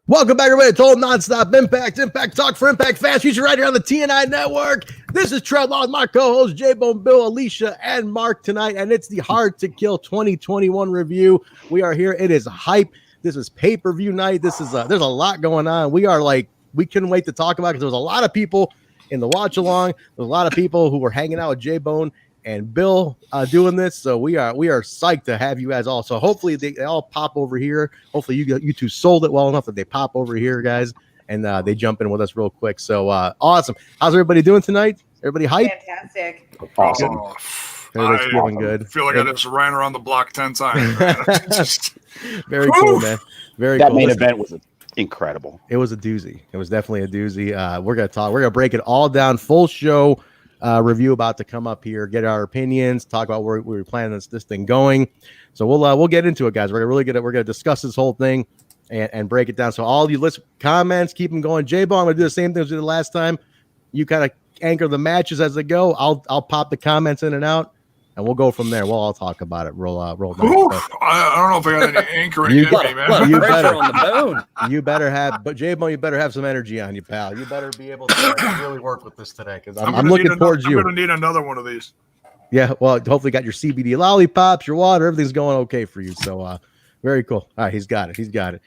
Welcome back, everybody. It's all Nonstop Impact Talk for Impact Fast Future right here on the TNI Network. This is Trev Law with my co-hosts J-Bone, Bill, Alicia, and Mark tonight, and it's the Hard to Kill 2021 review. We are here. It is hype. This is pay-per-view night. This is there's a lot going on. We couldn't wait to talk about it because there was a lot of people in the watch along. There's a lot of people who were hanging out with J-Bone and Bill doing this, so we are psyched to have you guys all. So hopefully they all pop over here. Hopefully you two sold it well enough that they pop over here, guys, and they jump in with us real quick. So awesome. How's everybody doing tonight? Everybody hype? Fantastic. Awesome. Everybody's feeling good. I feel like I just ran around the block 10 times. Very cool, man. Very that cool. main event was incredible. It was a doozy. It was definitely a doozy. We're gonna break it all down. Full show review about to come up here. Get our opinions. Talk about where we're planning this thing going. So we'll get into it, guys. We're gonna discuss this whole thing and break it down. So all you list comments, keep them going. J-Bone, I'm gonna do the same thing as we did last time. You kind of anchor the matches as they go. I'll pop the comments in and out, and we'll go from there. We'll all talk about it. Roll down. I don't know if I got any anchoring in me, man. You better on the bone. You better have, but J-Bone, you better have some energy on you, pal. You better be able to really work with this today because I'm looking towards you. I'm gonna need another one of these. Yeah, well, hopefully got your CBD lollipops, your water, everything's going okay for you. So very cool. All right, he's got it.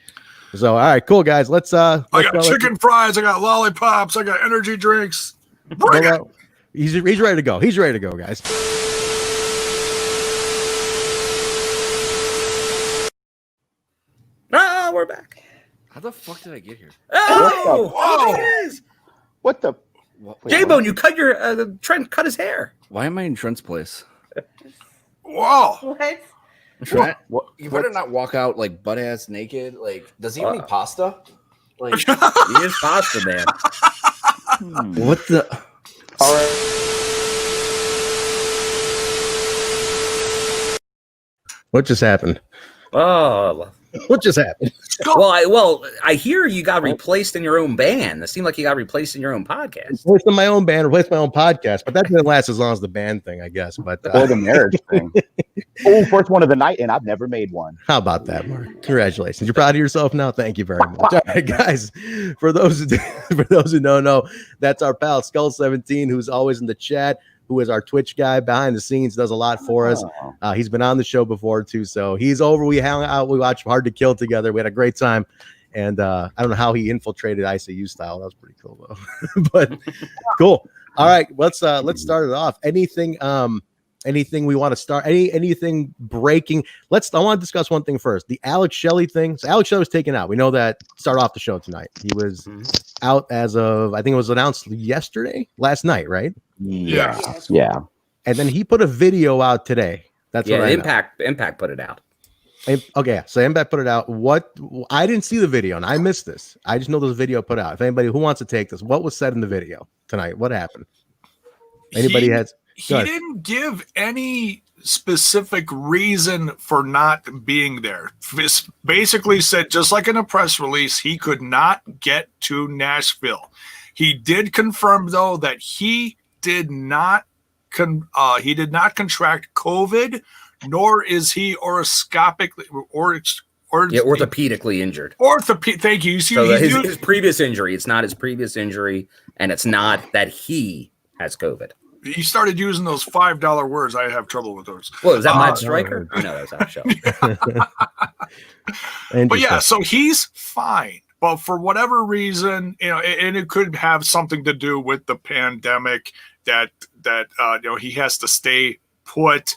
So all right, cool guys. Let's I got chicken fries, I got lollipops, I got energy drinks. Bring it. He's ready to go. He's ready to go, guys. Oh, we're back. How the fuck did I get here? Oh, What the? J-Bone, you cut your Trent cut his hair. Why am I in Trent's place? Whoa. What? Trent, What- you better not walk out like butt ass naked. Like, does he have any pasta? Like, He is pasta man. what the? All right. What just happened? Oh, What just happened? well, I hear you got replaced in your own band. It seemed like you got replaced in your own podcast. Replaced my own band, replaced my own podcast, but that didn't last as long as the band thing, I guess. But Or the marriage thing. Oh, first one of the night, and I've never made one. how about that, Mark? Congratulations. You're proud of yourself now? Thank you very much. All right, guys. For those who don't know, that's our pal Skull17, who's always in the chat, who is our Twitch guy behind the scenes, does a lot for us. He's been on the show before too, so he's over. We hang out, we watched Hard to Kill together. We had a great time, and I don't know how he infiltrated ICU style. That was pretty cool though. But cool. All right, let's start it off. Anything we want to start? Anything breaking? I want to discuss one thing first. The Alex Shelley thing. So Alex Shelley was taken out. We know that. Start off the show tonight. He was out as of, I think it was announced last night, right? Yeah. And then he put a video out today. That's what I know. Impact put it out. Okay, so Impact put it out. I didn't see the video and I missed this. I just know there's a video put out. If anybody who wants to take this, what was said in the video tonight? What happened? Anybody has? He didn't give any specific reason for not being there. This basically said, just like in a press release, he could not get to Nashville. He did confirm though that he did not contract COVID, nor is he orthopedically injured. Thank you. So his previous injury, it's not his previous injury, and it's not that he has COVID. He started using those $5 words. I have trouble with those. Well, is that Matt Striker? No, that's our show. But yeah, so he's fine. But for whatever reason, and it could have something to do with the pandemic that he has to stay put.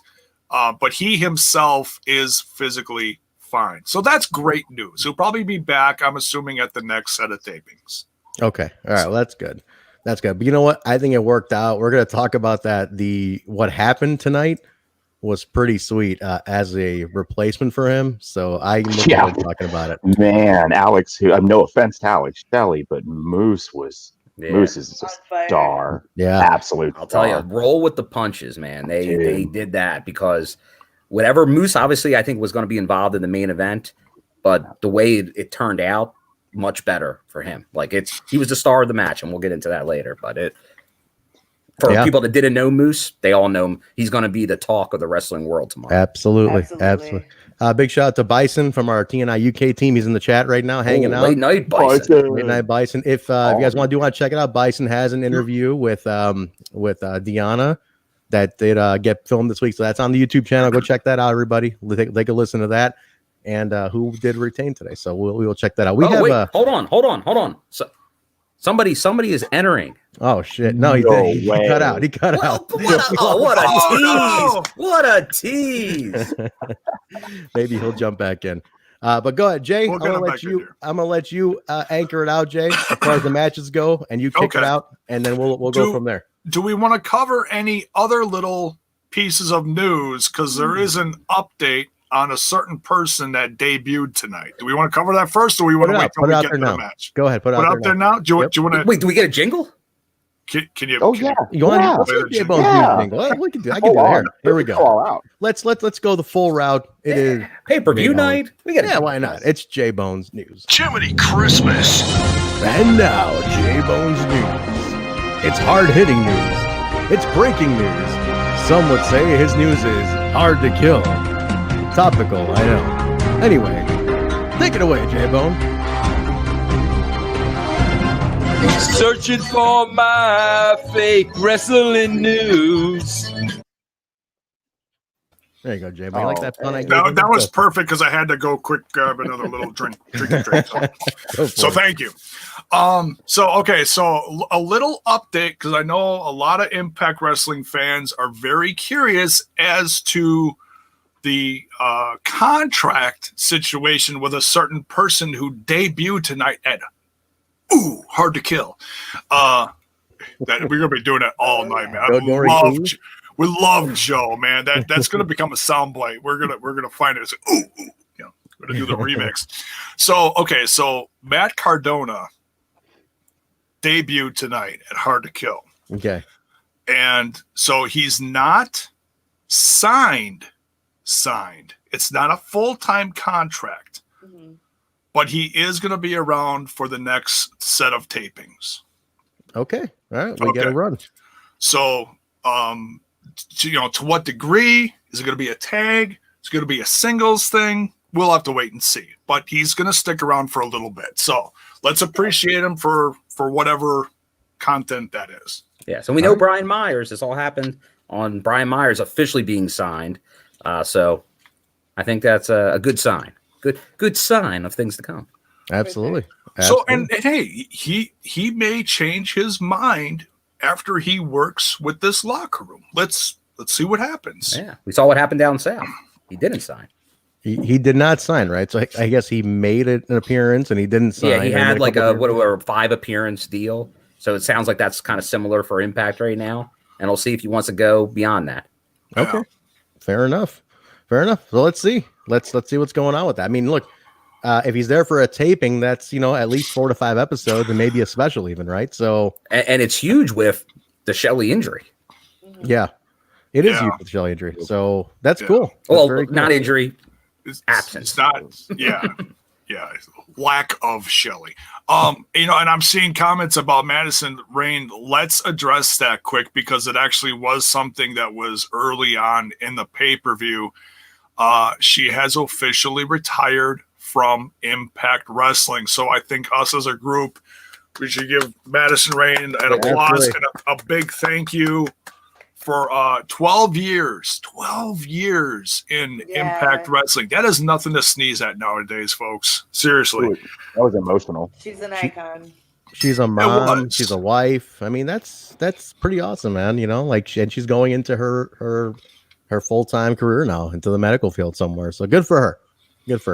But he himself is physically fine. So that's great news. He'll probably be back, I'm assuming, at the next set of tapings. Okay. All right. Well, that's good. That's good. But you know what? I think it worked out. We're going to talk about that. What happened tonight was pretty sweet as a replacement for him. So I'm looking forward to talking about it. Man, Alex, no offense to Alex Shelley, but Moose is just a star. Yeah. Absolute I'll tell you, roll with the punches, man. They did that because whatever Moose obviously I think was going to be involved in the main event, but the way it turned out, much better for him. Like he was the star of the match, and we'll get into that later. But for people that didn't know Moose, they all know him. He's going to be the talk of the wrestling world tomorrow. Absolutely. Big shout out to Bison from our TNI UK team. He's in the chat right now, hanging out. Late night Bison. Late night Bison. If you guys want to check it out, Bison has an interview with Deanna that did get filmed this week. So that's on the YouTube channel. Go check that out, everybody. Take a listen to that. And who did retain today? So we will check that out. Hold on. So somebody is entering. Oh shit! No, he did. He cut out. He cut out. What a tease! What a tease! Maybe he'll jump back in. But go ahead, Jay. I'm gonna let you anchor it out, Jay, as far as the matches go, and you kick it out, and then we'll go from there. Do we want to cover any other little pieces of news? Because there is an update on a certain person that debuted tonight. Do we want to cover that first, or we want to wait till we get to the match? Go ahead, put it out there now. Do you want to wait? Do we get a jingle? Can you? Oh yeah. You want to jingle? We can do. I can do it. Here we go. Let's go the full route. It is pay-per-view night. We got why not? It's J Bones news. Jiminy Christmas. And now J Bones news. It's hard-hitting news. It's breaking news. Some would say his news is hard to kill. Topical, I know. Anyway, take it away, J-Bone. Searching for my fake wrestling news. There you go, J-Bone. You like that fun? That was perfect because I had to go quick grab another little drink. So thank you. So a little update, because I know a lot of Impact Wrestling fans are very curious as to the contract situation with a certain person who debuted tonight at Hard to Kill. That we're gonna be doing it all night, man. We love Joe, man. That's gonna become a soundbite. We're gonna find it. We're gonna do the remix. So Matt Cardona debuted tonight at Hard to Kill. Okay, and so he's not signed. It's not a full-time contract, but he is going to be around for the next set of tapings. Okay. All right. We get a run. So, to what degree is it going to be a tag? It's going to be a singles thing. We'll have to wait and see, but he's going to stick around for a little bit. So let's appreciate him for whatever content that is. Yeah. So we know Brian Myers. This all happened on Brian Myers officially being signed. So I think that's a good sign. Good sign of things to come. Absolutely. So and hey, he may change his mind after he works with this locker room. Let's see what happens. Yeah, we saw what happened down south. He didn't sign. He did not sign, right? So I guess he made an appearance and he didn't sign. Yeah, he had like a 5 appearance deal. So it sounds like that's kind of similar for Impact right now. And we'll see if he wants to go beyond that. Okay. Fair enough. So let's see. Let's see what's going on with that. I mean, look, if he's there for a taping, that's at least 4 to 5 episodes and maybe a special even, right? So and it's huge with the Shelley injury. Yeah, it is huge with the Shelley injury. So that's cool. Well, that's not injury, absence. It's not. Yeah. Lack of Shelley. And I'm seeing comments about Madison Rayne. Let's address that quick because it actually was something that was early on in the pay-per-view. She has officially retired from Impact Wrestling. So I think us as a group, we should give Madison Rayne an applause and a big thank you for 12 years in Impact Wrestling. That is nothing to sneeze at nowadays, folks. Seriously. That was emotional. She's an icon. She's a mom. She's a wife. I mean, that's pretty awesome, man. And she's going into her full-time career now, into the medical field somewhere. So good for her.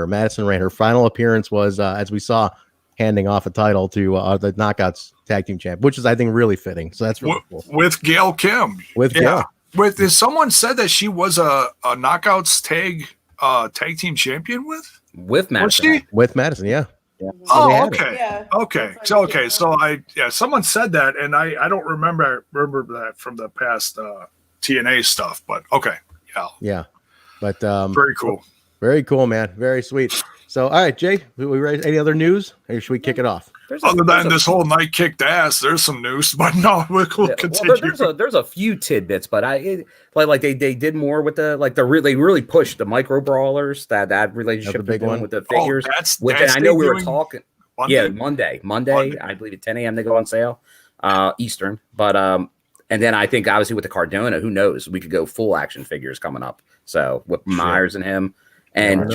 Madison Rayne. Her final appearance was, as we saw, handing off a title to the Knockouts Tag Team Champ, which is, I think, really fitting. So that's really cool. With Gail Kim. Gail. Someone said that she was a Knockouts Tag Team Champion with Madison. With Madison, yeah. So okay. Yeah. Okay. So someone said that, and I don't remember that from the past TNA stuff, but okay. Yeah. But very cool. Very cool, man. Very sweet. So, all right, Jay, we ready? Any other news, or should we kick it off? Other than this whole night kicked ass, there's some news, but no, we'll continue. Well, there's a few tidbits, but they did more with they really pushed the micro brawlers that relationship the big one with the figures. Which I know we were talking. Monday? Yeah, Monday. I believe at 10 a.m. they go on sale, Eastern. But and then I think obviously with the Cardona, who knows? We could go full action figures coming up. So with Myers and him, and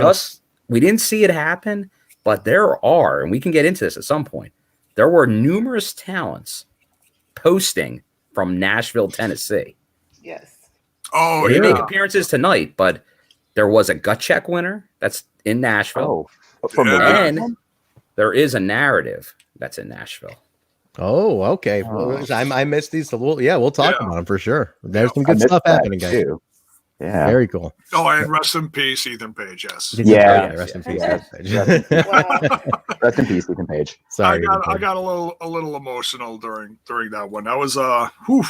we didn't see it happen. But there are, and we can get into this at some point, there were numerous talents posting from Nashville, Tennessee. Yes. Oh, they didn't make appearances tonight, but there was a gut check winner that's in Nashville. And there is a narrative that's in Nashville. Oh, okay. Well, I missed these. So we'll talk about them for sure. There's some good stuff happening, guys. Too. Yeah. Very cool. Oh, and rest in peace, Ethan Page. Yes. Yeah. Rest in peace. Rest in peace, Ethan Page. Sorry. I got a little emotional during that one. That was whew.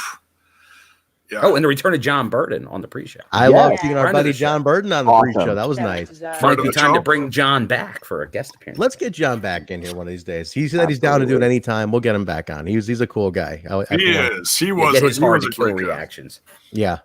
Yeah. Oh, and the return of John Burton on the pre-show. I love seeing our buddy John Burton on the pre-show. That was nice. Might be time to bring John back for a guest appearance. Let's get John back in here one of these days. He said he's down to do it anytime. We'll get him back on. He's a cool guy. He is. He was. Get his hard to kill reactions. Yeah.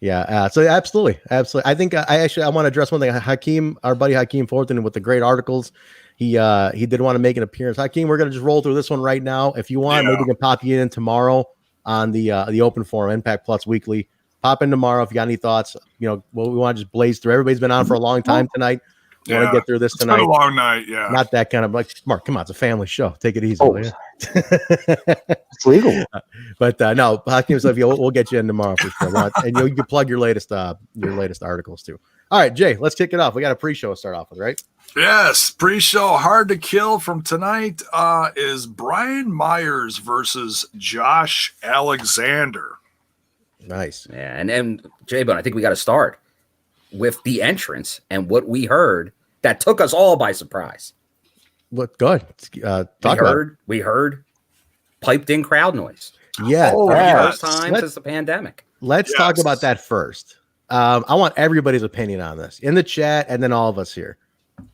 Yeah, so absolutely. I think I want to address one thing. Hakeem, our buddy Hakeem Fulton, with the great articles, he did want to make an appearance. Hakeem, we're going to just roll through this one right now. If you want, maybe we can pop you in tomorrow on the open forum, Impact Plus Weekly. Pop in tomorrow if you got any thoughts. We want to just blaze through. Everybody's been on for a long time tonight. We want to get through this tonight. It's been a long night, yeah. Not that kind of Mark. Come on, it's a family show. Take it easy. It's legal. But no, Hakeem, so we'll get you in tomorrow for sure. And you can plug your latest articles too. All right, Jay, let's kick it off. We got a pre-show to start off with, right? Yes, pre-show Hard to Kill from tonight is Brian Myers versus Josh Alexander. Nice. Yeah, and J-Bone, I think we got to start with the entrance and what we heard that took us all by surprise. What? Go ahead. We heard piped in crowd noise. Yeah. First time since the pandemic. Let's talk about that first. I want everybody's opinion on this in the chat and then all of us here.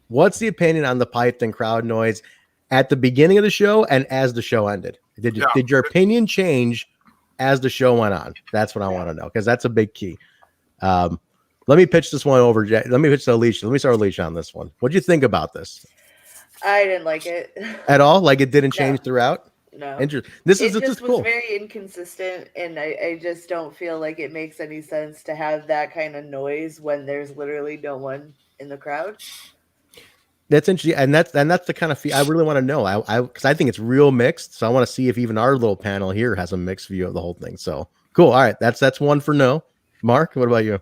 What's the opinion on the piped in crowd noise at the beginning of the show and as the show ended? Did your opinion change as the show went on? That's what I want to know, because that's a big key. Let me pitch this one over. Let me pitch to Alicia. Let me start with Alicia on this one. What'd you think about this? I didn't like it at all. Like it didn't change throughout. No. This was cool. Very inconsistent, and I just don't feel like it makes any sense to have that kind of noise when there's literally no one in the crowd. That's interesting, and that's the kind of I really want to know. Because I think it's real mixed. So I want to see if even our little panel here has a mixed view of the whole thing. So cool. All right, that's one for no. Mark, what about you?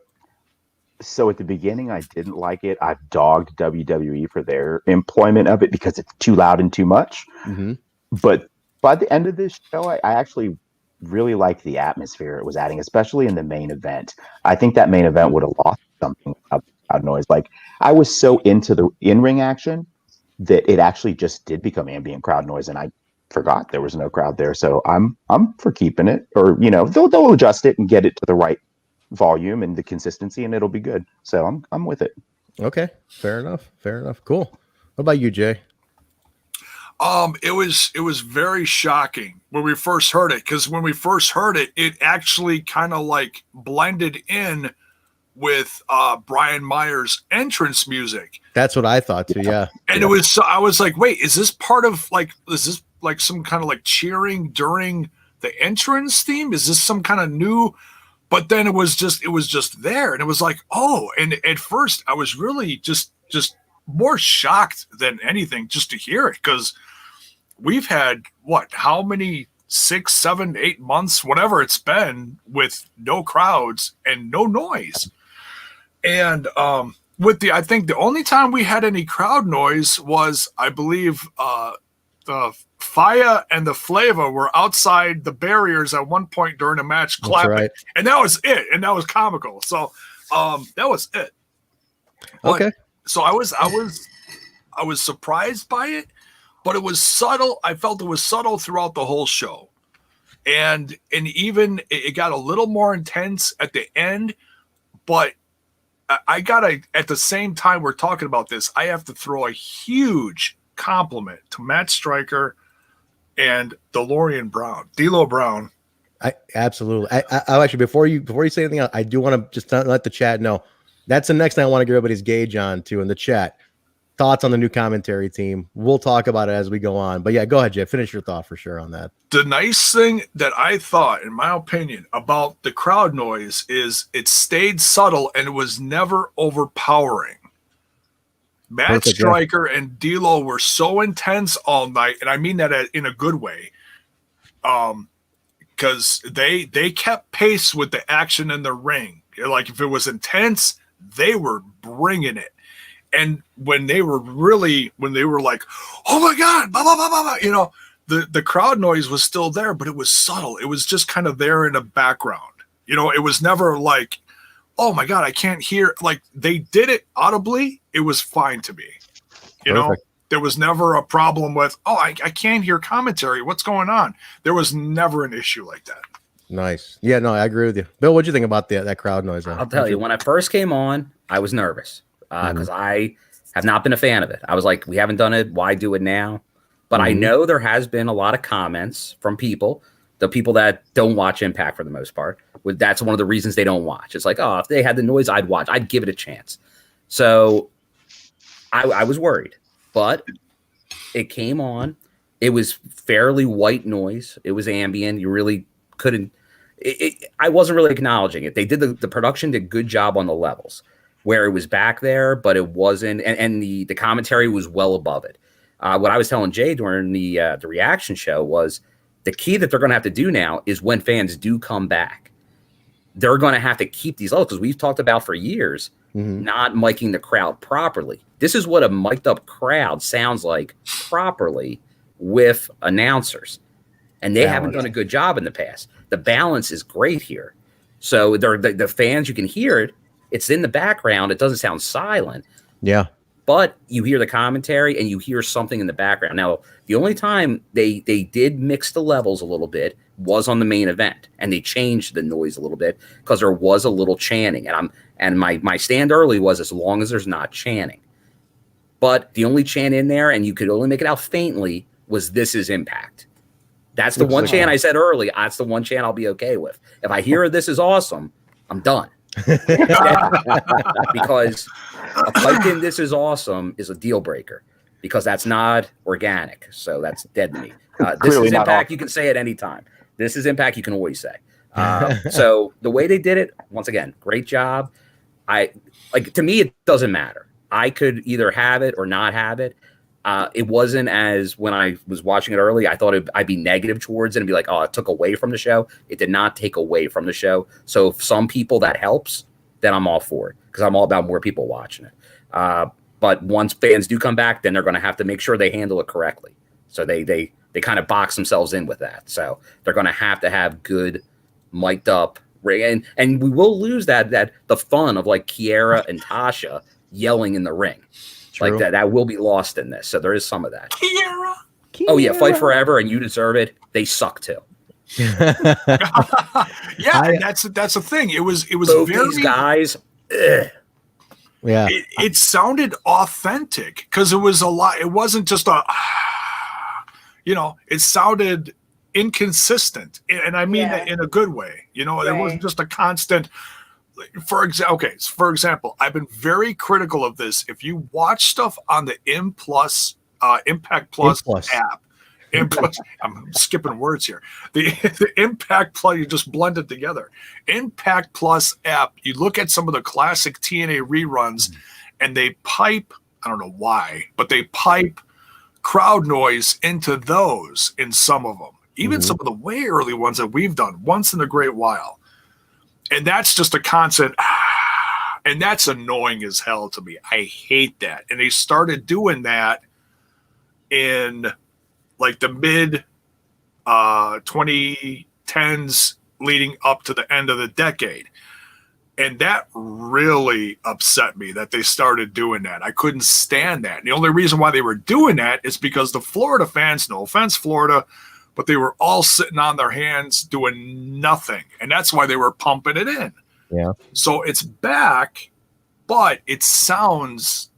So at the beginning, I didn't like it. I've dogged WWE for their employment of it because it's too loud and too much. Mm-hmm. But by the end of this show, I actually really liked the atmosphere it was adding, especially in the main event. I think that main event would have lost something of loud noise. Like, I was so into the in-ring action that it actually just did become ambient crowd noise, and I forgot there was no crowd there. So I'm for keeping it, or they'll adjust it and get it to the right volume and the consistency, and it'll be good. So I'm with it. Okay, fair enough. Cool. What about you, Jay? It was very shocking when we first heard it, because when we first heard it, it actually kind of like blended in with Brian Myers' entrance music. That's what I thought too. Yeah, and it was. I was like, wait, is this part of is this like some kind of like cheering during the entrance theme? Is this some kind of new? But then it was just there, and it was like, oh, and at first I was really just more shocked than anything just to hear it, because we've had how many 6, 7, 8 months, whatever it's been, with no crowds and no noise. And I think the only time we had any crowd noise was, I believe, the Faya and the Flava were outside the barriers at one point during a match clapping, right. And that was it, and that was comical. So that was it. Okay. So I was surprised by it, but it was subtle. I felt it was subtle throughout the whole show, and even it got a little more intense at the end. But I gotta, at the same time we're talking about this, I have to throw a huge compliment to Matt Stryker and DeLorean Brown, D'Lo Brown. I absolutely. I actually before you say anything else, I do want to just let the chat know that's the next thing I want to get everybody's gauge on too in the chat. Thoughts on the new commentary team. We'll talk about it as we go on. But yeah, go ahead, Jay. Finish your thought for sure on that. The nice thing that I thought, in my opinion, about the crowd noise is it stayed subtle and it was never overpowering. Matt Stryker and D'Lo were so intense all night, and I mean that in a good way. Because they kept pace with the action in the ring. Like if it was intense, they were bringing it. And when they were like, oh my God, blah, blah, blah, blah, blah, you know, the crowd noise was still there, but it was subtle. It was just kind of there in the background. You know, it was never like, oh my God, I can't hear. Like they did it audibly. It was fine to me. You know, there was never a problem with, oh, I can't hear commentary. What's going on? There was never an issue like that. Nice. Yeah, no, I agree with you. Bill, what'd you think about that crowd noise? I'll tell you, when I first came on, I was nervous because I have not been a fan of it. I was like, we haven't done it. Why do it now? But I know there has been a lot of comments from people, the people that don't watch Impact for the most part. That's one of the reasons they don't watch. It's like, oh, if they had the noise, I'd watch. I'd give it a chance. So I was worried. But it came on. It was fairly white noise. It was ambient. You really couldn't. I wasn't really acknowledging it. They did the production did a good job on the levels where it was back there, but it wasn't. And the commentary was well above it. What I was telling Jay during the reaction show was the key that they're going to have to do now is when fans do come back, they're going to have to keep these levels because we've talked about for years not miking the crowd properly. This is what a mic'd up crowd sounds like properly with announcers. And they haven't done a good job in the past. The balance is great here. So the fans, you can hear it. It's in the background. It doesn't sound silent. Yeah. But you hear the commentary and you hear something in the background. Now, the only time they did mix the levels a little bit was on the main event. And they changed the noise a little bit because there was a little chanting. And my stand early was as long as there's not chanting. But the only chant in there, and you could only make it out faintly, was "This is Impact." That's the one chant I said early. That's the one chant I'll be okay with. If I hear "This is awesome," I'm done. Because a pipe in "This is awesome" is a deal breaker because that's not organic. So that's dead to me. This is Impact. You can say it anytime. This is Impact. You can always say. So the way they did it, once again, great job. To me, it doesn't matter. I could either have it or not have it. It wasn't as when I was watching it early, I thought I'd be negative towards it and be like, oh, it took away from the show. It did not take away from the show. So if some people that helps, then I'm all for it because I'm all about more people watching it. But once fans do come back, then they're going to have to make sure they handle it correctly. So they kind of box themselves in with that. So they're going to have good mic'd up ring. And we will lose that the fun of like Kiera and Tasha yelling in the ring. True. Like that will be lost in this. So there is some of that. Kiera. Oh yeah, Fight Forever and You Deserve It. They suck too. Yeah, that's the thing. It was both very these guys. Yeah, it sounded authentic because it was a lot. It wasn't just a, it sounded inconsistent, and I mean that in a good way. It wasn't just a constant. For example, I've been very critical of this. If you watch stuff on the Impact Plus app, I'm skipping words here. The Impact Plus, you just blend it together. Impact Plus app, you look at some of the classic TNA reruns, and they pipe, I don't know why, but they pipe crowd noise into those in some of them. Even some of the way early ones that we've done once in a great while. And that's just a constant, and that's annoying as hell to me. I hate that. And they started doing that in like the mid 2010s leading up to the end of the decade. And that really upset me that they started doing that. I couldn't stand that. And the only reason why they were doing that is because the Florida fans, no offense, Florida, but they were all sitting on their hands doing nothing. And that's why they were pumping it in. Yeah. So it's back, but it sounds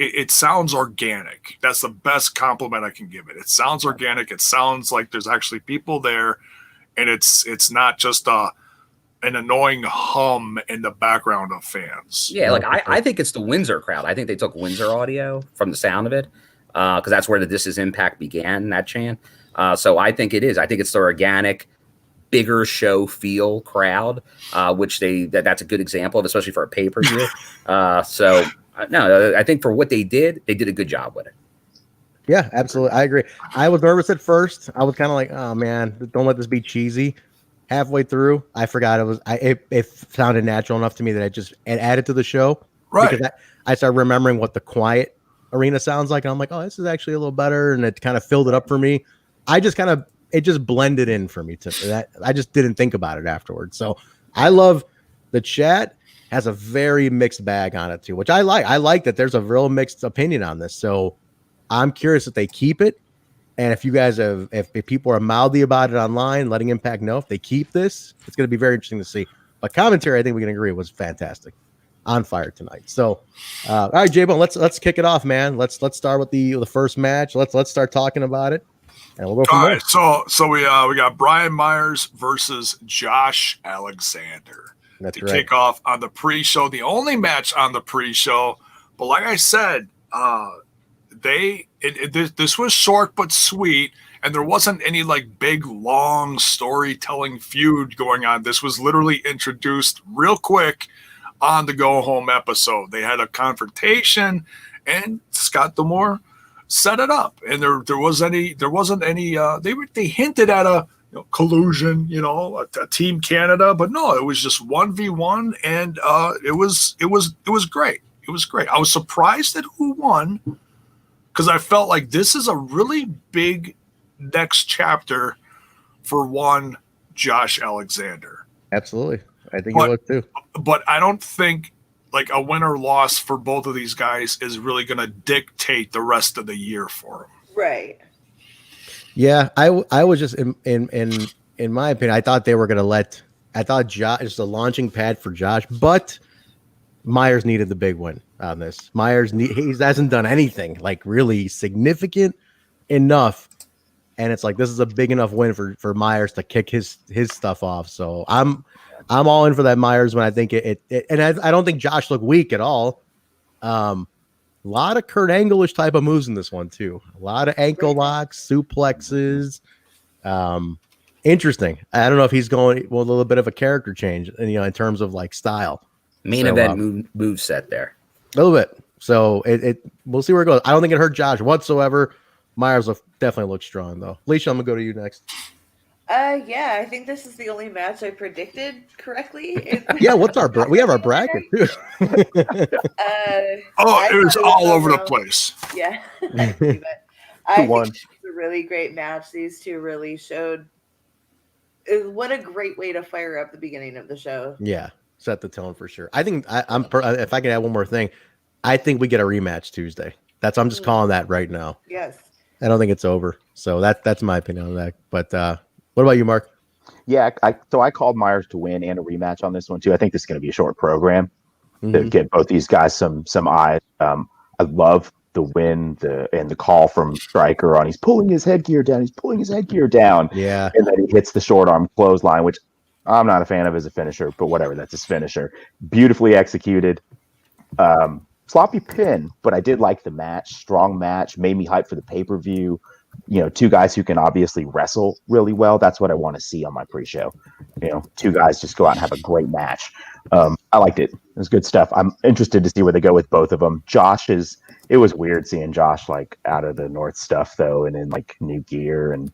it sounds organic. That's the best compliment I can give it. It sounds organic. It sounds like there's actually people there, and it's not just an annoying hum in the background of fans. Yeah, like I think it's the Windsor crowd. I think they took Windsor audio from the sound of it, because that's where the This Is Impact began, that chant. So I think it is. I think it's the organic, bigger show feel crowd, which that's a good example of, especially for a pay-per-view. So no, I think for what they did a good job with it. Yeah, absolutely. I agree. I was nervous at first. I was kind of like, oh man, don't let this be cheesy. Halfway through, I forgot it sounded natural enough to me that it added to the show. Right. Because I started remembering what the quiet arena sounds like. And I'm like, oh, this is actually a little better. And it kind of filled it up for me. It just blended in for me to that. I just didn't think about it afterwards. So I love the chat has a very mixed bag on it too, which I like. I like that there's a real mixed opinion on this. So I'm curious if they keep it. And if you guys if people are mouthy about it online, letting Impact know if they keep this, it's going to be very interesting to see. But commentary, I think we can agree, was fantastic, on fire tonight. So, all right, J-Bone, let's kick it off, man. Let's start with the first match. Let's start talking about it, and we'll go from there. So we got Brian Myers versus Josh Alexander to kick off on the pre-show. The only match on the pre-show, but like I said, this was short but sweet, and there wasn't any like big long storytelling feud going on. This was literally introduced real quick on the go home episode. They had a confrontation, and Scott D'Amore set it up, and there wasn't any. They hinted at a collusion, a Team Canada, but no, it was just 1v1, and it was great. It was great. I was surprised at who won, because I felt like this is a really big next chapter for one Josh Alexander. Absolutely. I think it was too. But I don't think like a win or loss for both of these guys is really going to dictate the rest of the year for them. Right. Yeah, I was just in my opinion, I thought they were going to I thought Josh is the launching pad for Josh, but Myers needed the big win on this. He hasn't done anything like really significant enough, and it's like this is a big enough win for Myers to kick his stuff off. So I'm all in for that Myers when I think it and I don't think Josh looked weak at all. A lot of Kurt Angle-ish type of moves in this one too. A lot of ankle locks, suplexes. Interesting. I don't know if he's going with a little bit of a character change, in terms of like style. Main event move set there. A little bit. So we'll see where it goes. I don't think it hurt Josh whatsoever. Myers will definitely look strong though. Alicia, I'm gonna go to you next. Yeah, I think this is the only match I predicted correctly. Yeah, we have our bracket too. It was all over the place. Yeah. I think it was a really great match. These two really showed what a great way to fire up the beginning of the show. Yeah, set the tone for sure. I think if I could add one more thing, I think we get a rematch Tuesday. I'm just calling that right now. Yes. I don't think it's over. So that's my opinion on that. But what about you, Mark? Yeah, I called Myers to win and a rematch on this one too. I think this is going to be a short program to get both these guys some eyes. I love the win and the call from Stryker on he's pulling his headgear down. Yeah, and then he hits the short arm clothesline, which I'm not a fan of as a finisher, but whatever. That's his finisher. Beautifully executed. Sloppy pin, but I did like the match. Strong match. Made me hype for the pay-per-view. Two guys who can obviously wrestle really well. That's what I want to see on my pre-show. Two guys just go out and have a great match. I liked it. It was good stuff. I'm interested to see where they go with both of them. It was weird seeing Josh like out of the North stuff though, and in like new gear and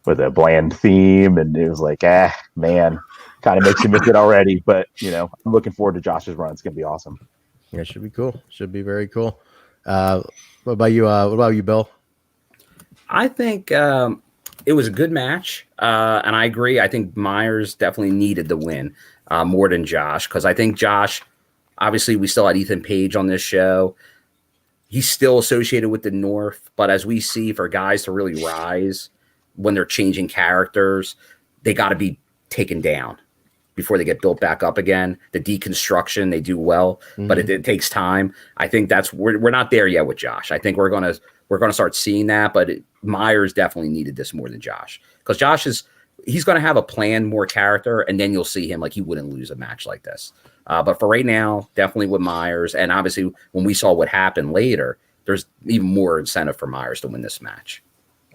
with a bland theme, and it was like, man, kind of makes you miss it already. But I'm looking forward to Josh's run. It's gonna be awesome. Yeah, it should be cool. Should be very cool. What about you? What about you, Bill? I think it was a good match, and I agree. I think Myers definitely needed the win more than Josh, because I think Josh, obviously, we still had Ethan Page on this show. He's still associated with the North, but as we see, for guys to really rise when they're changing characters, they got to be taken down before they get built back up again. The deconstruction, they do well, but it takes time. I think we're not there yet with Josh. I think we're gonna start seeing that, but Myers definitely needed this more than Josh, because Josh he's gonna have a plan, more character, and then you'll see him like he wouldn't lose a match like this. But for right now, definitely with Myers, and obviously when we saw what happened later, there's even more incentive for Myers to win this match.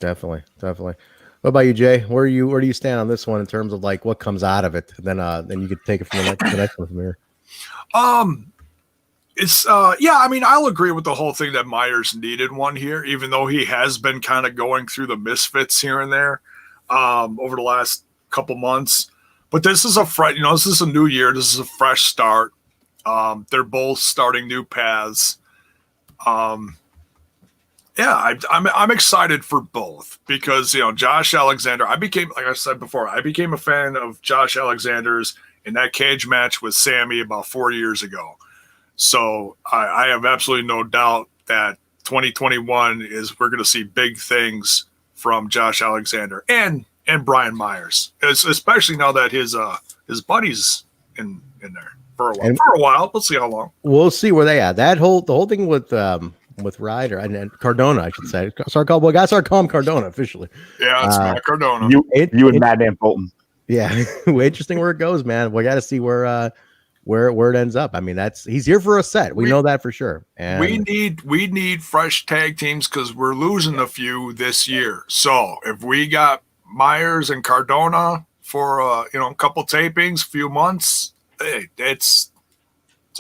Definitely. What about you, Jay? Where do you stand on this one in terms of like what comes out of it? Then you could take it from the next one from here. It's I mean, I'll agree with the whole thing that Myers needed one here, even though he has been kind of going through the misfits here and there over the last couple months. But this is this is a new year. This is a fresh start. They're both starting new paths. I'm excited for both because, Josh Alexander, like I said before, I became a fan of Josh Alexander's in that cage match with Sammy about 4 years ago. So I have absolutely no doubt that 2021 we're going to see big things from Josh Alexander and Brian Myers, especially now that his buddy's in there for a while. We'll see how long. We'll see where they at. The whole thing with Ryder and Cardona, I should say. Start calling him Cardona officially. Yeah, it's Matt Cardona. You and Madman Fulton. Yeah, interesting where it goes, man. We got to see where it ends up. I mean, he's here for a set. We know that for sure. And we need fresh tag teams because we're losing a few this year. So if we got Myers and Cardona for a couple tapings, few months, hey, it's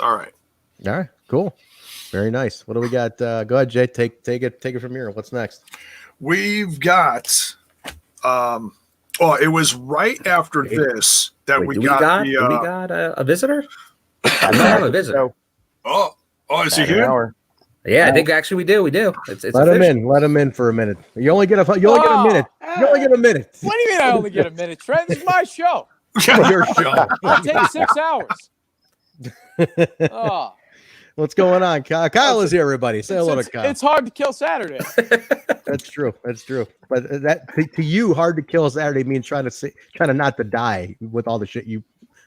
all right. All right, cool. Very nice. What do we got? Go ahead, Jay. Take it from here. What's next? We've got it was right after this that we got a visitor. I don't have a visitor. Oh, is he here? Yeah, I think actually we do. It's let him in for a minute. You only get a minute. You only get a minute. What do you mean I only get a minute, Trent? This is my show. Your show. I'll take 6 hours. What's going on? Kyle is here, everybody. Say hello to Kyle. It's hard to kill Saturday. That's true. But that to you, hard to kill Saturday means trying to not to die with all the shit you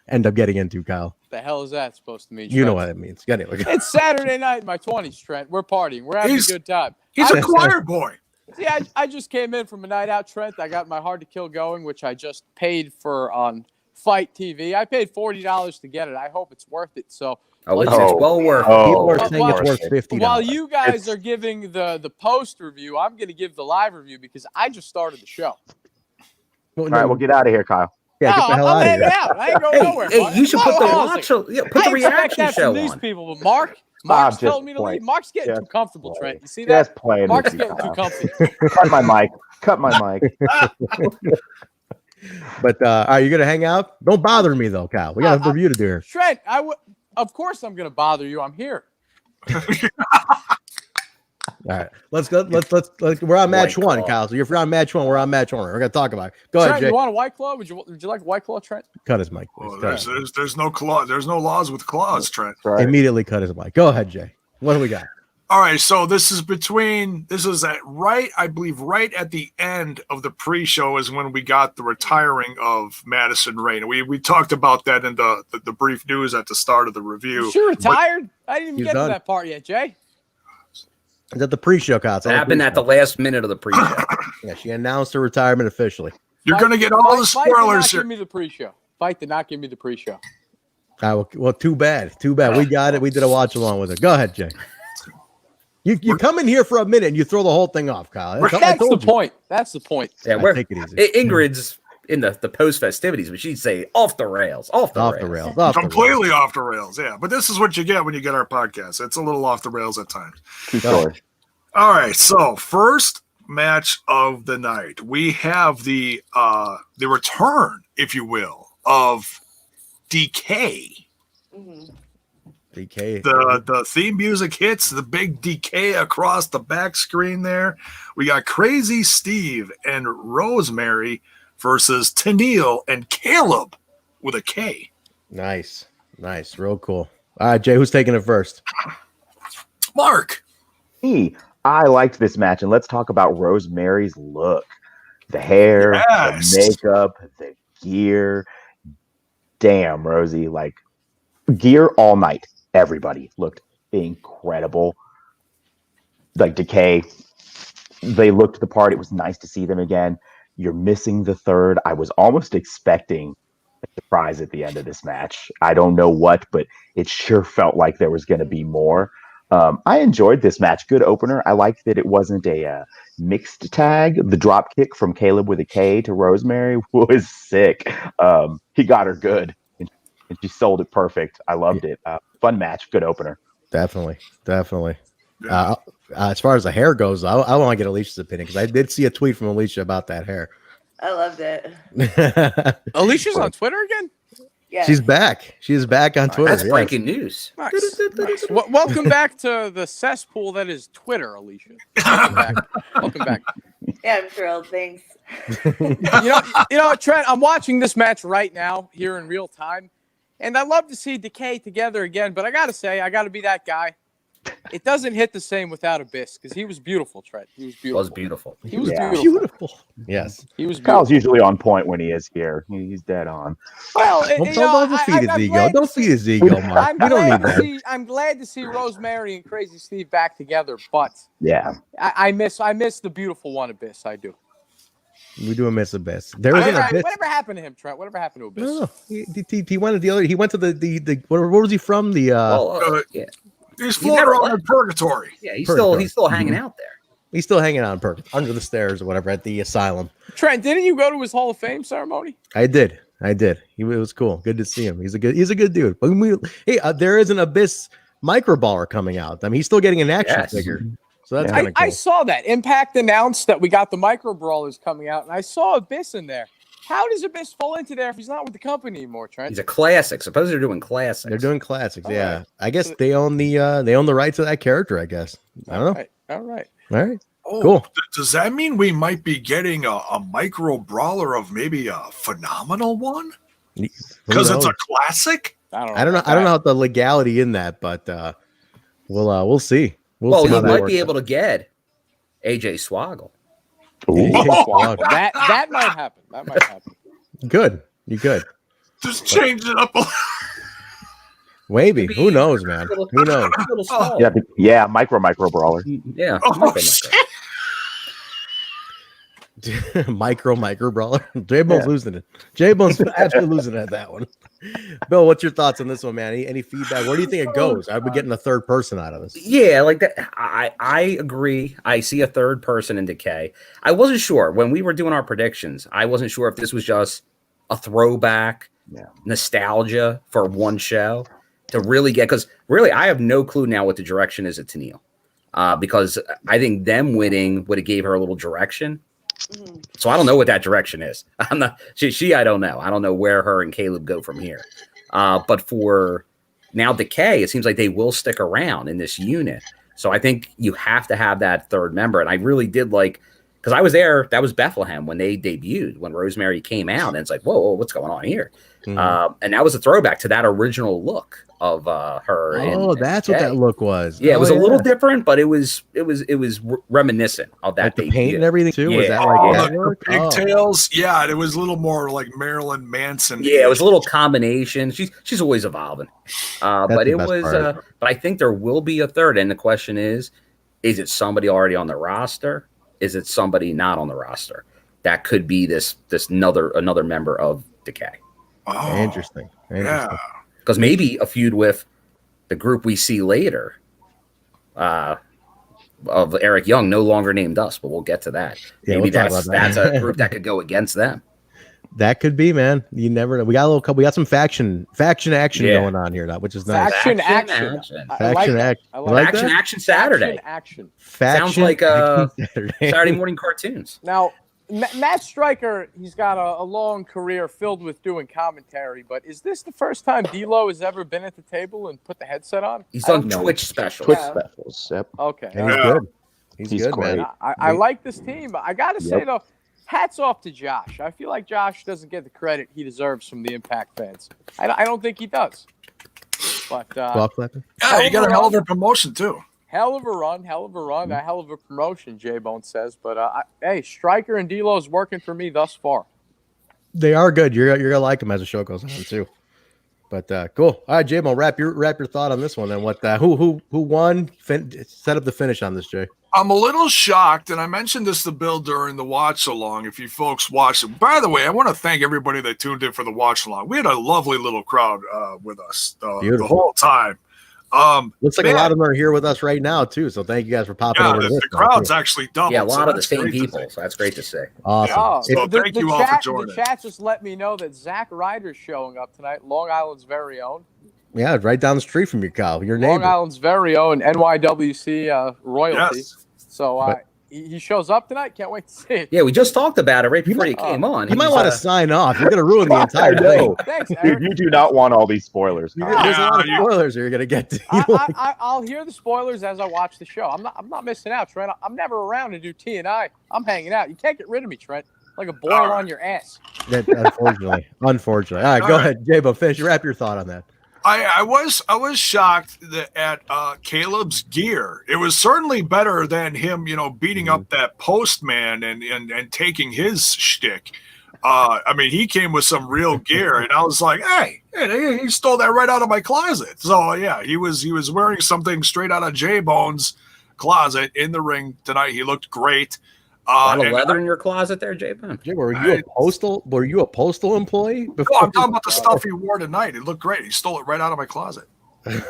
end up getting into, Kyle. The hell is that supposed to mean, Trent? You know what it means. Anyway. It's Saturday night in my 20s, Trent. We're partying. We're having a good time. He's a choir boy. See, I just came in from a night out, Trent. I got my Hard to Kill going, which I just paid for on Fight TV. I paid $40 to get it. I hope it's worth it. So it's well worth it. People are saying it's worth $50. While you guys are giving the post review, I'm going to give the live review because I just started the show. All right, we'll get out of here, Kyle. Yeah, get the hell out of here. I ain't going nowhere. Hey, you should put the reaction show on. These people, but Mark's telling me to leave. Mark's getting too comfortable, Trent. You see that? Mark's getting too comfy. Cut my mic. But are you gonna hang out? Don't bother me though, Kyle. We got a review to do here. Trent, of course I'm gonna bother you. I'm here. All right, let's go. Let's we're on match one, Kyle. So you're on match one. We're on match one. We're gonna talk about it. Go Trent, ahead, Jay. You want a White Claw? Would you like White Claw, Trent? Cut his mic. Well, there's no claw. There's no laws with claws, Trent. Right. Immediately cut his mic. Go ahead, Jay. What do we got? All right, so this is right at the end of the pre-show is when we got the retiring of Madison Rayne. We talked about that in the brief news at the start of the review. She retired? I didn't even get to that part yet, Jay. Is that the pre-show, Kyle? It happened at the last minute of the pre-show. Yeah, she announced her retirement officially. You're going to get all the spoilers here. Give me the pre-show. Fight did not give me the pre-show. Well, too bad. We got it. We did a watch along with it. Go ahead, Jay. You come in here for a minute and you throw the whole thing off, Kyle. That's the point. That's the point. Yeah, take it easy. Ingrid's in the post festivities, but she'd say off the rails, completely off the rails. Yeah, but this is what you get when you get our podcast. It's a little off the rails at times. All right, so first match of the night, we have the return, if you will, of Decay. Mm-hmm. Decay. The theme music hits, the big Decay across the back screen there. We got Crazy Steve and Rosemary versus Tenille and Kaleb with a K. Nice. Real cool. All right, Jay, who's taking it first? Mark. I liked this match, and let's talk about Rosemary's look. The hair, the makeup, the gear. damn, Rosie, like gear all night. Everybody looked incredible. Like Decay, they looked the part. It was nice to see them again. You're missing the third. I was almost expecting a surprise at the end of this match. I don't know what, but it sure felt like there was going to be more. I enjoyed this match. Good opener. I liked that it wasn't a mixed tag. The drop kick from Kaleb with a K to Rosemary was sick. He got her good, and she sold it perfect. I loved it. Fun match. Good opener. Definitely. As far as the hair goes, I want to get Alicia's opinion because I did see a tweet from Alicia about that hair. I loved it. Alicia's on Twitter again? Yeah. She's back. She is back on Twitter. That's breaking news. Nice. Welcome back to the cesspool that is Twitter, Alicia. Welcome back. Yeah, I'm thrilled. Thanks. You know, Trent, I'm watching this match right now here in real time, and I love to see Decay together again, but I got to say, I got to be that guy. It doesn't hit the same without Abyss because he was beautiful, Trent. He was beautiful. He was beautiful. Yes. He was beautiful. Kyle's usually on point when he is here. He's dead on. Well, don't feed his ego. Don't feed his ego, Mark. We don't need that. I'm glad to see Rosemary and Crazy Steve back together, but yeah, I miss the beautiful one, Abyss. I do. We do miss Abyss. There was an Abyss. Whatever happened to him, Trent? Whatever happened to Abyss? No. He went to the other. He went to the where was he from? Yeah. He's floating around in purgatory. Yeah, he's still hanging out there. He's still hanging out in under the stairs or whatever at the asylum. Trent, didn't you go to his Hall of Fame ceremony? I did. It was cool. Good to see him. He's a good dude. But there is an Abyss microballer coming out. I mean, he's still getting an action figure. So that's kind of cool. I saw that. Impact announced that we got the micro brawlers coming out, and I saw Abyss in there. How does Abyss fall into there if he's not with the company anymore, Trent? He's a classic. Suppose they're doing classics. They're doing classics, yeah. Right. I guess they own the rights to that character, I guess. I don't know. All right. Oh, cool. Does that mean we might be getting a micro brawler of maybe a phenomenal one? Because it's a classic? I don't know how the legality in that, but we'll see. Well, he might be able to get AJ Swoggle. That might happen. Good. You could. Just change it up a little. Maybe. Who knows, man? Who knows? Yeah, micro brawler. Yeah. Micro brawler. J-Bone's losing it. J-Bone's absolutely losing it at that one. Bill, what's your thoughts on this one, man? Any feedback? Where do you think it goes? I'd be getting a third person out of this. Yeah, like that. I agree. I see a third person in Decay. I wasn't sure when we were doing our predictions. I wasn't sure if this was just a throwback, nostalgia for one show to really get, because really I have no clue now what the direction is at Tenille. Because I think them winning would have gave her a little direction. So I don't know what that direction is. I'm not I don't know. I don't know where her and Kaleb go from here. But for now Decay, it seems like they will stick around in this unit. So I think you have to have that third member. And I really did like, because I was there, that was Bethlehem when they debuted, when Rosemary came out, and it's like, whoa, what's going on here? And that was a throwback to that original look of her. Oh, that's what that look was. Yeah, it was a little different, but it was reminiscent of that. Like the paint and everything too. Yeah. Was that like the pigtails? Yeah, it was a little more like Marilyn Manson. Yeah, it was a little combination. She's always evolving. But it was. But I think there will be a third, and the question is it somebody already on the roster? Is it somebody not on the roster? That could be this another member of Decay. Oh, interesting. Yeah. Because maybe a feud with the group we see later of Eric Young, no longer named us, but we'll get to that. Yeah, maybe that's a group that could go against them. That could be, man. You never know. We got some faction action going on here, which is nice. Faction action Saturday. Action. Sounds like Saturday morning cartoons. Now, Matt Stryker, he's got a long career filled with doing commentary, but is this the first time D-Lo has ever been at the table and put the headset on? He's done Twitch specials. Yep. Okay. And he's good. He's good, great. man. I like this team. I got to say, though, hats off to Josh. I feel like Josh doesn't get the credit he deserves from the Impact fans. I don't think he does. But yeah, you got a hell of a promotion, too. Hell of a run, a hell of a promotion, J-Bone says. But, hey, Stryker and D-Lo is working for me thus far. They are good. You're going to like them as the show goes on, too. But cool. All right, J-Mo, wrap your thought on this one. Then what? Who won? Set up the finish on this, Jay. I'm a little shocked, and I mentioned this to Bill during the watch along. If you folks watched it, by the way, I want to thank everybody that tuned in for the watch along. We had a lovely little crowd with us the whole time. Looks like a lot of them are here with us right now too. So thank you guys for popping over to this. The crowd's actually doubled. Yeah, a lot of the same people. So that's great to see. Awesome. Oh, so thank you all for joining. The chat just let me know that Zach Ryder's showing up tonight. Long Island's very own. Yeah, right down the street from your Kyle. Your neighbor. Long Island's very own NYWC royalty. Yes. So he shows up tonight. Can't wait to see it. Yeah, we just talked about it right before you came on. You might want to sign off. You're going to ruin the entire thing. Thanks, Dude, you do not want all these spoilers. There's a lot of spoilers you're going to get to. I'll hear the spoilers as I watch the show. I'm not missing out, Trent. I'm never around to do T&I. I'm hanging out. You can't get rid of me, Trent. Like a boil on your ass. Unfortunately. All right, go ahead, Jabo. Finish. Wrap your thought on that. I was shocked at Kaleb's gear. It was certainly better than him, beating up that postman and taking his shtick. I mean, he came with some real gear, and I was like, hey, he stole that right out of my closet. So yeah, he was wearing something straight out of J-Bone's closet in the ring tonight. He looked great. A lot of leather in your closet there, J-Bone? Were you a postal employee? No, I'm talking about the stuff he wore tonight. It looked great. He stole it right out of my closet. I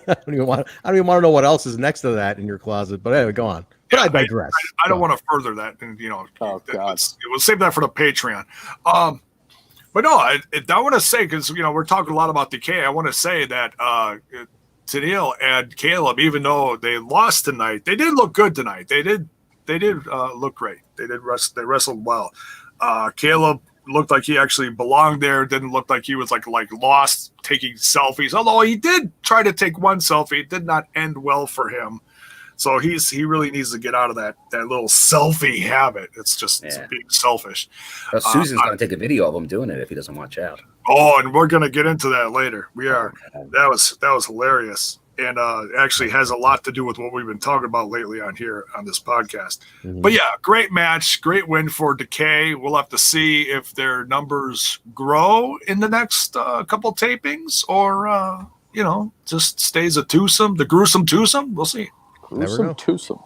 don't even want to know what else is next to that in your closet. But anyway, go on. But I digress. I don't want to further that, and we'll save that for the Patreon. But no, I want to say, because we're talking a lot about Decay. I want to say that Tenille and Kaleb, even though they lost tonight, they did look good tonight. They did look great. They wrestled well. Kaleb looked like he actually belonged there. Didn't look like he was like lost taking selfies. Although he did try to take one selfie, it did not end well for him. So he really needs to get out of that little selfie habit. It's being selfish. Well, Susan's going to take a video of him doing it if he doesn't watch out. Oh, and we're going to get into that later. We are. That was hilarious. And actually has a lot to do with what we've been talking about lately on this podcast. Mm-hmm. But yeah, great match, great win for Decay. We'll have to see if their numbers grow in the next couple tapings, or just stays a twosome, the gruesome twosome. We'll see. Gruesome twosome.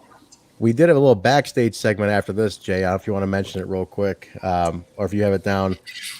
We did have a little backstage segment after this, Jay. If you want to mention it real quick, or if you have it down.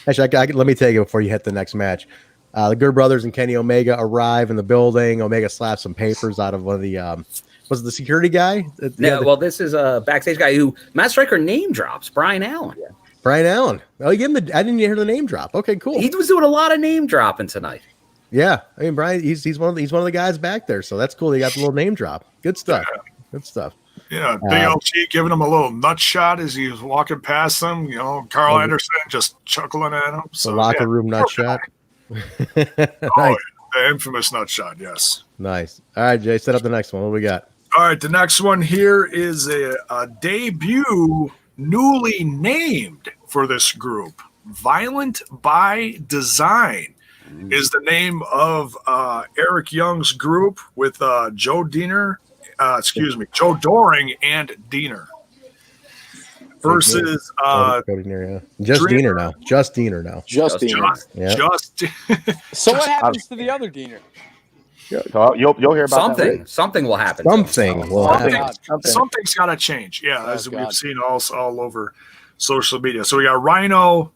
Actually, let me take it before you hit the next match. The Good Brothers and Kenny Omega arrive in the building. Omega slaps some papers out of one of the was it the security guy? Well, this is a backstage guy who Matt Striker name drops, Brian Allen. Yeah. Brian Allen. Oh, you gave him I didn't hear the name drop. Okay, cool. He was doing a lot of name dropping tonight. Yeah, I mean Brian, he's one of the guys back there, so that's cool. They got the little name drop. Good stuff. Good stuff. Yeah, Big LG giving him a little nut shot as he was walking past them. Carl Anderson just chuckling at him. So, the locker room nut shot. Nice. The infamous nut shot, yes. Nice. All right, Jay, set up the next one. What do we got? All right, the next one here is a debut newly named for this group. Violent by Design is the name of Eric Young's group with Joe Doering and Diener. Versus Just Diener now. Just Diener now. Just Diener. So what happens to the other Diener? You'll hear about something. Something will happen. Something will happen. Something's got to change. Yeah, as we've seen all over social media. So we got Rhino,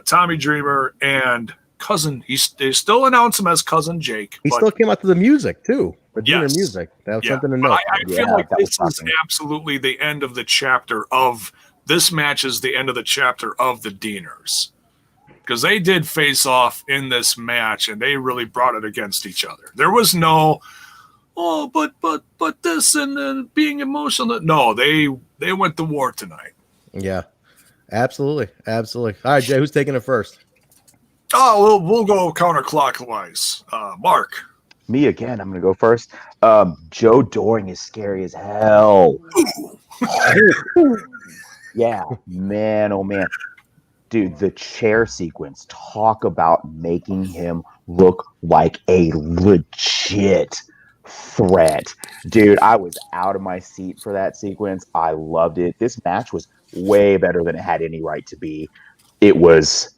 Tommy Dreamer, and cousin. They still announce him as cousin Jake. He still came out to the music too. With Diener music. That was something to know. I feel like this is absolutely the end of the chapter of. This match is the end of the chapter of the Dieners, because they did face off in this match and they really brought it against each other. There was no, but this and being emotional. No, they went to war tonight. Yeah, absolutely. All right, Jay, who's taking it first? Oh, we'll go counterclockwise. Mark. Me again. I'm going to go first. Joe Doering is scary as hell. Yeah, man, oh man. Dude, the chair sequence, talk about making him look like a legit threat. Dude, I was out of my seat for that sequence. I loved it. This match was way better than it had any right to be. It was,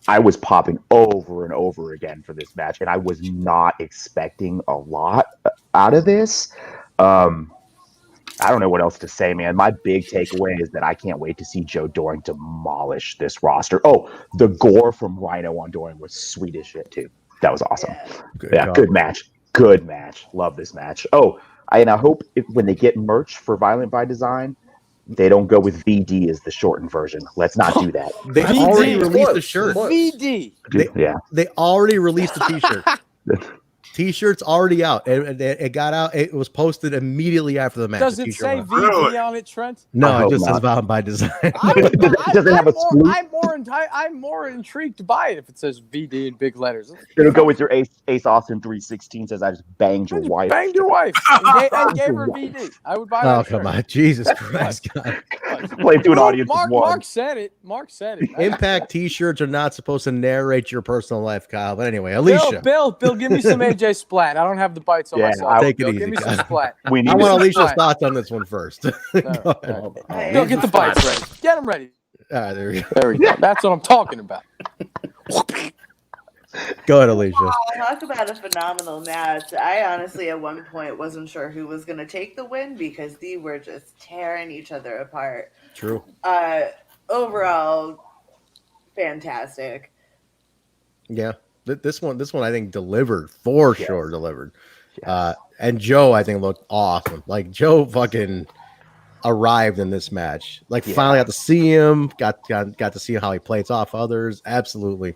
I was popping over and over again for this match, and I was not expecting a lot out of this. I don't know what else to say, man. My big takeaway is that I can't wait to see Joe Doering demolish this roster. Oh, the gore from Rhino on Doering was sweet as shit, too. That was awesome. Good match. Good match. Love this match. Oh, I hope when they get merch for Violent by Design, they don't go with VD as the shortened version. Let's not do that. They already released the shirt. VD. They already released the t-shirt. T-shirt's already out. It got out. It was posted immediately after the match. Does it say VD on it, Trent? No, it just says Violent by Design. Does it have a spoof? I'm more intrigued by it if it says VD in big letters. It'll go with your Ace Austin 316 says I just banged your wife. Banged your wife and gave her VD. I would buy that. Oh, come on. Jesus Christ, God. Play to an audience of one. Mark said it. Impact T-shirts are not supposed to narrate your personal life, Kyle. But anyway, Alicia. Bill, give me some AJ Splat. I don't have the bites on myself. Take it easy. Give me some Splat. I want Alicia's thoughts on this one first. Go get the bites ready. Get them ready. All right, there we go. There we go. That's what I'm talking about. Go ahead, Alicia. Talk about a phenomenal match. I honestly, at one point, wasn't sure who was going to take the win because they were just tearing each other apart. True. Overall, fantastic. Yeah. This one I think delivered for sure. Delivered. And Joe I think looked awesome. Like Joe fucking arrived in this match. Like finally got to see him. Got to see how he plays off others. Absolutely.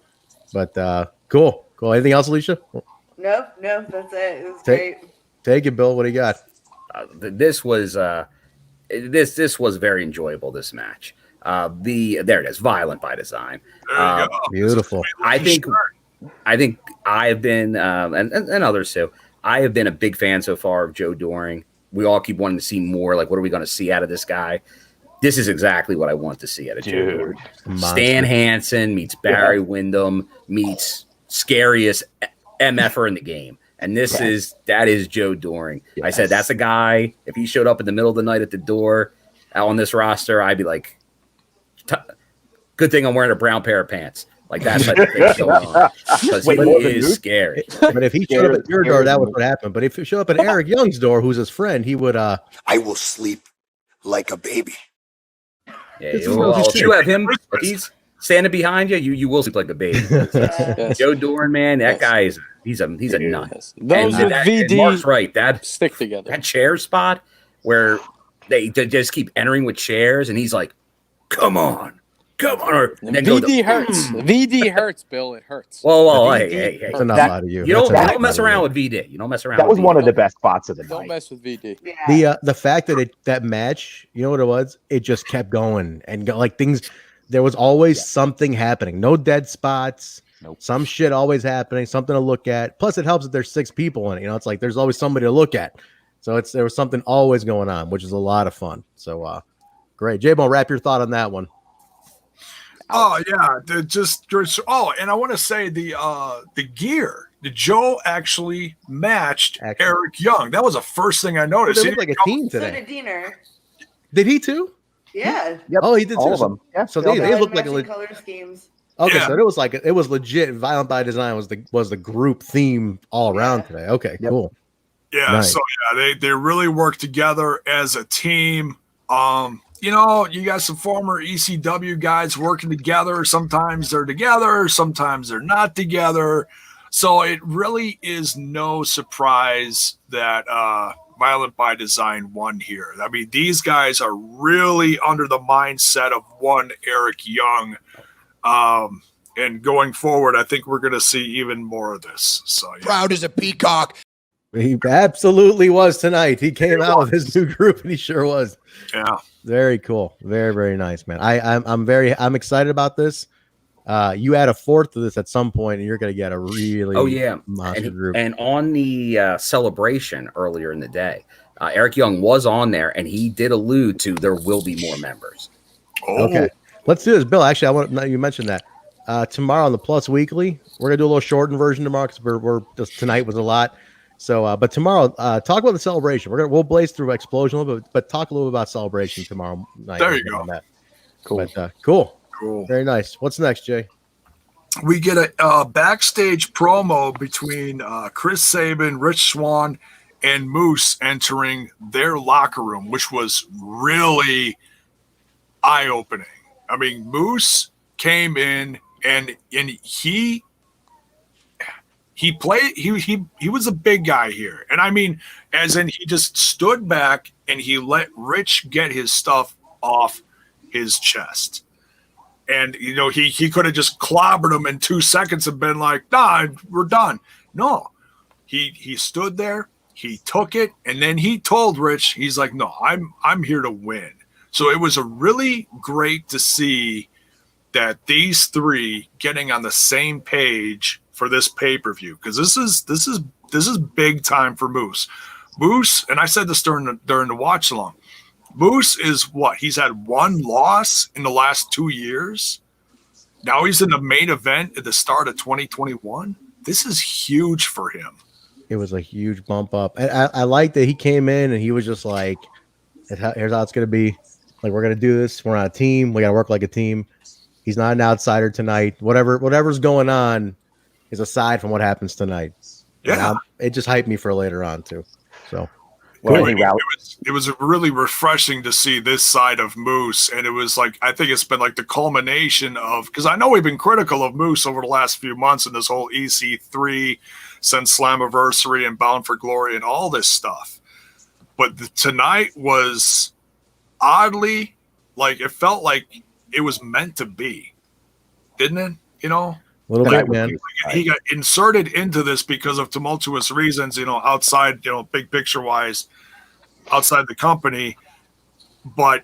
But cool. Anything else, Alicia? No, that's it. It was great. Take it, Bill. What do you got? This was very enjoyable. This match. There it is. Violent by Design. Beautiful. I think I've been, and others too, I have been a big fan so far of Joe Doering. We all keep wanting to see more. Like, what are we going to see out of this guy? This is exactly what I want to see out of Joe Doering. Stan Hansen meets Barry Windham meets scariest MFer in the game. And that is Joe Doering. Yes. I said, that's a guy, if he showed up in the middle of the night at the door on this roster, I'd be like, good thing I'm wearing a brown pair of pants. Like that type of thing going on. Because he is scary. But if he showed up at your door, that was what happened. But if he showed up at Eric Young's door, who's his friend, he would I will sleep like a baby. Yeah, if you have him, if he's standing behind you, you will sleep like a baby. Joe Doering, man, that guy he's a nut. Those with VD Mark's right. That stick together. That chair spot where they just keep entering with chairs, and he's like, "Come on." VD hurts. VD hurts, Bill. It hurts. Well, hey. That's enough out of you. You don't mess around with VD. You don't mess around. That was one of the best spots of the night. Don't mess with VD. Yeah. The fact that that match, you know what it was? It just kept going and like things. There was always something happening. No dead spots. Nope. Some shit always happening. Something to look at. Plus, it helps that there's 6 people in it. You know, it's like there's always somebody to look at. So there was something always going on, which is a lot of fun. So great, J-Bone, wrap your thought on that one. Oh yeah, and I want to say the gear. Joe actually matched Eric Young. That was the first thing I noticed. They looked like a team today. So did Diener. Did he too? Yeah. Yep. Oh, he did all too. of them. Yeah. So they looked like a color schemes. Okay, so it was legit. Violent by Design was the group theme all around today. Okay, cool. Yeah, nice. So they really work together as a team. You know, you got some former ECW guys working together. Sometimes they're together, sometimes they're not together. So it really is no surprise that Violent by Design won here. I mean, these guys are really under the mindset of one Eric Young. And going forward, I think we're going to see even more of this. So proud as a peacock. He absolutely was tonight. He came out with his new group, and he sure was. Yeah, very cool, very very nice, man. I'm excited about this. You add a fourth to this at some point, and you're going to get a really monster group. And on the celebration earlier in the day, Eric Young was on there, and he did allude to there will be more members. Okay, let's do this, Bill. Actually, you mentioned that tomorrow on the Plus Weekly, we're gonna do a little shortened version tomorrow because we're just tonight was a lot. So, but tomorrow, talk about the celebration. We'll blaze through Explosion a little bit, but talk a little bit about celebration tomorrow night. There you go. That. Cool. But, cool. Very nice. What's next, Jay? we get a backstage promo between Chris Sabin, Rich Swann, and Moose entering their locker room, which was really eye-opening. I mean, Moose came in and he was a big guy here. And I mean, as in he just stood back and he let Rich get his stuff off his chest. And, you know, he could have just clobbered him in 2 seconds and been like, nah, we're done. No, he stood there, he took it, and then he told Rich, he's like, no, I'm here to win. So it was a really great to see that these three getting on the same page for this pay-per-view, because this is big time for Moose. Moose, and I said this during the watch along. Moose is what? He's had 1 loss in the last 2 years. Now he's in the main event at the start of 2021. This is huge for him. It was a huge bump up. And I like that he came in and he was just like, here's how it's going to be. Like, we're going to do this. We're on a team. We got to work like a team. He's not an outsider tonight. Whatever's going on is aside from what happens tonight. Yeah. It just hyped me for later on, too. So. Well, it was really refreshing to see this side of Moose, and it was like, I think it's been like the culmination of, because I know we've been critical of Moose over the last few months in this whole EC3 since Slammiversary and Bound for Glory and all this stuff, but tonight was oddly, like, it felt like it was meant to be, didn't it? You know, a little bit, man. He got inserted into this because of tumultuous reasons, you know, outside, you know, big picture wise, outside the company. But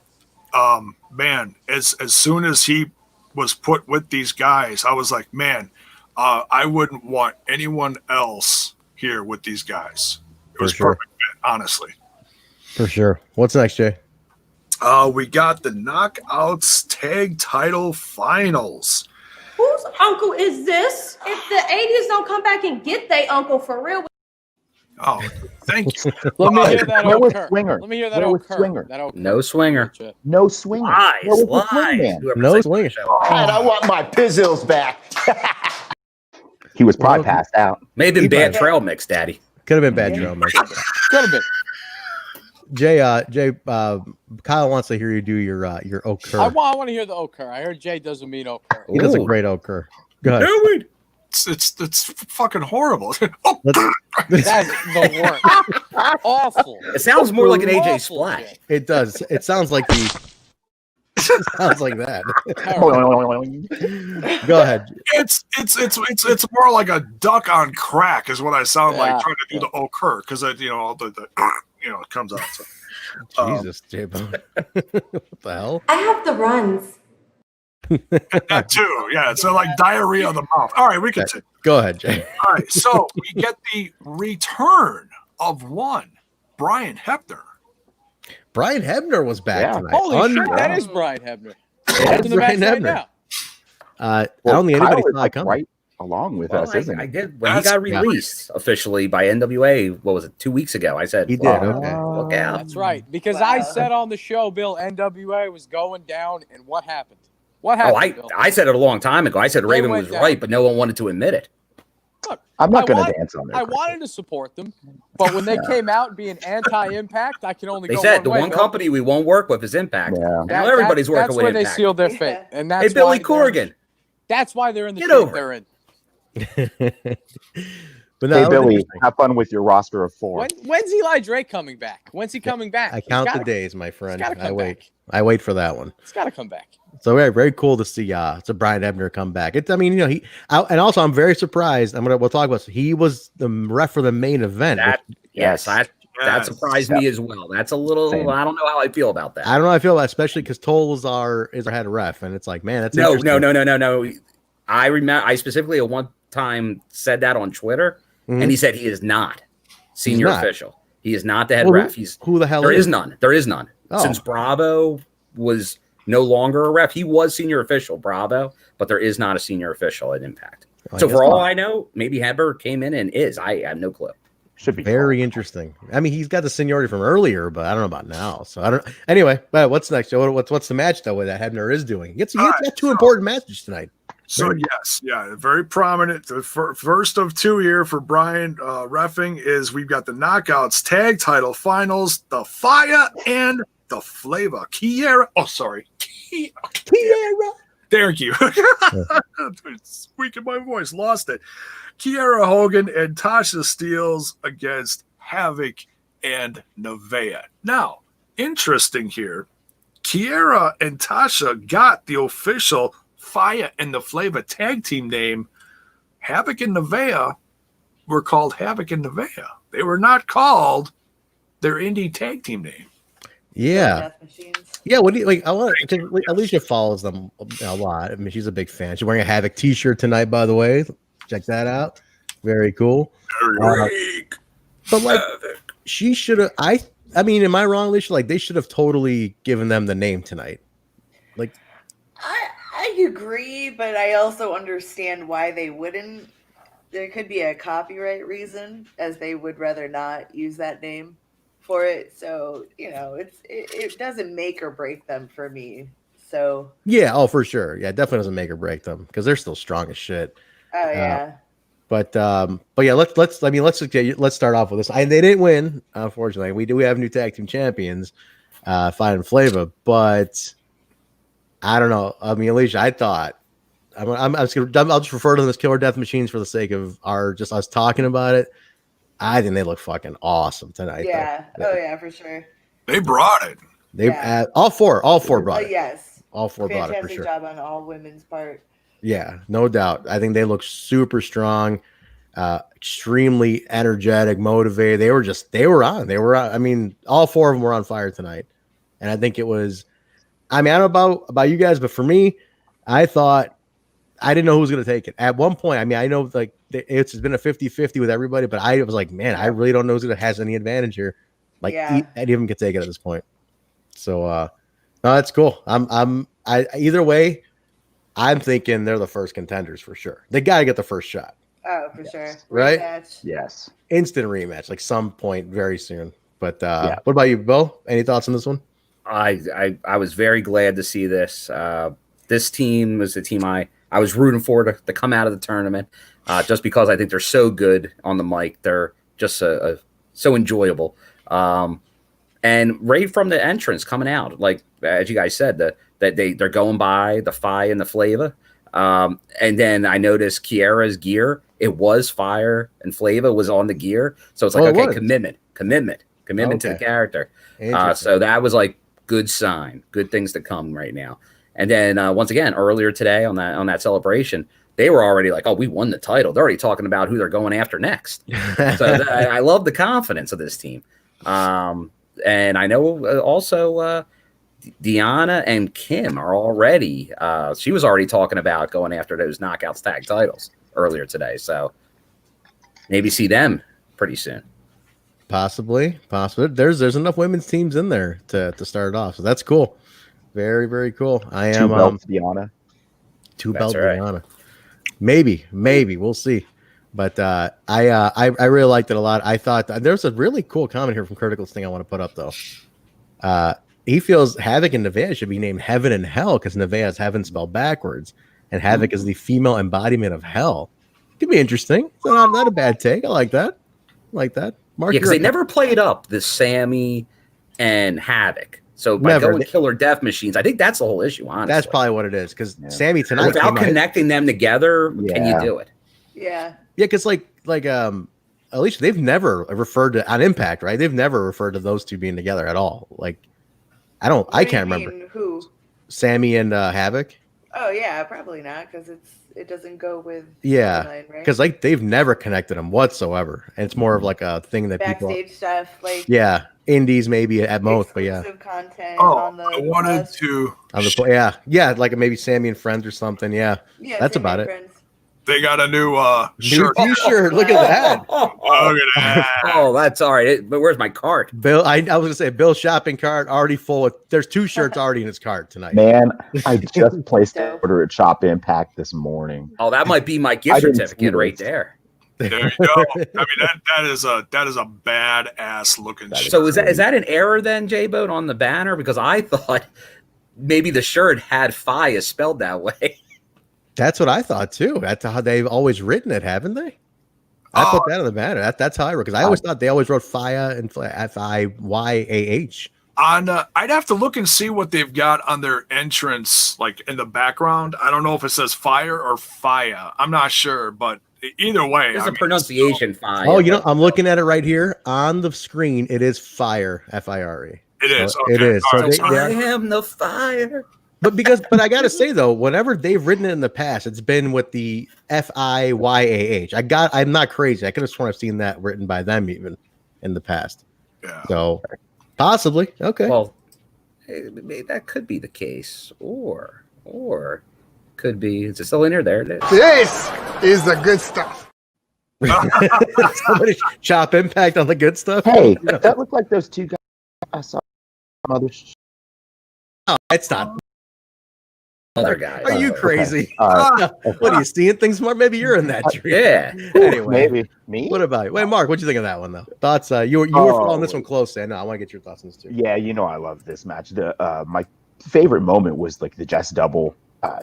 man, as soon as he was put with these guys, I was like, man, I wouldn't want anyone else here with these guys. It was perfect fit, honestly. For sure. What's next, Jay? We got the Knockouts Tag Title Finals. Whose uncle is this? If the 80s don't come back and get their uncle for real. Oh, thank you. Let me hear that occur. Swinger? Let me hear that occur. No swinger. No swinger. Lies. No swinger. God, I want my pizzles back. He was probably passed out. May have been bad trail mix, Daddy. Could have been bad trail mix. Could have been. Jay, Kyle wants to hear you do your occur. I want to hear the occur. I heard Jay doesn't mean occur. He does a great occur. Go ahead. Dude, it's fucking horrible. That's the worst. Awful. It sounds more like an AJ Awful Splash. shit. It does. It sounds like it sounds like that. Go ahead. It's more like a duck on crack is what I sound like trying to do the occur, because you know all the it comes out. So. Jesus, J-Bone. What the hell? I have the runs. That too, yeah. So like diarrhea of the mouth. All right, we can take. Go ahead, Jay. All right, so we get the return of one Brian Hebner. Brian Hebner was back tonight. Holy shit, that is Brian Hebner. That's Brian Hebner. I don't think anybody saw it coming. Right along with us, isn't I it? did when he got released officially by NWA. What was it? 2 weeks ago. I said he did. Okay, look out. That's right, because I said on the show, Bill, NWA was going down, and what happened? What happened? Bill? I said it a long time ago. I said Raven was right, but no one wanted to admit it. Look, I'm not going to dance on that. I wanted to support them, but when they came out being anti-Impact, I can only They go said one the way, one Bill. company we won't work with is Impact. Yeah. Now everybody's working with That's where Impact. they sealed their fate, and that's Hey, Billy why Corrigan. That's why they're in the Get shape over they're in. But no, Hey, Billy, have fun with your roster of 4. When's Eli Drake coming back? When's he coming back? I count the days, my friend. gotta come I wait. back. I wait for that one. It's got to come back. So very cool to see Brian Hebner come back. It's, I mean, you know, and also I'm very surprised. We'll talk about this. He was the ref for the main event. That surprised me as well. That's a little. Same. I don't know how I feel about that. I don't know how I feel about it, especially because Toll is our head ref, and it's like, man, that's No. interesting. I remember. I specifically at one time said that on Twitter, and he said he is not senior official. He is not the head ref. Who the hell? There is none. There is none. Oh. Since Bravo was no longer a ref, he was senior official, Bravo, but there is not a senior official at Impact. So for all I know, maybe Heber came in and is. I have no clue. Should be very interesting. I mean, he's got the seniority from earlier, but I don't know about now. So I don't. Anyway, but what's next, Joe? What's the match though? That Hebner is doing? He got two important matches tonight. So yes, yeah, very prominent. The first of two here for Brian reffing is we've got the Knockouts Tag Title Finals, the Fire and the Flavor. Kiera. Oh, sorry, Kiera. Thank you. Squeaking my voice, lost it. Kiera Hogan and Tasha Steelz against Havok and Nevaeh. Now, interesting here. Kiera and Tasha got the official Fire and the Flavor tag team name. Havok and Nevaeh were called Havok and Nevaeh. They were not called their indie tag team name. Yeah. Yeah, what do you like? I want Alicia follows them a lot. I mean, she's a big fan. She's wearing a Havok t-shirt tonight, by the way. Check that out. Very cool. But like, she should have. I mean, am I wrong, Alicia? Like, they should have totally given them the name tonight. Like, I agree, but I also understand why they wouldn't. There could be a copyright reason, as they would rather not use that name for it. So, you know, it doesn't make or break them for me. So yeah, oh, for sure. Yeah, it definitely doesn't make or break them because they're still strong as shit. Oh yeah. But yeah, let's start off with this. They didn't win, unfortunately. We have new tag team champions, Fire and Flavor, but I don't know. I mean, Alicia, I thought I'll just refer to them as Killer Death Machines for the sake of us talking about it. I think they look fucking awesome tonight. Yeah. Though. Oh yeah, for sure. They brought it. All four brought it. Yes. All four brought it for sure. Fantastic job on all women's part. Yeah, no doubt. I think they look super strong, extremely energetic, motivated. They were on. I mean, all four of them were on fire tonight. And I think it was, I mean, I don't know about you guys, but for me, I thought I didn't know who was going to take it. At one point, I mean, I know like it's been a 50-50 with everybody, but I was like, man, I really don't know who has any advantage here. Like any of them can take it at this point. So no, that's cool. Either way, I'm thinking they're the first contenders for sure. They got to get the first shot. Oh, for sure. Right? Rematch. Yes. Instant rematch, like some point very soon. But what about you, Bill? Any thoughts on this one? I was very glad to see this. This team was the team I was rooting for to come out of the tournament, just because I think they're so good on the mic. They're just so enjoyable. And right from the entrance coming out, like as you guys said, that they're going by the Fire and the Flavor. And then I noticed Kiera's gear. It was Fire and Flavor was on the gear. So it's like, commitment to the character. So that was like good sign, good things to come right now. And then once again, earlier today on that celebration, they were already like, oh, we won the title. They're already talking about who they're going after next. So I love the confidence of this team. And I know also Deanna and Kim are already, she was already talking about going after those Knockouts tag titles earlier today. So maybe see them pretty soon. Possibly. There's enough women's teams in there to start off. So that's cool. Very, very cool. I am 2 belts Deanna. 2 belts Deanna. Maybe we'll see. But I really liked it a lot. I thought there's a really cool comment here from Critical thing I want to put up though. He feels Havok and Nevaeh should be named Heaven and Hell because Nevaeh has heaven spelled backwards, and Havok is the female embodiment of hell. Could be interesting. So not a bad take. I like that. Mark, yeah, because they never played up the Sammy and Havok. So by going Killer Death Machines, I think that's the whole issue. Honestly, that's probably what it is. Because Sammy tonight, without connecting them together, can you do it? Yeah. Yeah, because like Alicia, they've never referred to on Impact, right? They've never referred to those two being together at all. Like, I can't remember who. Sammy and Havok. Oh yeah, probably not because it doesn't go with because like they've never connected them whatsoever, and it's more of like a thing that backstage people stuff like indies maybe at most, but content. I wanted to on the like maybe Sammy and Friends or something. Yeah, that's about it. Friends. They got a new shirt. T-shirt. Look at that. Look at that. Oh, that's all right. But where's my cart? Bill, I was gonna say Bill's shopping cart already full. There's 2 shirts already in his cart tonight. Man, I just placed an order at Shop Impact this morning. Oh, that might be my gift certificate right there. There you go. I mean that is a badass looking shirt. So is that an error then, J-Boat, on the banner? Because I thought maybe the shirt had Fire spelled that way. That's what I thought too. That's how they've always written it, haven't they? I put that on the banner. That's how I wrote, because I always thought they always wrote Fia and Fiyah. I'd have to look and see what they've got on their entrance, like in the background. I don't know if it says fire or Fia. I'm not sure, but either way, there's a pronunciation fire. Oh, I'm looking at it right here on the screen. It is fire, Fire. It is. Okay. It is. So I am the fire. But I gotta say though, whenever they've written it in the past, it's been with the Fiyah. I'm not crazy. I could have sworn I've seen that written by them even in the past. Yeah. So possibly. Okay. Well, that could be the case, or could be. Is it still in here? There it is. This is the good stuff. Somebody chop Impact on the good stuff. Hey, that looked like those two guys I saw. Oh, it's not. Other guys. Are you crazy? Okay. What are you seeing things more? Maybe you're in that dream. Yeah. Anyway, Maybe me. What about you? Wait, Mark, what'd you think of that one though? Thoughts? You were following this one close. I know. I want to get your thoughts on this too. Yeah, I love this match. My favorite moment was like the Jess double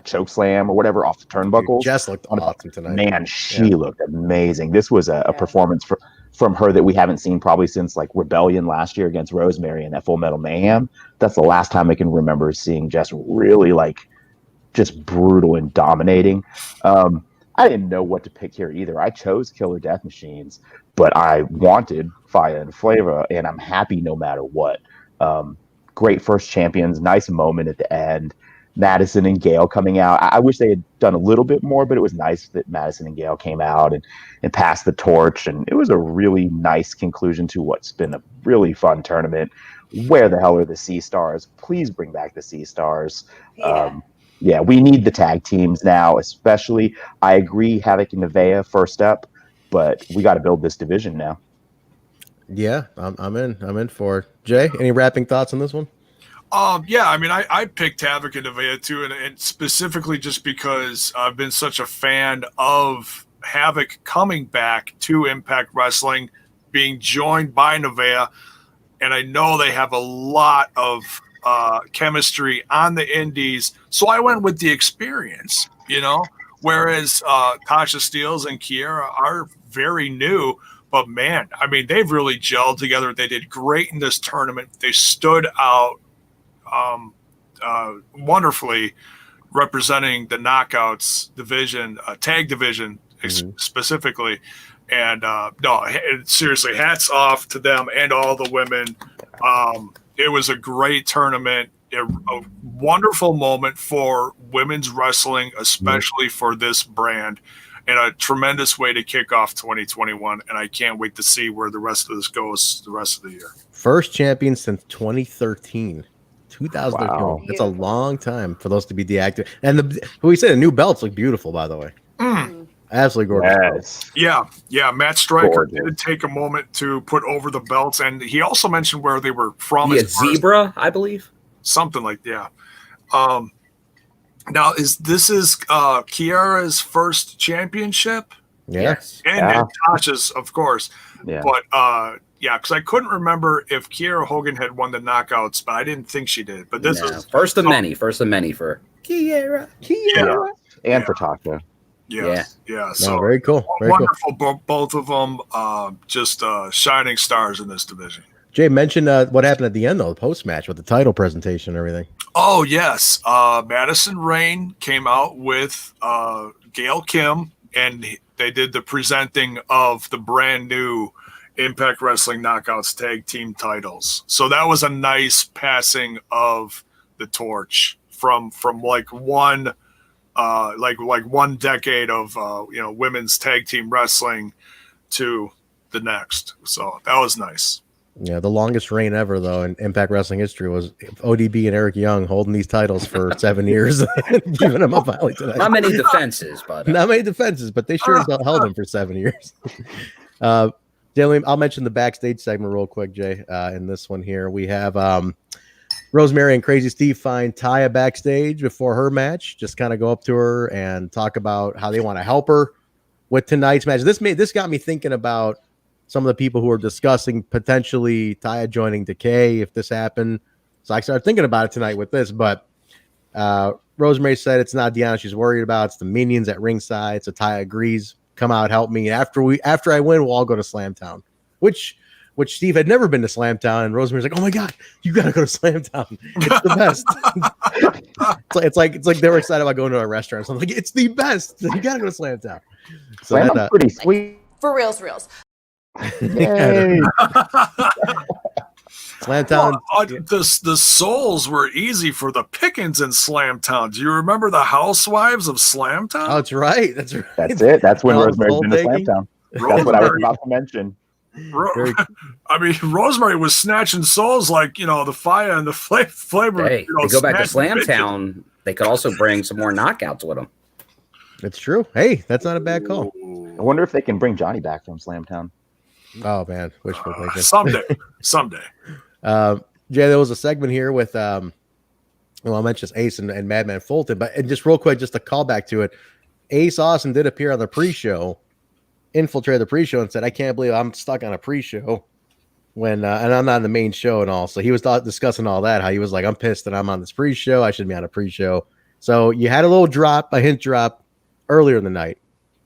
choke slam or whatever off the turnbuckles. Jess looked awesome tonight. Man, she looked amazing. This was a performance from her that we haven't seen probably since like Rebellion last year against Rosemary and that Full Metal Mayhem. That's the last time I can remember seeing Jess really like just brutal and dominating. I didn't know what to pick here either. I chose Killer Death Machines, but I wanted Fiyah and Flavor, and I'm happy no matter what. Great first champions, nice moment at the end. Madison and Gail coming out. I wish they had done a little bit more, but it was nice that Madison and Gail came out and passed the torch, and it was a really nice conclusion to what's been a really fun tournament. Where the hell are the Sea Stars? Please bring back the Sea Stars. Yeah, we need the tag teams now, especially. I agree, Havok and Nevaeh first up, but we got to build this division now. Yeah, I'm in for it. Jay, any wrapping thoughts on this one? Yeah, I mean, I picked Havok and Nevaeh too, and specifically just because I've been such a fan of Havok coming back to Impact Wrestling, being joined by Nevaeh, and I know they have a lot of chemistry on the indies, so I went with the experience, whereas Tasha, Steelz and Kiera are very new, but man, I mean, they've really gelled together. They did great in this tournament. They stood out wonderfully, representing the Knockouts division, tag division specifically. And no, seriously, hats off to them and all the women. It was a great tournament, a wonderful moment for women's wrestling, especially for this brand, and a tremendous way to kick off 2021. And I can't wait to see where the rest of this goes the rest of the year. First champion since 2013. 2013. Wow. That's a long time for those to be deactivated. And we said the new belts look beautiful, by the way. Absolutely gorgeous. Yes. Yeah. Matt Stryker did take a moment to put over the belts, and he also mentioned where they were from. Yeah, Zebra, I believe. Something like that. Now, this is Kiera's first championship? Yes. And Tasha's, of course. Yeah. But yeah, because I couldn't remember if Kiera Hogan had won the Knockouts, but I didn't think she did. But this is first of many for Kiera. Yeah. And for Tasha. Yeah. So very cool. Very wonderful, both of them. Just shining stars in this division. Jay mentioned what happened at the end, though, the post match with the title presentation and everything. Oh, yes. Madison Rayne came out with Gail Kim, and they did the presenting of the brand new Impact Wrestling Knockouts tag team titles. So that was a nice passing of the torch from like one one decade of women's tag team wrestling to the next. So that was nice. Yeah, the longest reign ever, though, in Impact Wrestling history was ODB and Eric Young holding these titles for 7 years, giving them up finally tonight. Not many defenses, but they sure as hell held them for 7 years. I'll mention the backstage segment real quick, Jay. In this one here, we have Rosemary and Crazy Steve find Taya backstage before her match. Just kind of go up to her and talk about how they want to help her with tonight's match. This got me thinking about some of the people who are discussing potentially Taya joining Decay if this happened. So I started thinking about it tonight with this, but Rosemary said it's not Deanna she's worried about. It's the minions at ringside. So Ty agrees. Come out, help me. After I win, we'll all go to Slamtown. Which Steve had never been to Slamtown, and Rosemary's like, "Oh my god, you gotta go to Slamtown. It's the best." it's like they were excited about going to a restaurant. So I'm like, "It's the best. You gotta go to Slamtown." So Slamtown's pretty sweet. For reals. Yay. Slamtown. The souls were easy for the pickings in Slamtown. Do you remember the housewives of Slamtown? Oh, that's right. That's right. That's it. That's when All Rosemary's been to Slamtown. That's what I was about to mention. I mean, Rosemary was snatching souls like, the fire and the flavor. Hey, they go back to Slamtown. They could also bring some more knockouts with them. It's true. Hey, that's not a bad call. I wonder if they can bring Johnny back from Slamtown. Oh man, wishful thinking. Someday. Jay, there was a segment here with I mentioned Ace and Madman Fulton, but just real quick, just a callback to it. Ace Austin did appear on the pre-show, infiltrated the pre-show, and said, "I can't believe I'm stuck on a pre-show when and I'm not in the main show and all." So he was discussing all that, how he was like, "I'm pissed that I'm on this pre-show. I shouldn't be on a pre-show." So you had a hint drop earlier in the night.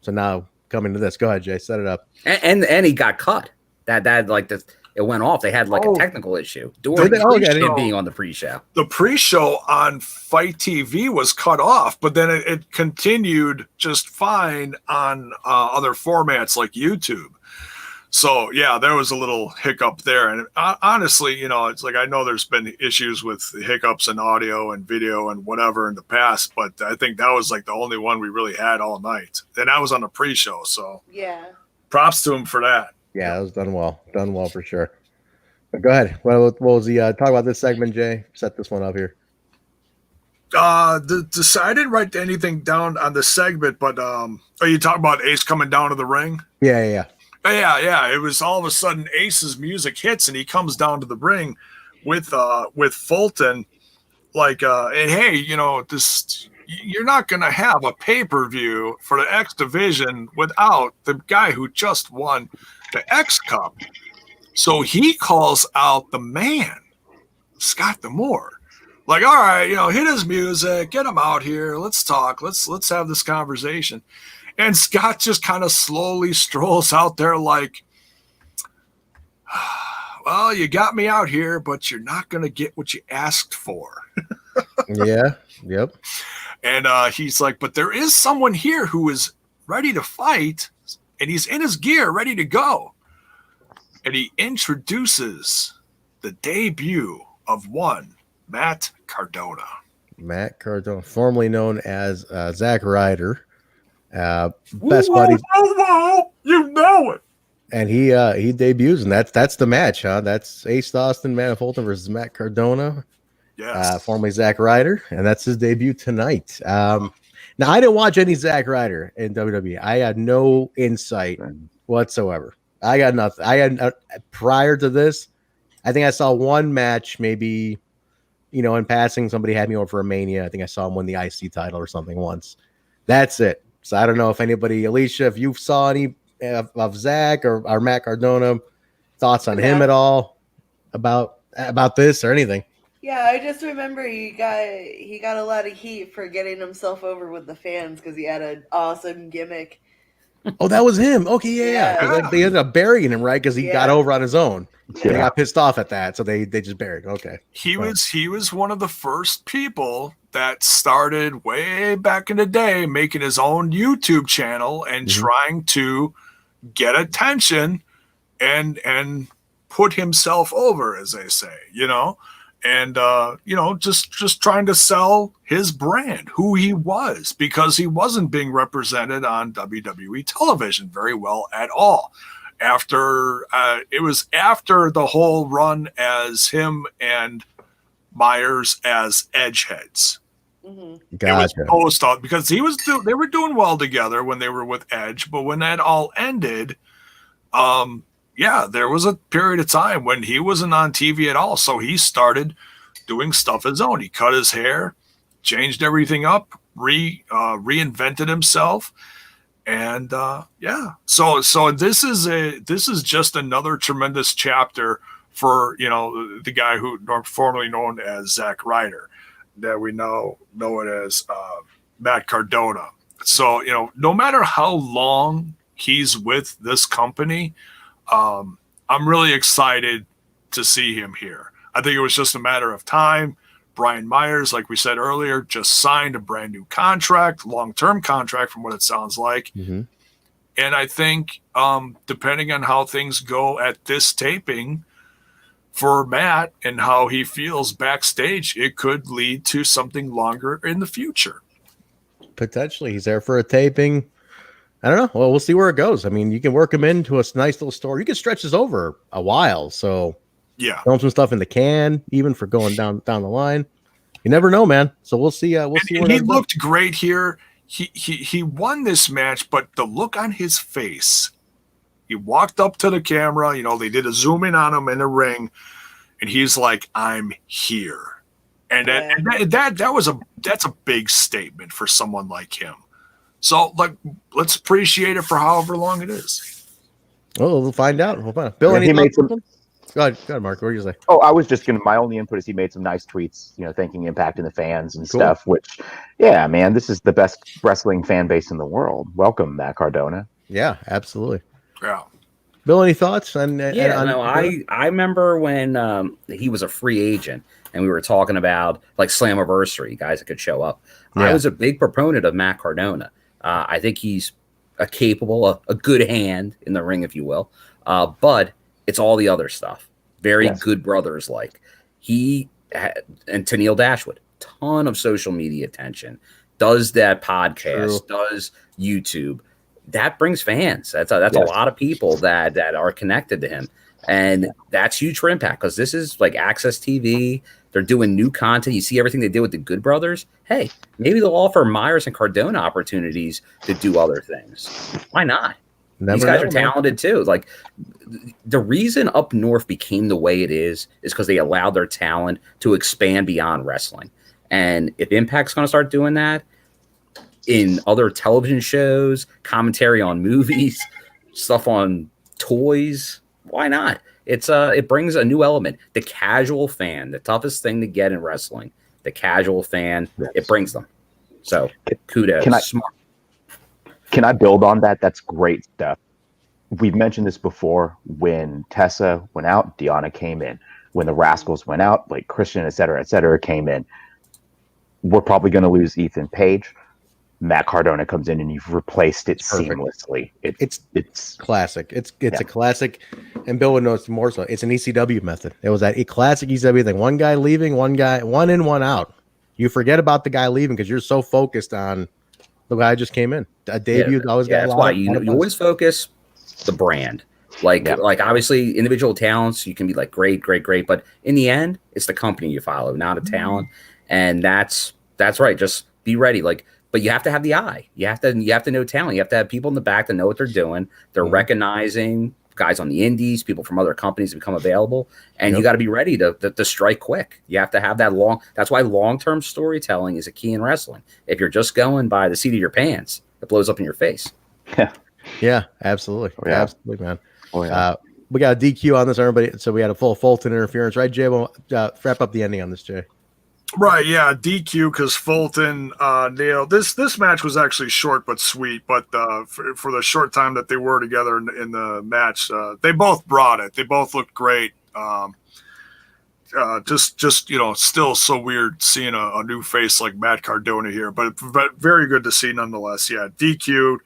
So now coming to this, go ahead, Jay, set it up. And he got cut. That like this. It went off. They had like a technical issue during being on the pre-show. The pre-show on Fight TV was cut off, but then it continued just fine on other formats like YouTube. So yeah, there was a little hiccup there. And honestly, it's like, I know there's been issues with hiccups in audio and video and whatever in the past, but I think that was like the only one we really had all night. And that was on the pre-show. So yeah, props to him for that. Yeah, it was done well for sure. But go ahead. What was the talk about this segment, Jay? Set this one up here. I didn't write anything down on the segment, but are you talking about Ace coming down to the ring? Yeah. It was all of a sudden Ace's music hits and he comes down to the ring with Fulton, like, and hey, this. You're not going to have a pay-per-view for the X division without the guy who just won the X Cup. So he calls out the man, Scott D'Amore. Like, all right, hit his music, get him out here. Let's talk. Let's have this conversation. And Scott just kind of slowly strolls out there like, well, you got me out here, but you're not going to get what you asked for. Yeah. Yep. And he's like, but there is someone here who is ready to fight, and he's in his gear, ready to go. And he introduces the debut of one Matt Cardona. Matt Cardona, formerly known as Zack Ryder, best buddies. You know it. And he debuts, and that's the match, huh? That's Ace Austin, Madman Fulton versus Matt Cardona. Yes. Formerly Zack Ryder, and that's his debut tonight. Now, I didn't watch any Zack Ryder in WWE. I had no insight whatsoever. I got nothing. I had prior to this, I think I saw one match, maybe, in passing. Somebody had me over for a Mania. I think I saw him win the IC title or something once. That's it. So I don't know if anybody, Alicia, if you saw any of Zack or Matt Cardona, thoughts on him at all about this or anything. Yeah, I just remember he got a lot of heat for getting himself over with the fans because he had an awesome gimmick. Oh, that was him. Okay, yeah. Like, they ended up burying him, right? Because he got over on his own. Yeah. They got pissed off at that, so they just buried. Okay. He was one of the first people that started way back in the day making his own YouTube channel and trying to get attention and put himself over, as they say, and just trying to sell his brand, who he was, because he wasn't being represented on WWE television very well at all. It was after the whole run as him and Myers as Edgeheads. Gotcha. It was post because they were doing well together when they were with Edge, but when that all ended, there was a period of time when he wasn't on TV at all. So he started doing stuff his own. He cut his hair, changed everything up, reinvented himself. And so this is just another tremendous chapter for, the guy who formerly known as Zack Ryder. that we know it as Matt Cardona. So, no matter how long he's with this company, I'm really excited to see him here. I think it was just a matter of time. Brian Myers, like we said earlier, just signed a brand new contract, long-term contract from what it sounds like. Mm-hmm. And I think depending on how things go at this taping for Matt and how he feels backstage, it could lead to something longer in the future. Potentially. He's there for a taping. I don't know. Well, we'll see where it goes. I mean, you can work him into a nice little story. You can stretch this over a while. So yeah, throw some stuff in the can, even for going down the line. You never know, man. So we'll see. We'll see. And he looked great here. He won this match, but the look on his face, he walked up to the camera, they did a zoom in on him in the ring, and he's like, I'm here. And that's a big statement for someone like him. So let's appreciate it for however long it is. Oh, we'll find out. Bill, he made some. Go ahead, Mark. What were you say? Oh, I was just my only input is he made some nice tweets, thanking Impact and the fans and stuff, which, yeah, man, this is the best wrestling fan base in the world. Welcome, Matt Cardona. Yeah, absolutely. Yeah. Bill, any thoughts? I remember when he was a free agent and we were talking about like Slammiversary, guys that could show up. Yeah. I was a big proponent of Matt Cardona. I think he's a good hand in the ring, if you will. But it's all the other stuff. Very good brothers like. And Tenille Dashwood, ton of social media attention, does that podcast, does YouTube. That brings fans. That's a lot of people that are connected to him. And that's huge for Impact because this is like Access TV. They're doing new content. You see everything they did with the Good Brothers. Hey, maybe they'll offer Myers and Cardona opportunities to do other things. Why not? These guys are talented too. Like the reason Up North became the way it is because they allowed their talent to expand beyond wrestling. And if Impact's going to start doing that in other television shows, commentary on movies, stuff on toys, why not? It brings a new element. The casual fan, the toughest thing to get in wrestling, the casual fan, it brings them. So kudos. Smart. Can I build on that? That's great stuff. We've mentioned this before. When Tessa went out, Deanna came in. When the Rascals went out, like Christian, et cetera, came in. We're probably going to lose Ethan Page. Matt Cardona comes in and you've replaced it seamlessly. It's classic. It's a classic. And Bill would know it's more so. It's an ECW method. It was that classic ECW thing. One guy leaving, one in, one out. You forget about the guy leaving because you're so focused on the guy just came in. A debut always got a lot. That's why you always focus the brand. Like obviously individual talents, you can be like great, but in the end, it's the company you follow, not a talent. And that's right. Just be ready. But you have to have the eye. You have to know talent. You have to have people in the back that know what they're doing. They're recognizing guys on the indies, people from other companies that become available, and you got to be ready to strike quick. You have to have that long. That's why long-term storytelling is a key in wrestling. If you're just going by the seat of your pants, it blows up in your face. Yeah, absolutely. Absolutely, man. Oh, yeah. We got a DQ on this, everybody. So we had a full Fulton interference, right, Jay? We'll wrap up the ending on this, Jay. Right, yeah, DQ because Fulton nailed this match was actually short but sweet. But for the short time that they were together in the match, they both brought it. They both looked great. Just still so weird seeing a new face like Matt Cardona here, but very good to see nonetheless. Yeah, DQ'd.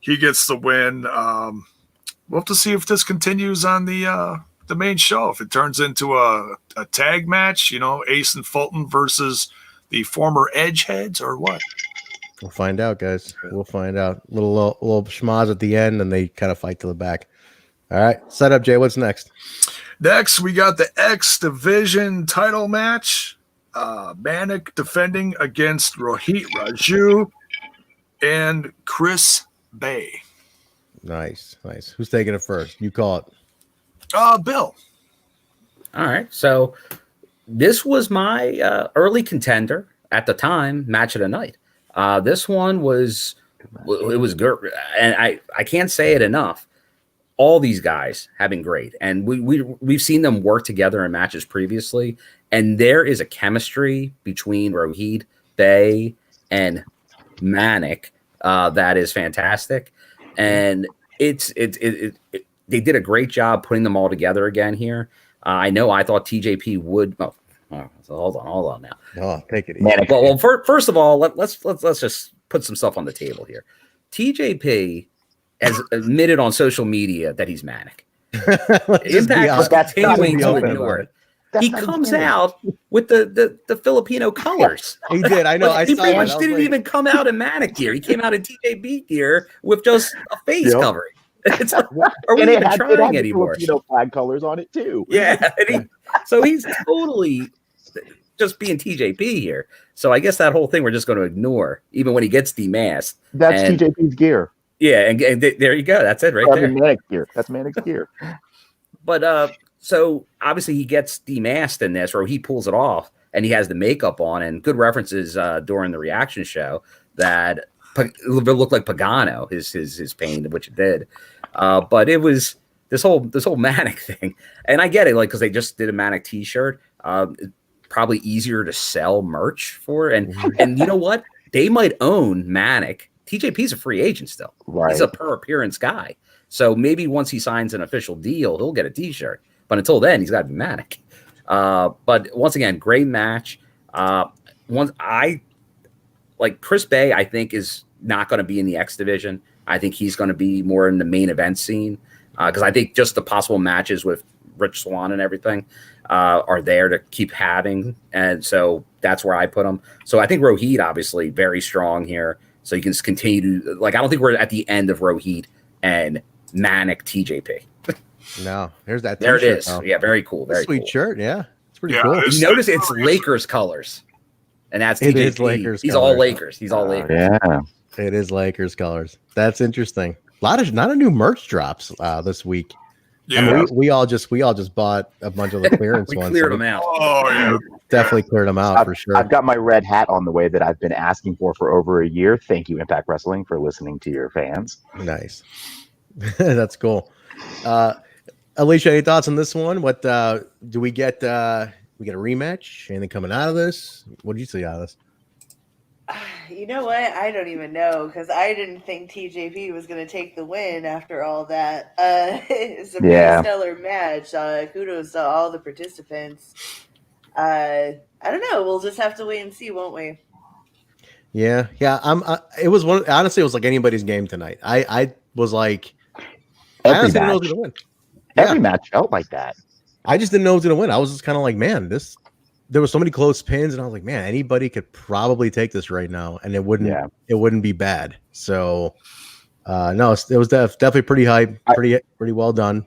He gets the win. We'll have to see if this continues on the main show. If it turns into a tag match, Ace and Fulton versus the former Edgeheads, or what? We'll find out, guys. We'll find out. Little schmaz at the end, and they kind of fight to the back. All right, set up, Jay. What's next? Next, we got the X Division title match. Manik defending against Rohit, Raju, and Chris Bay. Nice. Who's taking it first? You call it. Bill. All right. So this was my early contender at the time, match of the night. This one was good. And I can't say it enough. all these guys have been great, and we've seen them work together in matches previously, and there is a chemistry between Rohit, Bay, and Manik that is fantastic, and they did a great job putting them all together again here. I thought TJP would. So hold on now. Oh, take it easy. Well, first of all, let's just put some stuff on the table here. TJP has admitted on social media that he's manic. Impact is continuing to ignore it. He comes out with the Filipino colors. He did. I know. He pretty much didn't even come out in manic gear. He came out in TJP gear with just a face covering. Are we even trying anymore? Filipino flag colors on it too. Yeah. So he's totally just being TJP here. So I guess that whole thing we're just going to ignore, even when he gets demasked. That's TJP's gear. Yeah, and there you go. That's it right there. Manik's gear. That's Manik's gear. But so obviously he gets demasked in this, or he pulls it off, and he has the makeup on, and good references during the reaction show that it looked like Pagano, his pain, which it did. But it was this whole Manik thing, and I get it, like because they just did a Manik T-shirt. Probably easier to sell merch for, and you know what? They might own Manik. TJP's a free agent still. Right. He's a per appearance guy. So maybe once he signs an official deal, he'll get a T-shirt. But until then, he's got to be Manik. But once again, great match. Chris Bay, I think, is not going to be in the X division. I think he's going to be more in the main event scene because I think just the possible matches with Rich Swann and everything are there to keep having. And so that's where I put him. So I think Rohit, obviously, very strong here. So you can just continue to, I don't think we're at the end of Rohit and Manik TJP. No, there's that. There it is. Oh. Yeah, very cool. Very sweet cool. Shirt. Yeah, it's pretty cool. You notice it's Lakers colors, and that's TJP. It is Lakers. He's all Lakers. He's all Lakers. Yeah, it is Lakers colors. That's interesting. Not a new merch drops this week. Yeah, I mean, we all just bought a bunch of the clearance ones. Cleared them out. Oh yeah, definitely cleared them out for sure. I've got my red hat on the way that I've been asking for over a year. Thank you, Impact Wrestling, for listening to your fans. Nice, that's cool. Alicia, any thoughts on this one? What do we get? We get a rematch? Anything coming out of this? What did you see out of this? You know what? I don't even know because I didn't think TJP was going to take the win after all that. It's a pretty stellar match. Kudos to all the participants. I don't know. We'll just have to wait and see, won't we? Yeah. It was one. Honestly, it was like anybody's game tonight. I was like, I honestly didn't know who was going to win. Every match felt like that. I just didn't know who was going to win. I was just kind of like, man, there were so many close pins, and I was like, man, anybody could probably take this right now, and it wouldn't be bad. So, no, it was definitely pretty hype, pretty well done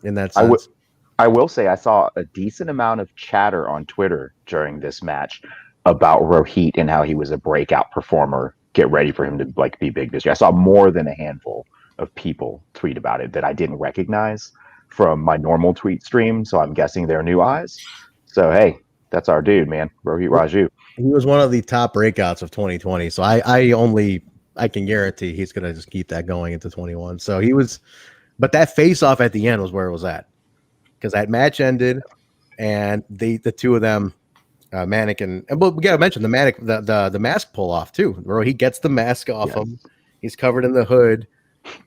in that sense. I will say I saw a decent amount of chatter on Twitter during this match about Rohit and how he was a breakout performer. Get ready for him to be big this year. I saw more than a handful of people tweet about it that I didn't recognize from my normal tweet stream. So I'm guessing they're new eyes. So hey. That's our dude, man. Rohit Raju. He was one of the top breakouts of 2020. So I can guarantee he's going to just keep that going into 21. So but that face off at the end was where it was at. Because that match ended and the two of them, Manik but we got to mention the Manik, the mask pull off too. Where he gets the mask off him. He's covered in the hood.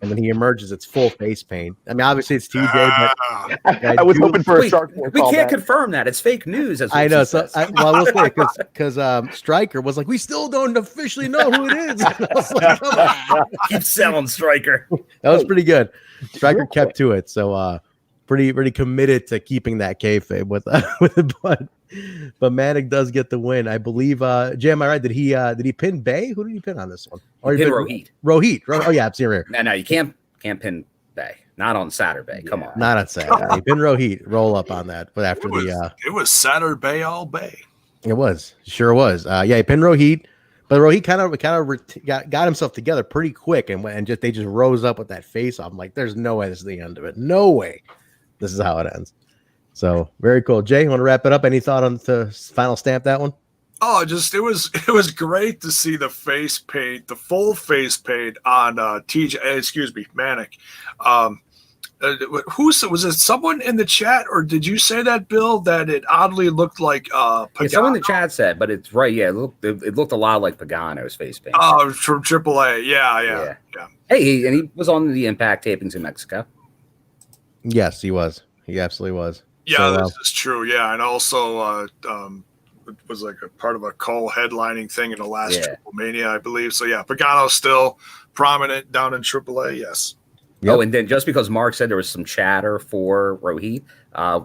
And when he emerges, it's full face paint. I mean, obviously it's TJ, but I was hoping for a Shark Boy. We can't confirm that. It's fake news. I know. So I will say because Stryker was like, we still don't officially know who it is. I was like, come on. Keep selling, Stryker. That was pretty good. Stryker kept to it. So pretty committed to keeping that kayfabe with it. But Manik does get the win, I believe. Jay, am I right? Did he pin Bay? Who did he pin on this one? Or he pinned Rohit. Rohit. Oh yeah, I'm seeing here. No, you can't pin Bay. Not on Saturday. Come on. Not on Saturday. He pinned Rohit. Roll up on that. But after it was Saturday all Bay. It was. Sure was. He pinned Rohit, but Rohit kind of got himself together pretty quick and they just rose up with that face off. I'm like, there's no way this is the end of it. No way. This is how it ends. So very cool. Jay, you want to wrap it up? Any thought on the final stamp that one? Oh, it was great to see the face paint, the full face paint on Manik. Was it someone in the chat, or did you say that, Bill, that it oddly looked like Pagano? Someone in the chat said, but it's right. Yeah, it looked a lot like Pagano's face paint. Oh, from AAA. Yeah. Hey, and he was on the Impact tapings in Mexico. Yes, he was. He absolutely was. Yeah, So, this is true. Yeah, and also it was like a part of a co-headlining thing in the last Triple Mania, I believe. So yeah, Pagano's still prominent down in AAA. Yes. Yep. Oh, and then just because Mark said there was some chatter for Rohit,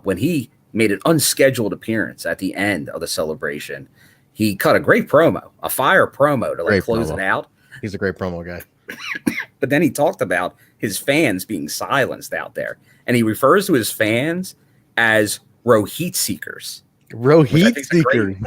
when he made an unscheduled appearance at the end of the celebration, he cut a great promo, a fire promo to like close it out. He's a great promo guy. But then he talked about his fans being silenced out there, and he refers to his fans as Rohit seekers. Rohit seekers.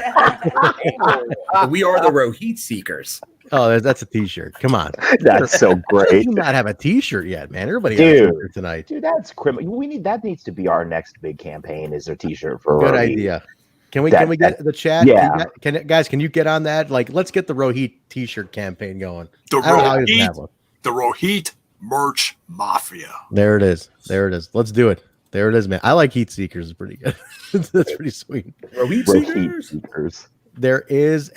We are the Rohit seekers. Oh, that's a T-shirt. Come on, that's so great. You not have a T-shirt yet, man. Everybody has a T-shirt tonight. Dude, that's criminal. That needs to be our next big campaign. Is a T-shirt for good Rohit. idea. Can we get the chat? Yeah. Guys, can you get on that? Like, let's get the Rohit T-shirt campaign going. The Rohit merch mafia. There it is. Let's do it. There it is, man. I like Heat Seekers. It's pretty good. That's pretty sweet. Rohit Seekers. There is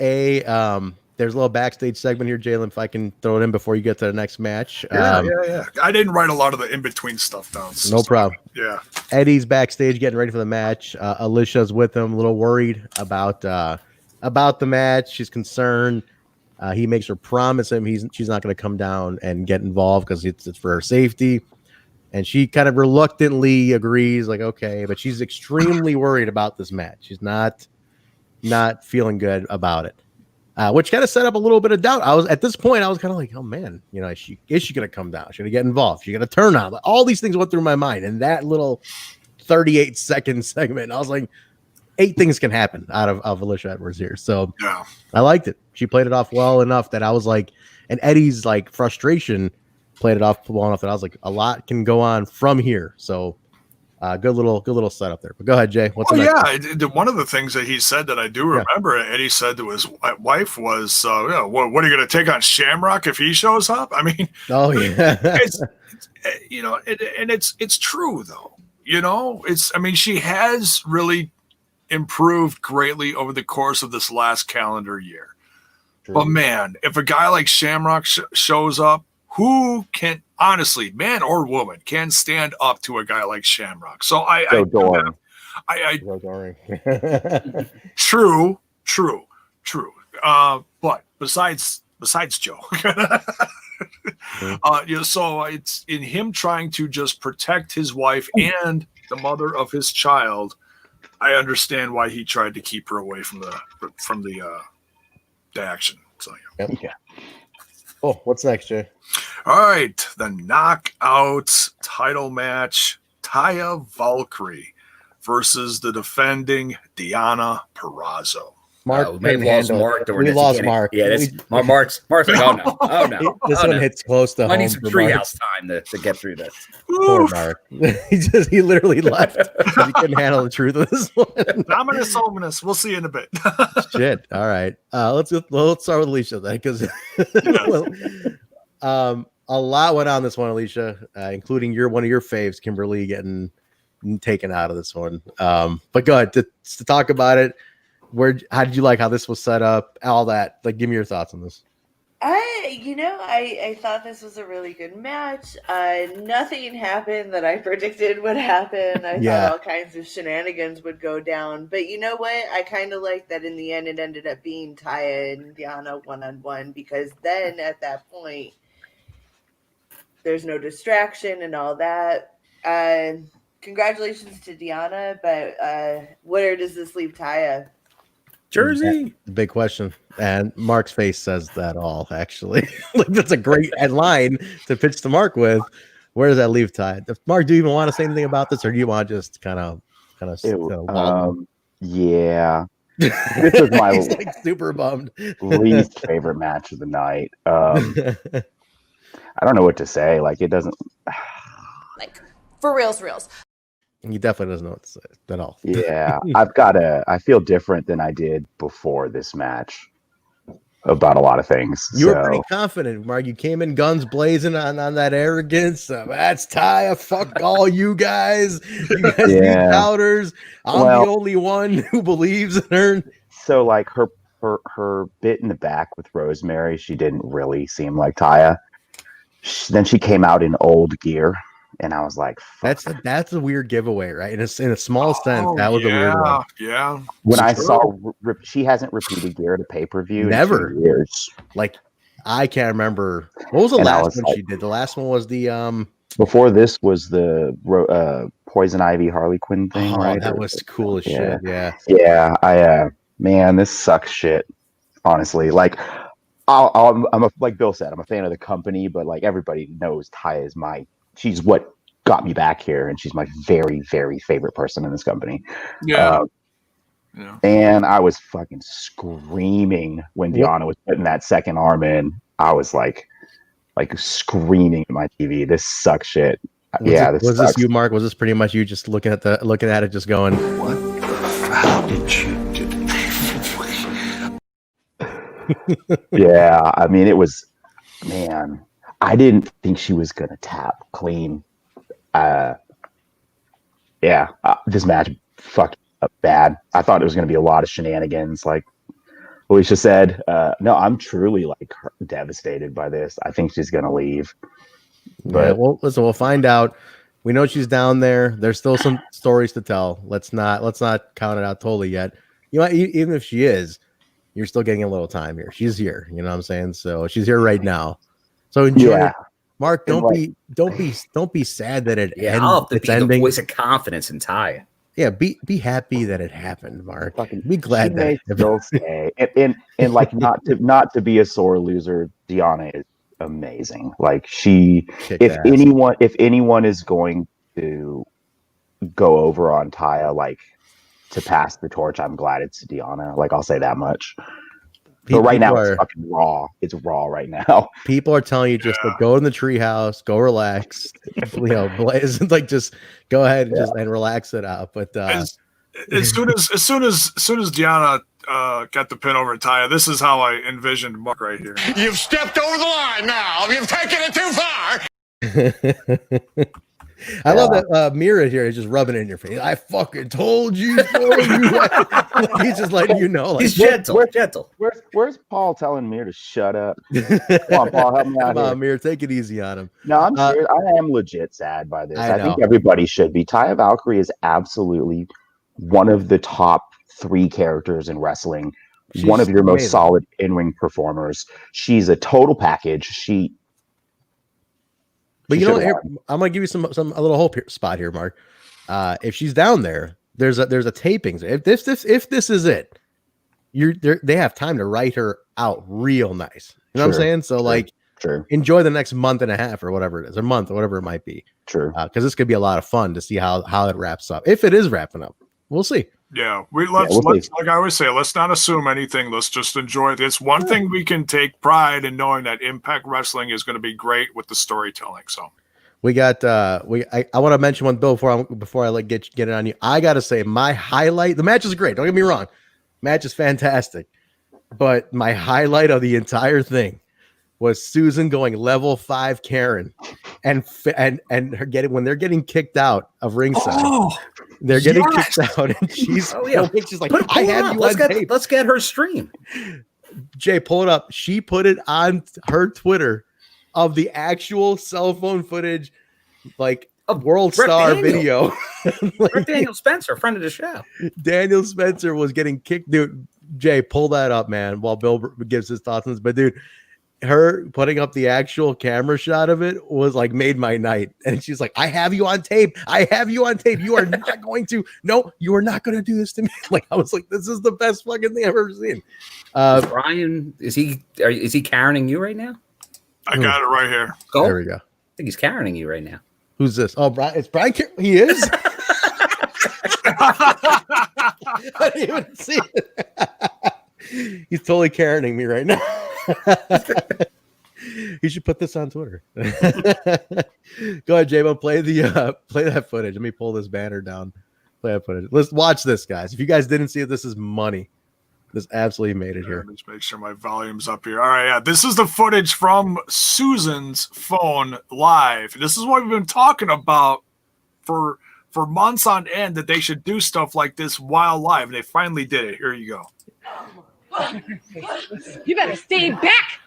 there's a little backstage segment here, Jalen, if I can throw it in before you get to the next match. Yeah. I didn't write a lot of the in-between stuff down. No problem. Yeah. Eddie's backstage getting ready for the match. Alicia's with him, a little worried about the match. She's concerned. He makes her promise him she's not going to come down and get involved because it's for her safety. And she kind of reluctantly agrees, like, okay, but she's extremely worried about this match. She's not feeling good about it. Which kind of set up a little bit of doubt. At this point, I was kind of like, oh man, is she going to come down? She's going to get involved. She's going to turn on. All these things went through my mind. And that little 38-second segment, I was like, 8 things can happen out of Alicia Edwards here. So yeah. I liked it. She played it off well enough that I was like, and Eddie's like frustration played it off well enough that I was like, a lot can go on from here. So good little setup there. But go ahead, Jay. What's one of the things that he said that I do remember, Eddie said to his wife was, what are you going to take on Shamrock if he shows up? I mean, oh yeah, it's true though. She has really improved greatly over the course of this last calendar year. True. But man, if a guy like Shamrock shows up, who can honestly, man or woman, can stand up to a guy like Shamrock? So Doering. True. But besides Joe, so it's in him trying to just protect his wife and the mother of his child. I understand why he tried to keep her away from the action. So yeah. Oh, what's next, Jay? All right, the knockout title match: Taya Valkyrie versus the defending Diana Purrazzo. Mark, we lost Mark. We lost Mark. Yeah, Mark's like, oh no. This one hits close to home. I need some treehouse time to get through this. Poor Mark. he literally left. He couldn't handle the truth of this one. Ominous. We'll see you in a bit. Shit. All right. Let's start with Alicia then, because a lot went on this one, Alicia, including one of your faves, Kimberly, getting taken out of this one. But go ahead to talk about it. How did you like how this was set up? All that. Like, give me your thoughts on this. I thought this was a really good match. Nothing happened that I predicted would happen. I thought all kinds of shenanigans would go down. But you know what? I kind of like that in the end it ended up being Taya and Diana one-on-one, because then at that point there's no distraction and all that. Congratulations to Diana, but where does this leave Taya? Jersey. The big question. And Mark's face says that all, actually. Like, that's a great line to pitch to Mark with. Where does that leave Taya? Mark, do you even want to say anything about this, or do you want to just kind of yeah. This was my He's like super bummed. least favorite match of the night. I don't know what to say. Like, it doesn't like for reals. He definitely doesn't know what to say at all. Yeah, I feel different than I did before this match. about a lot of things. You were pretty confident, Mark. You came in guns blazing on that arrogance. That's Taya. Fuck all you guys. You guys need doubters. I'm the only one who believes in her. So like her bit in the back with Rosemary, she didn't really seem like Taya. Then she came out in old gear, and I was like, fuck. That's a weird giveaway, right? In a small sense, that was a weird one. Yeah. When I saw she hasn't repeated gear to pay-per-view never in 2 years. Like I can't remember what was the last one she did. The last one was the before this was the Poison Ivy Harley Quinn thing, right? That was cool as shit. Yeah. I man, this sucks shit. Honestly, like like Bill said, I'm a fan of the company, but like everybody knows Taya is she's what got me back here, and she's my very, very favorite person in this company. Yeah. And I was fucking screaming when Deanna was putting that second arm in. I was like screaming at my TV. This sucks shit. Was this you, Mark? Was this pretty much you just looking at it, just going, "What? How did you do?" Yeah, I mean, it was, man. I didn't think she was gonna tap clean. This match fucked up bad. I thought it was gonna be a lot of shenanigans, like Alicia said. No, I'm truly like devastated by this. I think she's gonna leave. But well, listen, we'll find out. We know she's down there. There's still some stories to tell. Let's not count it out totally yet. You know, even if she is, you're still getting a little time here. She's here. You know what I'm saying? So she's here right now. So enjoy it. Mark, don't be sad that it ends. I'll have to be the voice of confidence in Taya. Yeah, be happy that it happened, Mark. Be glad that it happened. And like not to be a sore loser, Deanna is amazing. Like if anyone is going to go over on Taya, like to pass the torch, I'm glad it's Deanna. Like I'll say that much. But right now it's fucking raw. It's raw right now. People are telling you just to go in the treehouse, go relax, blaze, like just go ahead and just relax it out. But as soon as Deanna got the pin over Taya, this is how I envisioned Mark right here. You've stepped over the line now. You've taken it too far. I love that Mira here is just rubbing it in your face. I fucking told you. He's just letting you know. Like, he's gentle. Where's Paul telling Mira to shut up? Come on, Paul, help me out. Come on, Mira, take it easy on him. No, I'm serious. I am legit sad by this. I think everybody should be. Taya Valkyrie is absolutely one of the top 3 characters in wrestling. She's one of your most solid in-ring performers. She's a total package. But you know, I'm gonna give you a little hope spot here, Mark. If she's down there, there's a tapings. If this is it, they have time to write her out real nice. You know what I'm saying? So enjoy the next month and a half or whatever it is, or month or whatever it might be. True. Because this could be a lot of fun to see how it wraps up. If it is wrapping up, we'll see. Yeah, let's like I always say, let's not assume anything. Let's just enjoy it. It's one thing we can take pride in knowing that Impact Wrestling is going to be great with the storytelling. So we got I want to mention one though before I get it on you. I gotta say my highlight. The match is great. Don't get me wrong, match is fantastic. But my highlight of the entire thing was Susan going level 5 Karen, and her when they're getting kicked out of ringside. They're getting kicked out, and she's she's like, I have you on tape. Let's get her stream. Jay, pull it up. She put it on her Twitter of the actual cell phone footage, like a World Star video. Like, Daniel Spencer, friend of the show. Daniel Spencer was getting kicked. Dude, Jay, pull that up, man, while Bill gives his thoughts on this. But dude, her putting up the actual camera shot of it was like made my night. And she's like, I have you on tape. I have you on tape. You are not going to. No, you are not going to do this to me. Like, I was like, this is the best fucking thing I've ever seen. Brian, is he carrying you right now? I got it right here. Go. There we go. I think he's carrying you right now. Who's this? Oh, Brian. It's Brian. He is. I didn't even see it. He's totally carrying me right now. You should put this on Twitter. Go ahead, J-Bo. Play that footage. Let me pull this banner down. Play that footage. Let's watch this, guys. If you guys didn't see it, this is money. This absolutely made it here. Let's make sure my volume's up here. All right, yeah. This is the footage from Susan's phone live. This is what we've been talking about for months on end, that they should do stuff like this while live, and they finally did it. Here you go. You better stay back.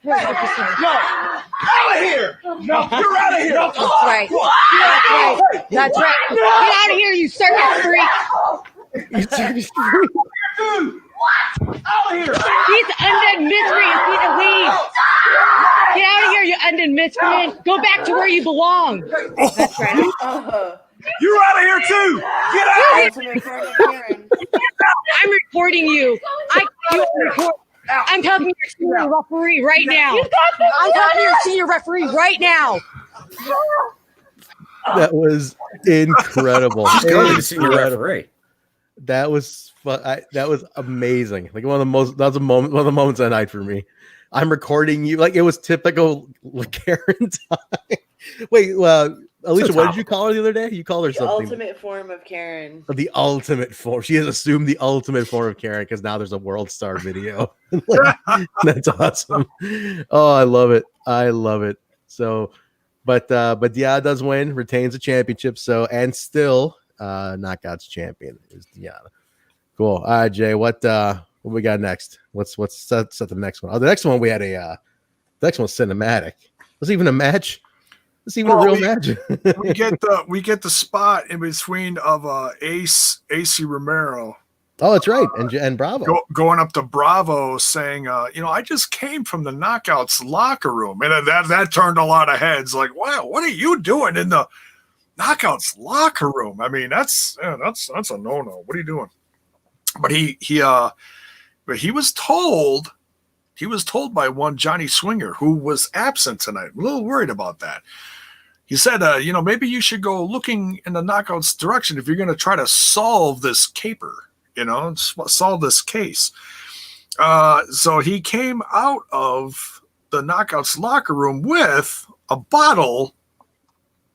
No, out of here! No, you're out of here! That's right. That's right. That's right. Get out of here, you circus freak. You circus freak. What? Out of here! He's undead miscreant. Need to leave. Get out of here, you undead miscreant. Go back to where you belong. That's right. You're out of here too! Get out! Ultimate form of Karen. I'm reporting you. I'm talking to your senior referee right now. I'm talking to your senior referee right now. That was incredible. She's going to the senior referee. That was that was amazing. Like one of the moments of the night for me. I'm recording you. Like it was typical Karen time. Wait, Alicia, what did you call her the other day? You called her The something. ultimate form of Karen. The ultimate form. She has assumed the ultimate form of Karen because now there's a World Star video. Like, that's awesome. Oh, I love it. I love it. So, but Diana does win, retains the championship. So, and still, Knockouts champion is Diana. Cool. All right, Jay. What we got next? Let's set the next one. Oh, the next one we had the next one's cinematic. Was it even a match? It's even a real match. we get the spot in between of AC Romero. Oh, that's right, and Bravo going up to Bravo saying, I just came from the Knockouts locker room, and that turned a lot of heads. Like, wow, what are you doing in the Knockouts locker room? I mean, that's a no-no. What are you doing? But he was told. He was told by one Johnny Swinger, who was absent tonight. I'm a little worried about that. He said, maybe you should go looking in the Knockouts direction if you're going to try to solve this caper, solve this case. So he came out of the Knockouts locker room with a bottle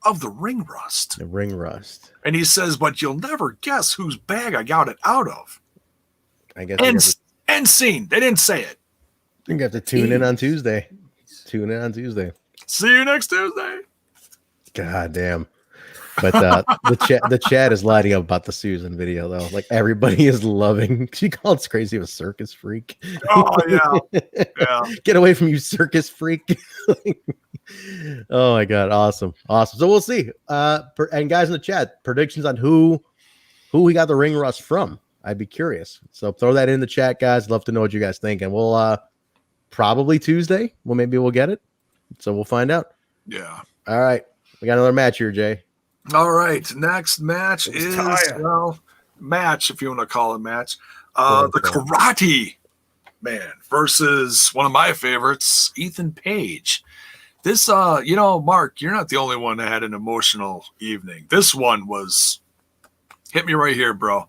of the ring rust. The ring rust. And he says, but you'll never guess whose bag I got it out of. I guess. End scene. They didn't say it. I think I have to tune in on Tuesday. See you next Tuesday. God damn. But the chat is lighting up about the Susan video though. Like everybody is loving. She called Crazy a circus freak. Oh yeah. Get away from you, circus freak. Oh my god, awesome. So we'll see. And guys in the chat, predictions on who we got the ring rust from. I'd be curious. So throw that in the chat, guys. Love to know what you guys think. And we'll probably Tuesday. Well, maybe we'll get it. So we'll find out. Yeah. All right. We got another match here, Jay. All right. Next match is match, if you want to call it match. The Karate Man versus one of my favorites, Ethan Page. This Mark, you're not the only one that had an emotional evening. This one was hit me right here, bro.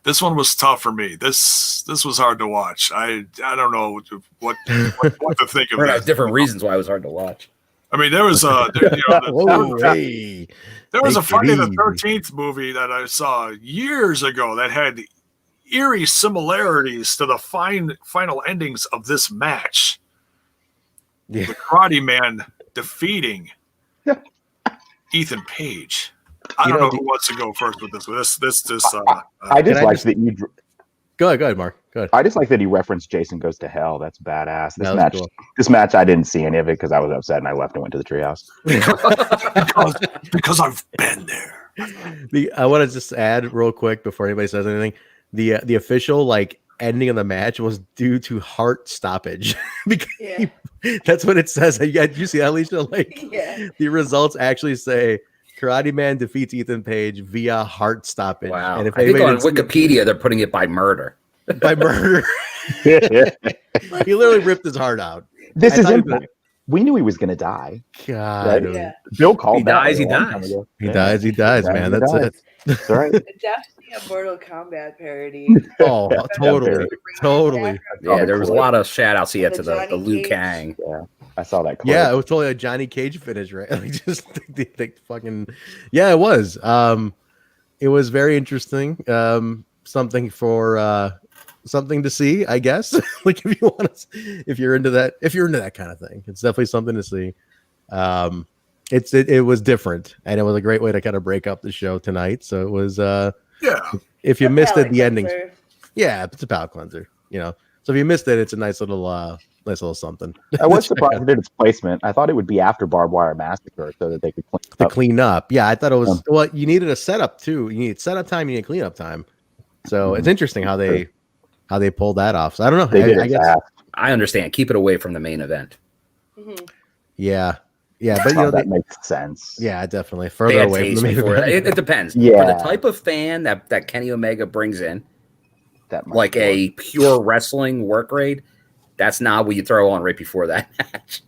This one was tough for me. This was hard to watch. I don't know what to think of it. Different reasons why it was hard to watch. I mean, there was there was a Friday the 13th movie that I saw years ago that had eerie similarities to the final endings of this match. Yeah. The Karate Man defeating Ethan Page. I don't know who wants to go first with this. I just like that you. Go ahead, Mark. Go ahead. I just like that he referenced Jason Goes to Hell. That's badass. Cool. This match, I didn't see any of it because I was upset and I left and went to the treehouse. because I've been there. I want to just add real quick before anybody says anything. The official ending of the match was due to heart stoppage. Because that's what it says. Did you see that, Alicia? The results actually say Karate Man defeats Ethan Page via heart stoppage. Wow. And I think on Wikipedia they're putting it by murder. By murder. He literally ripped his heart out. This is Impact. We knew he was going to die. God. Right? Bill called he dies, he dies. He dies, man. That's it. That's right. Definitely a Mortal Kombat parody. Oh, totally. Yeah, there was a lot of shout outs he had to the Liu Kang. Yeah. I saw that clip. Yeah, it was totally a Johnny Cage finish, right? It was. It was very interesting. Something to see, I guess. Like if you're into that kind of thing, it's definitely something to see. It was different, and it was a great way to kind of break up the show tonight. So it was if you missed it, the ending. Yeah, it's a palate cleanser, So if you missed it, it's a nice little something. I was surprised at its placement. I thought it would be after Barbed Wire Massacre so that they could clean up. Yeah, I thought it was. Well, you needed a setup too. You need setup time. You need cleanup time. So it's interesting how they pulled that off. So I don't know. I guess I understand. Keep it away from the main event. Mm-hmm. Yeah, but that makes sense. Yeah, definitely further away from the main event. It depends. Yeah. For the type of fan that Kenny Omega brings in, that like a pure wrestling work rate, that's not what you throw on right before that match.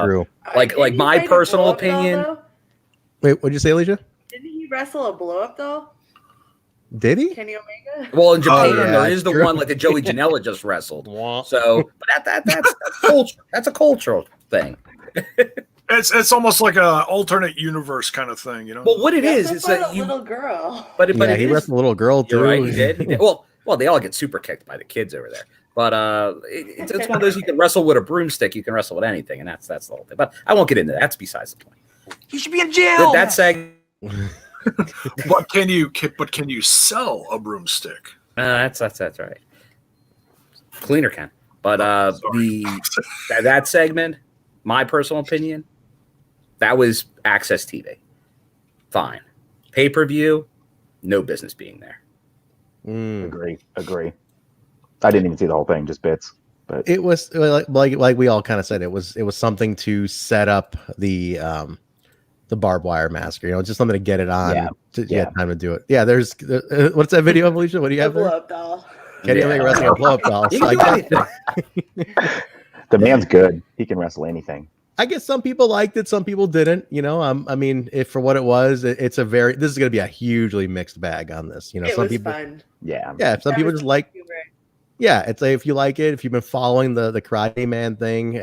True. Like my personal opinion. Wait, what'd you say, Alicia? Didn't he wrestle a blow up though? Did he? Kenny Omega? Well, in Japan, there is the one like the Joey Janela just wrestled. So, but that's culture. That's a cultural thing. It's almost like a alternate universe kind of thing, Well, what it is, it's a little girl. But he wrestled a little girl too. Right, he did. Well, they all get super kicked by the kids over there. But it's one of those you can wrestle with a broomstick. You can wrestle with anything, and that's the whole thing. But I won't get into that. That's besides the point. You should be in jail. That segment. But can you sell a broomstick? That's right. Cleaner can. But that segment, my personal opinion, that was access TV. Fine. Pay-per-view, no business being there. Agree. I didn't even see the whole thing, just bits. But it was like we all kind of said, it was something to set up the Barbed Wire Massacre. Just something to get it on. To get time to do it. Yeah, there's what's that video of, Alicia? What do you have there? Blow up doll. Kenny Omega wrestling a blow up doll. So the man's good. He can wrestle anything. I guess some people liked it, some people didn't. I mean, if for what it was, this is going to be a hugely mixed bag on this. It some was people, fun. Yeah. Some people just like. Yeah, it's like if you like it, if you've been following the Karate Man thing,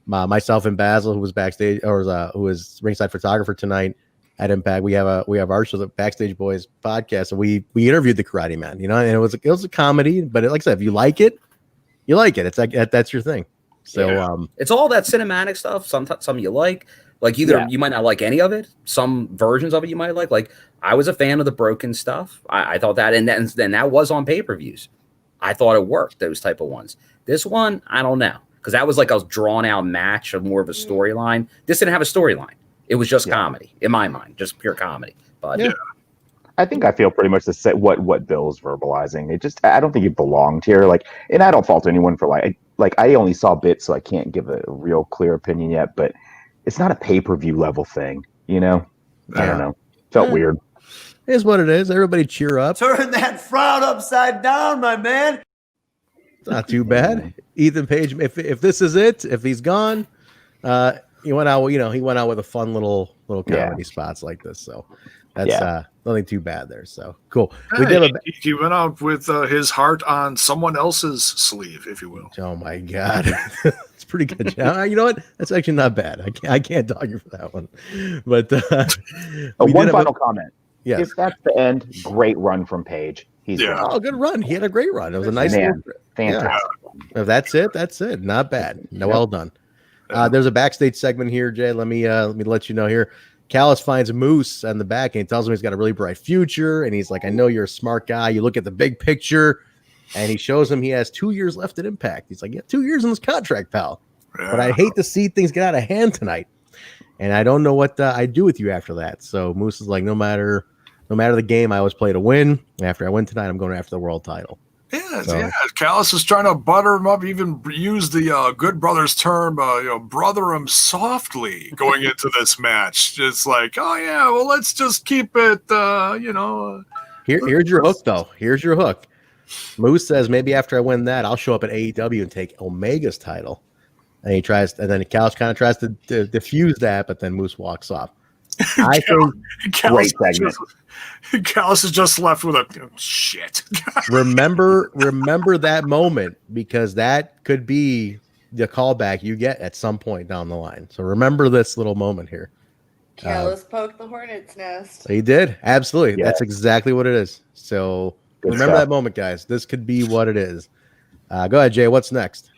myself and Basil, who was backstage or who was ringside photographer tonight at Impact, we have our show, the Backstage Boys podcast, and we interviewed the Karate Man, and it was a comedy, but like I said, if you like it, you like it. It's like that's your thing. So it's all that cinematic stuff. Some you like either you might not like any of it. Some versions of it you might like. Like I was a fan of the broken stuff. I thought that, and then that was on pay-per-views. I thought it worked, those type of ones. This one, I don't know. Because that was like a drawn-out match of more of a storyline. This didn't have a storyline. It was just comedy, in my mind. Just pure comedy. But I think I feel pretty much the same what Bill's verbalizing. I don't think it belonged here. And I don't fault anyone for I only saw bits, so I can't give a real clear opinion yet, but it's not a pay-per-view level thing, I don't know. Felt weird. It is what it is. Everybody cheer up. Turn that frown upside down, my man. It's not too bad. Ethan Page, if this is it, if he's gone, he went out with a fun little comedy spots like this. So that's nothing too bad there. So cool. He went out with his heart on someone else's sleeve, if you will. Oh my God. It's pretty good. You know what? That's actually not bad. I can't dog you for that one. But one final comment. Yes. If that's the end, great run from Page. Oh, good run. He had a great run. It was a nice fantastic. Yeah. If that's it. Not bad. No, well done. There's a backstage segment here, Jay. Let me let you know here. Callis finds Moose on the back and he tells him he's got a really bright future. And he's like, I know you're a smart guy. You look at the big picture. And he shows him he has 2 years left at Impact. He's like, 2 years in this contract, pal. But I hate to see things get out of hand tonight. And I don't know what I do with you after that. So Moose is like, no matter the game, I always play to win. After I win tonight, I'm going after the world title. Callis is trying to butter him up, even use the Good Brothers term, brother him softly going into this match. Just like, let's just keep it, Here's your hook, though. Here's your hook. Moose says, maybe after I win that, I'll show up at AEW and take Omega's title. And then Callis kind of tries to diffuse that, but then Moose walks off. I think great segment. Callis is just left with a shit. remember that moment, because that could be the callback you get at some point down the line. So remember this little moment here. Careless poke the hornet's nest. He did. Absolutely. Yeah. That's exactly what it is. So Good remember stuff. that moment, guys. This could be what it is. Go ahead, Jay. What's next?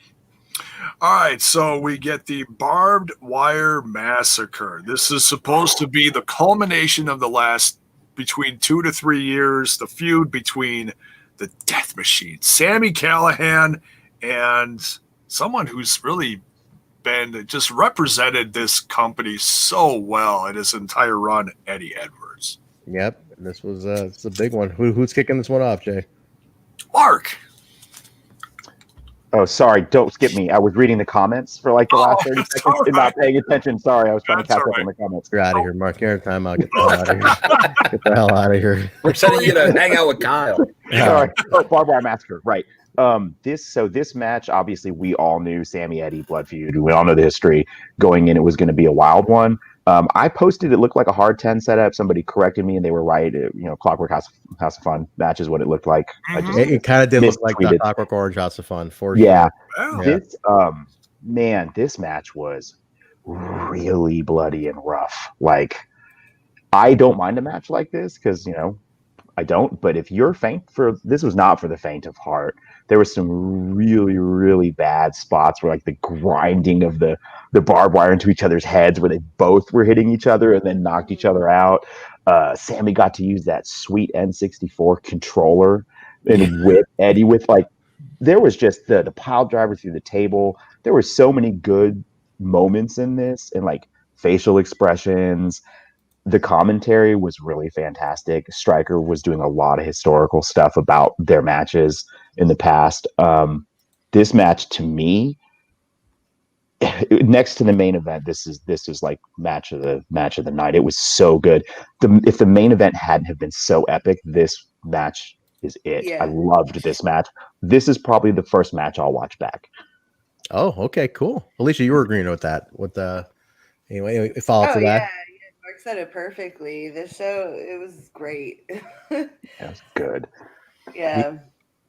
All right, so we get the Barbed Wire Massacre. This is supposed to be the culmination of the last between 2 to 3 years, the feud between the Death Machine, Sami Callihan, and someone who's really been just represented this company so well in his entire run, Eddie Edwards. Yep. This was it's a big one. Who's kicking this one off, Jay? Mark. Oh, sorry. Don't skip me. I was reading the comments for like the last 30 seconds and not paying attention. Sorry. I was trying to catch up on the comments. You're out of here, Mark. You're in timeout. Get the hell out of here. Get the hell out of here. We're sending you to hang out with Kyle. Sorry. Oh, Barbed Wire Massacre. Right. This match, obviously, we all knew Sami Eddie blood feud. We all know the history going in. It was going to be a wild one. I posted it looked like a hard 10 setup. Somebody corrected me, and they were right. Clockwork House of Fun match is what it looked like. It kind of did look like the Clockwork Orange House of Fun for sure. Yeah. Yeah. This match was really bloody and rough. Like, I don't mind a match like this because I don't. But if you're this was not for the faint of heart. There was some really, really bad spots where like the grinding of the barbed wire into each other's heads where they both were hitting each other and then knocked each other out. Sami got to use that sweet N64 controller and whip Eddie with there was just the pile driver through the table. There were so many good moments in this and like facial expressions. The commentary was really fantastic. Stryker was doing a lot of historical stuff about their matches in the past. This match, to me, next to the main event, this is like match of the night. It was so good. If the main event hadn't have been so epic, this match is it. Yeah. I loved this match. This is probably the first match I'll watch back. Oh, okay, cool. Alicia, you were agreeing with that. Anyway, follow up to that. Yeah. Mark said it perfectly. This show, it was great. That was good. Yeah.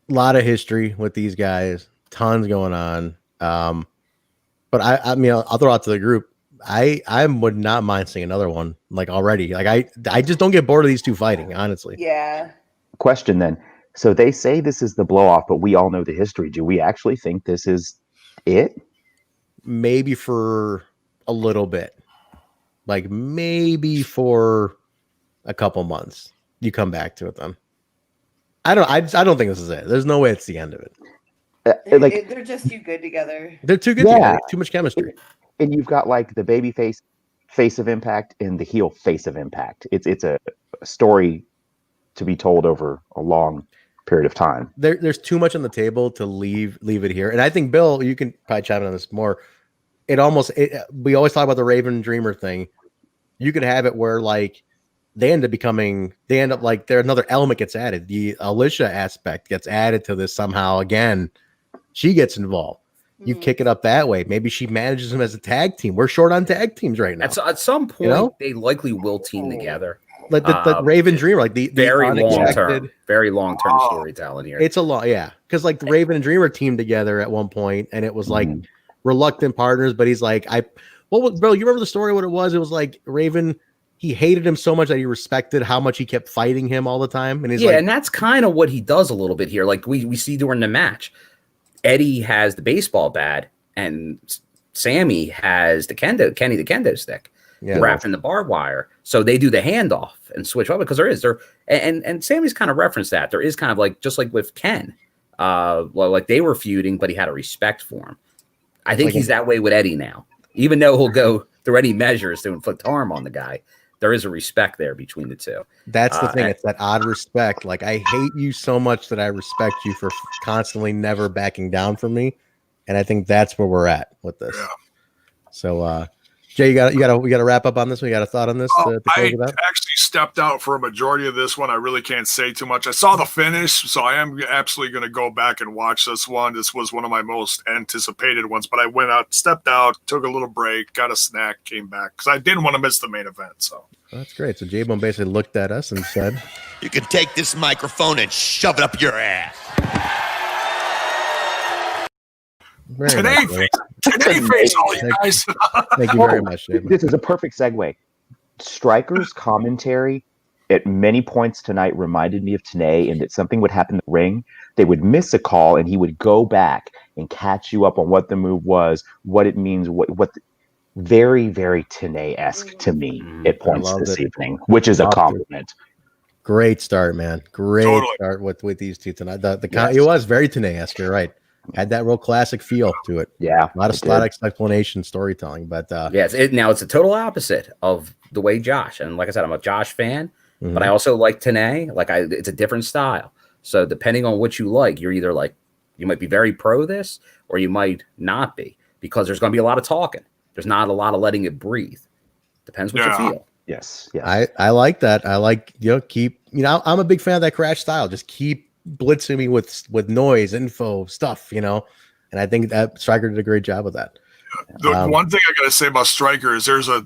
A lot of history with these guys, tons going on. But I mean, I'll throw out to the group. I would not mind seeing another one like already. Like I just don't get bored of these two fighting, honestly. Yeah. Question then. So they say this is the blow off, but we all know the history. Do we actually think this is it? Maybe for a little bit. Like maybe for a couple months, you come back to it then. I don't think this is it. There's no way it's the end of it. They're just too good together. They're too good together. Too much chemistry. And you've got like the baby face of Impact and the heel face of Impact. It's a story to be told over a long period of time. There's too much on the table to leave it here. And I think, Bill, you can probably chime in on this more. We always talk about the Raven Dreamer thing. You could have it where like they end up like there another element gets added. The Alicia aspect gets added to this somehow again. She gets involved. You kick it up that way. Maybe she manages them as a tag team. We're short on tag teams right now. At some point, they likely will team together. Like the Raven Dreamer, like the very long term storytelling here. It's a lot, yeah. Because like the Raven and Dreamer teamed together at one point, and it was like reluctant partners. But he's like, bro, you remember the story? What it was? It was like Raven. He hated him so much that he respected how much he kept fighting him all the time. And he's and that's kind of what he does a little bit here. Like we see during the match. Eddie has the baseball bat and Sami has the Kenny the kendo stick wrapped in the barbed wire. So they do the handoff and switch up because and Sami's kind of referenced that. There is kind of like, just like with Ken, like they were feuding, but he had a respect for him. I think he's that way with Eddie now, even though he'll go through any measures to inflict harm on the guy. There is a respect there between the two. That's the thing. It's that odd respect. Like, I hate you so much that I respect you for constantly never backing down from me. And I think that's where we're at with this. Yeah. So, Jay, you got to wrap up on this one. You got a thought on this? To I actually stepped out for a majority of this one. I really can't say too much. I saw the finish, so I am absolutely going to go back and watch this one. This was one of my most anticipated ones, but I went out, stepped out, took a little break, got a snack, came back because I didn't want to miss the main event. So that's great. So J-Bone basically looked at us and said, "You can take this microphone and shove it up your ass." Today face, all you guys. Thank you very much, David. This is a perfect segue. Striker's commentary at many points tonight reminded me of Tenille, in that something would happen in the ring. They would miss a call, and he would go back and catch you up on what the move was, what it means, very, very Tenille-esque to me at points this evening, which is a compliment. Great start, man. Great start with these two tonight. It was very Tenille-esque. You're right. Had that real classic feel to it. Yeah, a lot of explanation, storytelling, but now it's a total opposite of the way Josh. And like I said, I'm a Josh fan, but I also like Tenille. It's a different style. So depending on what you like, you're either like, you might be very pro this, or you might not be, because there's going to be a lot of talking. There's not a lot of letting it breathe. Depends what you feel. Yes. I like that. I like, I'm a big fan of that Crash style. Just keep blitzing me with noise, info, stuff, and I think that Striker did a great job of that. The one thing I gotta say about Striker is there's a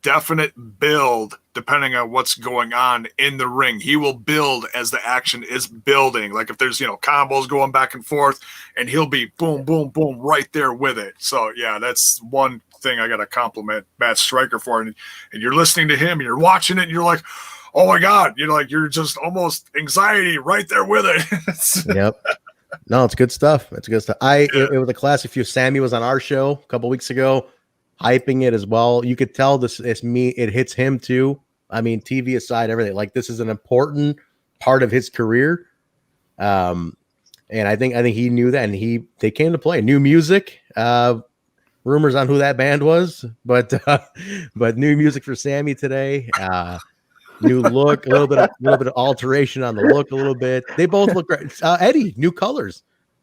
definite build depending on what's going on in the ring. He will build as the action is building. Like if there's combos going back and forth, and he'll be boom, boom, boom right there with it. So yeah, that's one thing I gotta compliment Matt Striker for. And you're listening to him, and you're watching it, and you're like, oh my God, you're just almost anxiety right there with it. Yep. No, it's good stuff. It's good stuff. It was a classic few. Sammy was on our show a couple weeks ago, hyping it as well. You could tell it hits him too. I mean, TV aside, everything. Like, this is an important part of his career. And I think he knew that, and they came to play. New music. Rumors on who that band was, but new music for Sammy today. New look, a little bit of alteration on the look, a little bit. They both look great. Eddie, new colors.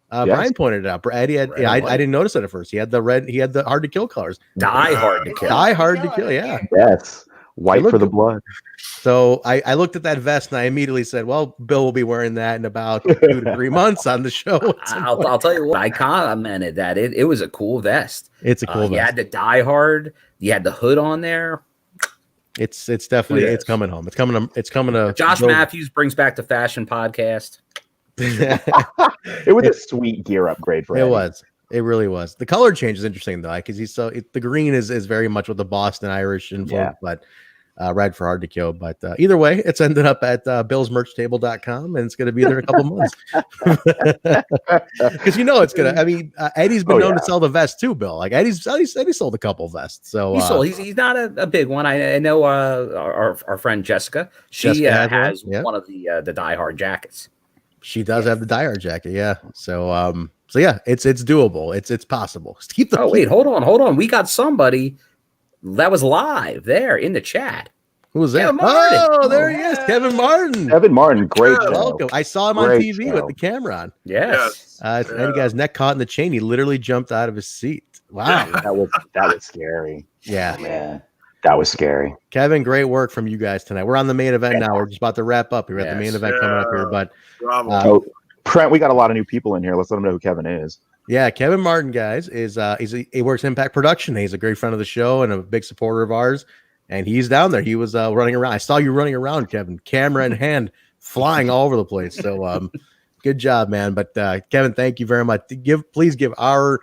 Brian pointed it out. Eddie had, I didn't notice it at first. He had the red. He had the hard to kill colors. Die hard to kill. Die hard to kill. Yeah. Yes. White for the blood. So I looked at that vest and I immediately said, "Well, Bill will be wearing that in about 2 to 3 months on the show." I'll tell you what. I commented that it was a cool vest. It's a cool vest. You had the Die Hard. You had the hood on there. It's definitely it's coming home. It's coming to Josh Matthews brings back the fashion podcast. It was a sweet gear upgrade for him. It really was. The color change is interesting though, because the green is very much with the Boston Irish influence, but red for Hard to Kill. But either way, it's ended up at billsmerchtable.com, and it's going to be there in a couple months. Because it's gonna. I mean, Eddie's been known to sell the vest too, Bill. Like Eddie sold a couple vests. So he's not a big one. I know our friend Jessicka. She has one of the Die Hard jackets. She does have the Die Hard jacket. Yeah. So yeah, it's doable. It's possible. Wait, hold on. We got somebody that was live there in the chat. Who was that? Oh, there he is, Kevin Martin. Kevin Martin, great. Welcome. I saw him on TV with the camera on. Yes. And he got his neck caught in the chain. He literally jumped out of his seat. Wow. that was scary. Yeah. Man. That was scary. Kevin, great work from you guys tonight. We're on the main event now. We're just about to wrap up. We're at the main event coming up here. But Trent, we got a lot of new people in here. Let's let them know who Kevin is. Yeah, Kevin Martin, guys, he works Impact Production. He's a great friend of the show and a big supporter of ours. And he's down there. He was running around. I saw you running around, Kevin, camera in hand, flying all over the place. So good job, man. But Kevin, thank you very much. Please give our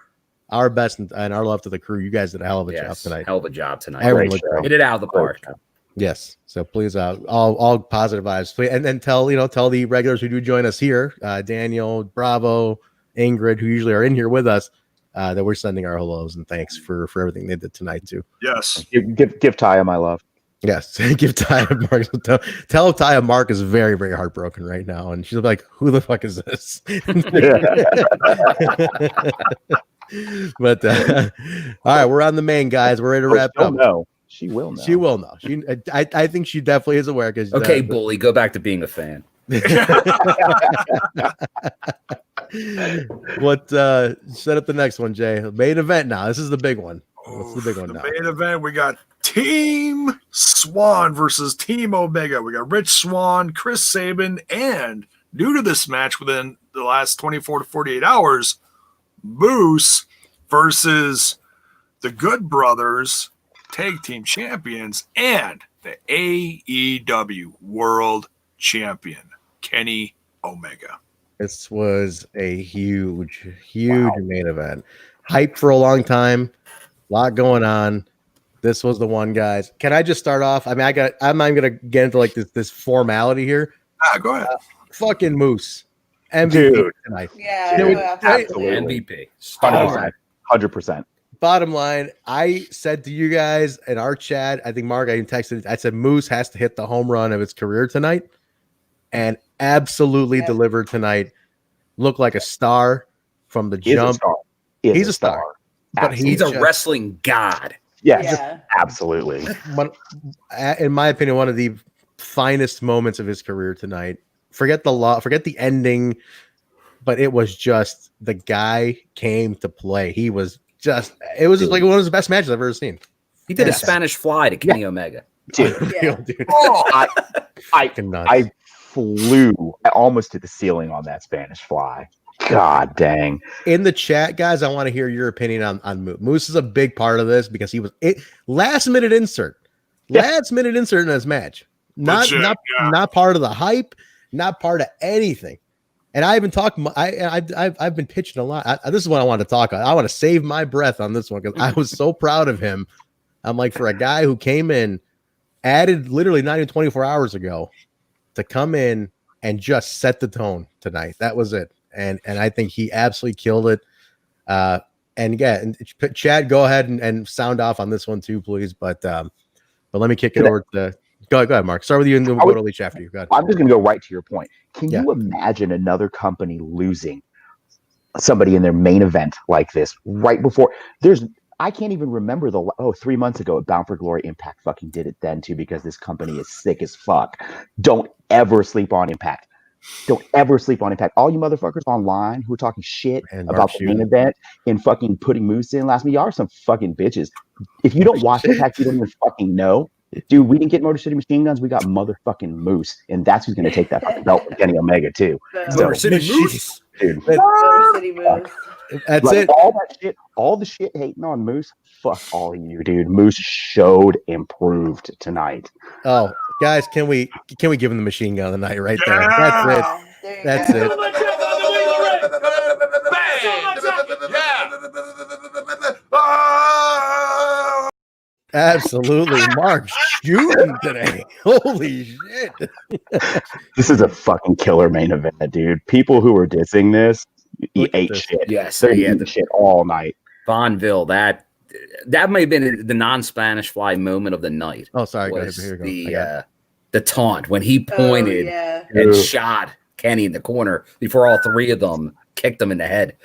best and our love to the crew. You guys did a hell of a job tonight. Hell of a job tonight. Hit it out of the park. Yes. So please, all positive vibes. Please, and then tell the regulars who do join us here, Daniel, Bravo, Ingrid, who usually are in here with us, that we're sending our hellos and thanks for everything they did tonight too. Yes. Give Taya my love. Yes. Give Taya Mark. Tell Taya Mark is very, very heartbroken right now, and she's like, "Who the fuck is this?" But all right, we're on the main, guys. We're ready to wrap up. No, she will know. She will know. I think she definitely is aware. Because bully, go back to being a fan. What set up the next one, Jay? Main event now. This is the big one. What's the big one now? Main event, we got Team Swan versus Team Omega. We got Rich Swann, Chris Sabin, and new to this match within the last 24 to 48 hours, Moose versus the Good Brothers, Tag Team Champions, and the AEW World Champion, Kenny Omega. This was a huge main event. Hyped for a long time. A lot going on. This was the one, guys. Can I just start off? I mean, I'm not gonna get into like this formality here. Go ahead. Fucking Moose, MVP Dude. tonight. Yeah, Dude, no, absolutely. MVP. 100%. Bottom line, I said to you guys in our chat, I think Mark, I even texted, I said Moose has to hit the home run of his career tonight, and absolutely delivered tonight. Looked like a star from the jump. He's a star. But he's a wrestling god. Yes, absolutely. In my opinion, one of the finest moments of his career tonight. Forget the ending, but it was just the guy came to play. It was just like one of the best matches I've ever seen. He did a Spanish fly to Kenny Omega. Dude. Dude. Oh, I flew almost to the ceiling on that Spanish fly. God dang. In the chat, guys, I want to hear your opinion on Moose. Moose is a big part of this because he was last minute insert in his match. Not part of the hype, not part of anything. And I haven't talked. I've been pitching a lot. This is what I want to talk about. I want to save my breath on this one because I was so proud of him. I'm like, for a guy who came in, added literally not even 24 hours ago, to come in and just set the tone tonight. That was it. And I think he absolutely killed it. And Chad, go ahead and sound off on this one too, please. But let me kick it over to go ahead, Mark. Start with you, and then we'll go to Leach after you. Go ahead. I'm just gonna go right to your point. Can you imagine another company losing somebody in their main event like this right before? I can't even remember 3 months ago at Bound for Glory, Impact fucking did it then too, because this company is sick as fuck. Don't ever sleep on Impact. Don't ever sleep on Impact. All you motherfuckers online who are talking shit about the main event and fucking putting Moose in last minute, y'all are some fucking bitches. If you don't watch Impact, you don't even fucking know. Dude, we didn't get Motor City Machine Guns. We got motherfucking Moose, and that's who's going to take that fucking belt from Kenny Omega too. Motor City Moose, dude. Motor City Moose. That's it. All the shit hating on Moose. Fuck all of you, dude. Moose showed improved tonight. Oh, guys, can we give him the machine gun of the night right there? That's it. Absolutely, Mark shooting today. Holy shit! This is a fucking killer main event, dude. People who are dissing this ate shit. Yes, they're eating the shit all night. Bonneville, that may have been the non-Spanish fly moment of the night. Oh, sorry, was guys. Here you go. The taunt when he pointed and shot Kenny in the corner before all three of them kicked him in the head.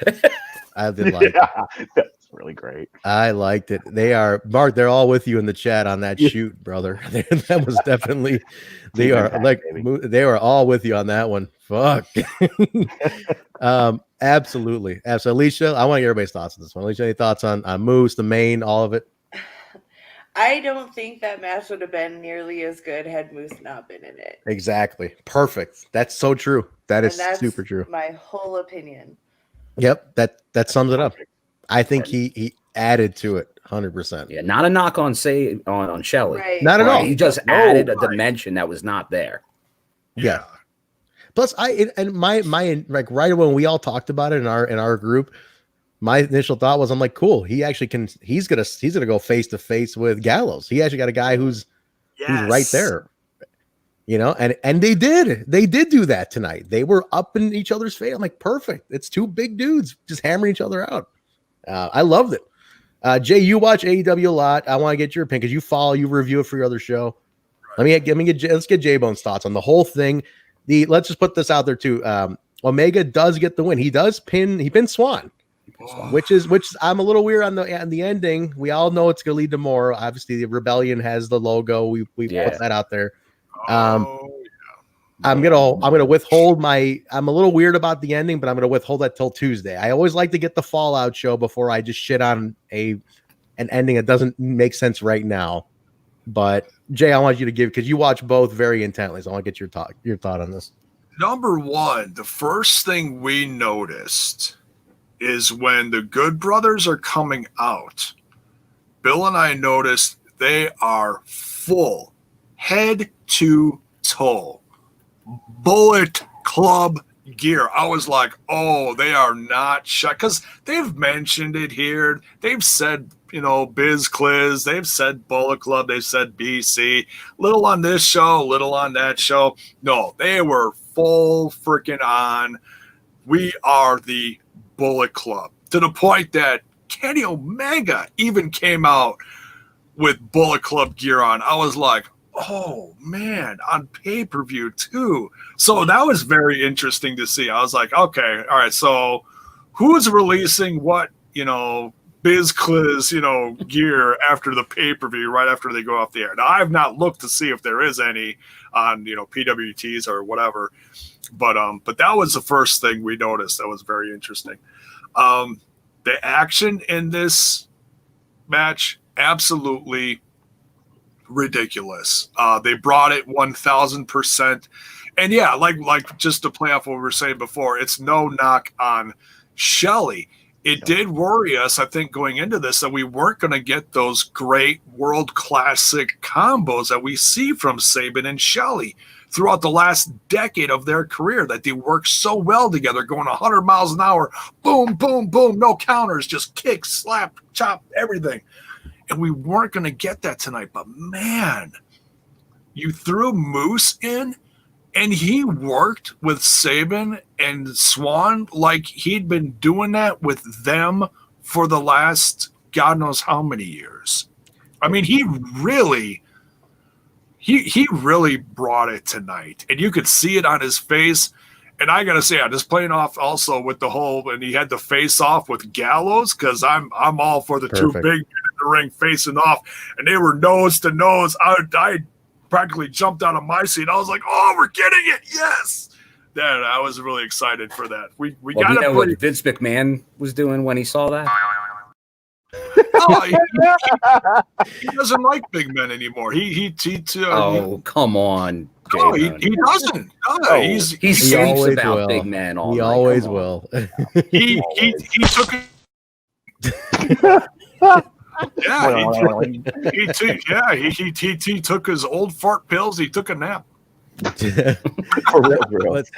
I did like it. That's really great. I liked it. They are, Mark, they're all with you in the chat on that shoot, brother. That was definitely, they were all with you on that one. Fuck. Absolutely. Alicia, I want to get everybody's thoughts on this one. Alicia, any thoughts on Moose, the main, all of it? I don't think that match would have been nearly as good had Moose not been in it. Exactly. Perfect. That's so true. That's super true. My whole opinion. Yep. That sums it up. I think he added to it 100%. Yeah, not a knock on Shelley. Right. Not at all. He just added a dimension that was not there. Yeah. Plus, my like right when we all talked about it in our group, my initial thought was, I'm like, cool. He actually can. He's gonna go face to face with Gallows. He actually got a guy who's right there. You know, and they did do that tonight. They were up in each other's face. I'm like, perfect. It's two big dudes just hammering each other out. I loved it. Jay, you watch AEW a lot. I want to get your opinion because you review it for your other show. Let's get J-Bone's thoughts on the whole thing. Let's just put this out there too. Omega does get the win. He pins Swan, which is I'm a little weird on the ending. We all know it's gonna lead to more. Obviously, the Rebellion has the logo. We put that out there. I'm gonna withhold I'm a little weird about the ending, but I'm gonna withhold that till Tuesday. I always like to get the Fallout show before I just shit on an ending that doesn't make sense right now. But Jay, I want you to because you watch both very intently, so I want to get your thought on this. Number one, the first thing we noticed is when the Good Brothers are coming out, Bill and I noticed they are full, head to toe, Bullet Club gear, I was like, oh, they are not shy, because they've mentioned it here. They've said, Biz Cliz, they've said Bullet Club, they've said BC, little on this show, little on that show. No, they were full freaking on. We are the Bullet Club, to the point that Kenny Omega even came out with Bullet Club gear on. I was like, oh man, on pay-per-view too. So that was very interesting to see. I was like, okay, all right, so who's releasing what, Biz Cliz, gear after the pay-per-view, right after they go off the air? Now, I have not looked to see if there is any on, PWTs or whatever, but that was the first thing we noticed. That was very interesting. The action in this match, absolutely ridiculous. They brought it 1000%. And yeah, like just to play off what we were saying before, it's no knock on Shelley. It did worry us, I think, going into this, that we weren't going to get those great world classic combos that we see from Sabin and Shelley throughout the last decade of their career, that they work so well together, going 100 miles an hour, boom, boom, boom, no counters, just kick, slap, chop, everything. And we weren't going to get that tonight. But man, you threw Moose in, and he worked with Sabin and Swan like he'd been doing that with them for the last God knows how many years. I mean, he really brought it tonight, and you could see it on his face. And I gotta say, I'm just playing off also with the whole, and he had the face off with Gallows, because I'm all for the two big men in the ring facing off, and they were nose to nose. I practically jumped out of my seat. I was like, "Oh, we're getting it! Yes!" That I was really excited for that. We got to what Vince McMahon was doing when he saw that. Oh, he doesn't like big men anymore. Come on. No, he doesn't. No, he sleeps about big men all He night. always will. He took it. He took his old fart pills. He took a nap.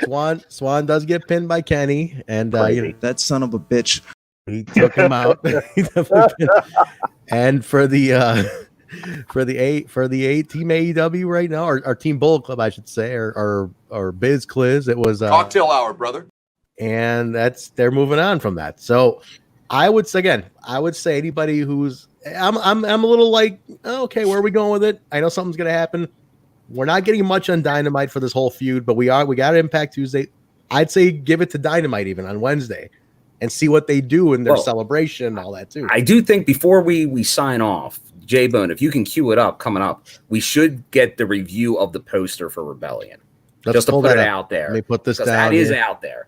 But Swan does get pinned by Kenny, and that son of a bitch. He took him out. And for the team AEW right now, our team Bullet Club, I should say, or Biz Cliz, it was cocktail hour, brother. And they're moving on from that. So I would say anybody who's I'm a little like, okay, where are we going with it? I know something's gonna happen. We're not getting much on Dynamite for this whole feud, but we got Impact Tuesday. I'd say give it to Dynamite even on Wednesday and see what they do in their celebration and all that too. I do think before we sign off, J-Bone, if you can cue it up coming up, we should get the review of the poster for Rebellion. Just to put it out there. Let me put this down. That is out there.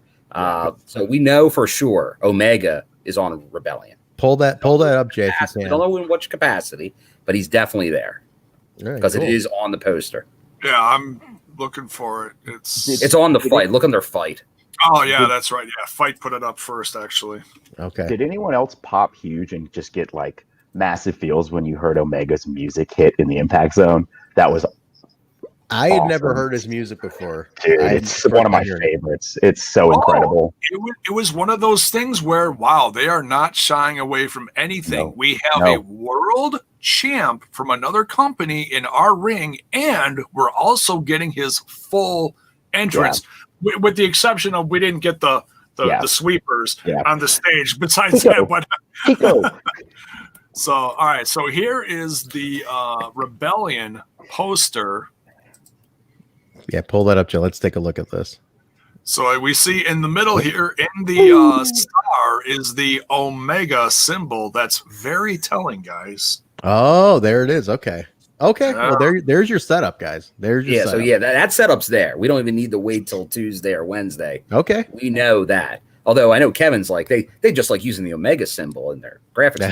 So we know for sure Omega is on Rebellion. Pull that up, Jay. I don't know in which capacity, but he's definitely there because it is on the poster. Yeah, I'm looking for it. It's on the fight. Look on their fight. Oh yeah, that's right. Yeah, Fight put it up first, actually. Okay. Did anyone else pop huge and just get like massive feels when you heard Omega's music hit in the Impact Zone? That was I had never heard his music before. Dude, it's one of my favorites. It's so incredible. It was one of those things where, wow, they are not shying away from anything. We have a world champ from another company in our ring, and we're also getting his full entrance, with the exception of we didn't get the sweepers on the stage. Besides that, but so all right. So here is the Rebellion poster. Yeah, pull that up, Joe. Let's take a look at this. So we see in the middle here, in the star, is the Omega symbol. That's very telling, guys. Oh, there it is. Okay. Well, there's your setup, guys. There's your setup. So that setup's there. We don't even need to wait till Tuesday or Wednesday. Okay. We know that. Although I know Kevin's like they just like using the Omega symbol in their graphics.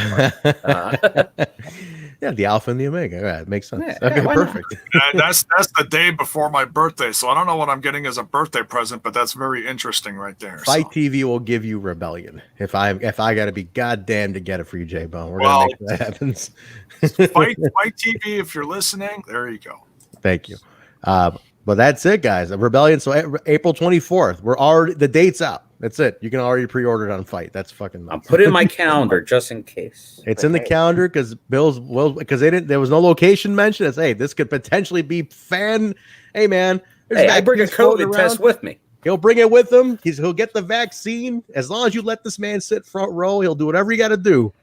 Yeah, the Alpha and the Omega. Right, makes sense. Yeah, okay, perfect. That's the day before my birthday, so I don't know what I'm getting as a birthday present, but that's very interesting right there. Fight TV will give you Rebellion. If I got to be goddamn to get it for you, J Bone, we're gonna make that happen. Fight TV, if you're listening, there you go. Thank you. But But that's it, guys. Rebellion. So April 24th. We're already the date's out. That's it. You can already pre-order it on Fight. That's fucking nuts. I'll put it in my calendar just in case. It's in the calendar because because there was no location mentioned. It's hey, this could potentially be fan. Hey man, hey, I bring a COVID test with me. He'll bring it with him. He'll get the vaccine. As long as you let this man sit front row, he'll do whatever you got to do.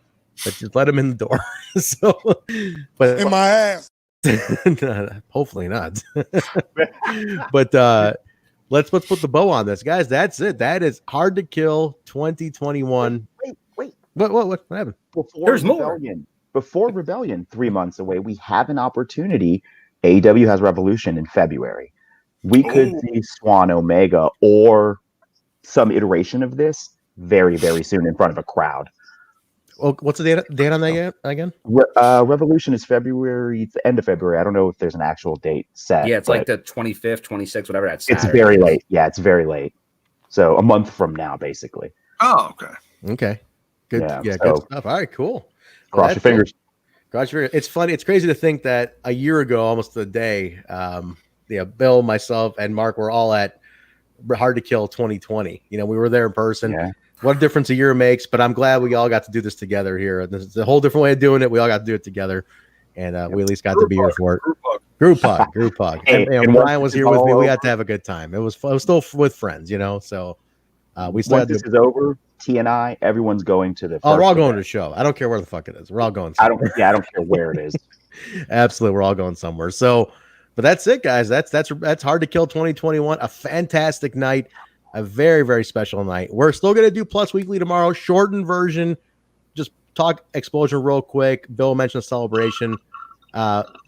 But just let him in the door. So, but In my ass. Hopefully not. But let's put the bow on this, guys. That's it. That is Hard to Kill 2021. Wait. What happened? There's Rebellion. More. Before Rebellion, 3 months away, we have an opportunity. AEW has Revolution in February. We could see Swan Omega or some iteration of this very, very soon in front of a crowd. Well, what's the date on that again? Revolution is February. It's the end of February. I don't know if there's an actual date set. Yeah, it's like the 25th, 26th, whatever. That's It's very late. Yeah, it's very late. So a month from now, basically. Oh, okay. Okay. Good. Yeah, so good stuff. All right, cool. Cross your fingers. Cross your fingers. It's funny. It's crazy to think that a year ago, almost the day, Bill, myself, and Mark were all at Hard to Kill 2020. We were there in person. Yeah. What a difference a year makes, but I'm glad we all got to do this together here. This is a whole different way of doing it. We all got to do it together, and we at least got to be here for it. Group hug. And Brian was here with me. We got to have a good time. It was still with friends, So we still once this is over, TNI, everyone's going to the. We're all going to the show. I don't care where the fuck it is. We're all going somewhere. I don't care where it is. Absolutely, we're all going somewhere. So, but that's it, guys. That's Hard to Kill 2021. A fantastic night. A very, very special night. We're still going to do Plus Weekly tomorrow, shortened version. Just talk Explosion real quick. Bill mentioned Celebration.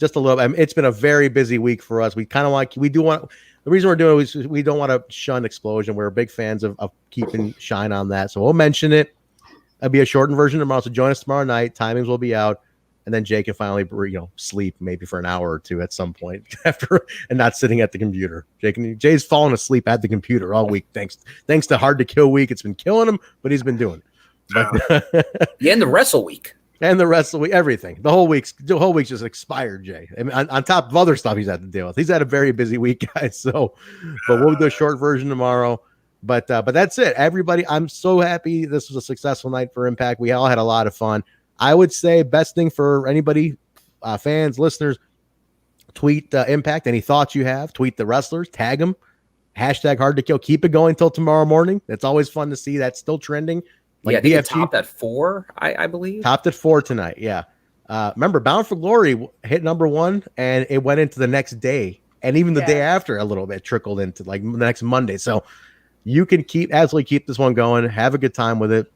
Just a little. I mean, it's been a very busy week for us. We kind of the reason we're doing it is we don't want to shun Explosion. We're big fans of keeping shine on that. So we'll mention it. It'll be a shortened version tomorrow. So join us tomorrow night. Timings will be out. And then Jay can finally, sleep maybe for an hour or two at some point after and not sitting at the computer. Jay's fallen asleep at the computer all week. Thanks to Hard to Kill week. It's been killing him, but he's been doing it. Yeah, and the Wrestle Week. And the Wrestle Week, everything. The whole week's just expired, Jay. I mean, on top of other stuff he's had to deal with. He's had a very busy week, guys. So, but we'll do a short version tomorrow. But that's it. Everybody, I'm so happy this was a successful night for Impact. We all had a lot of fun. I would say best thing for anybody, fans, listeners, tweet Impact. Any thoughts you have, tweet the wrestlers, tag them, hashtag Hard to Kill. Keep it going till tomorrow morning. It's always fun to see. That's still trending. Like BFG topped at 4, I believe. Topped at 4 tonight. Yeah. Remember, Bound for Glory hit number 1, and it went into the next day, and even the day after a little bit trickled into like the next Monday. So you can absolutely keep this one going. Have a good time with it.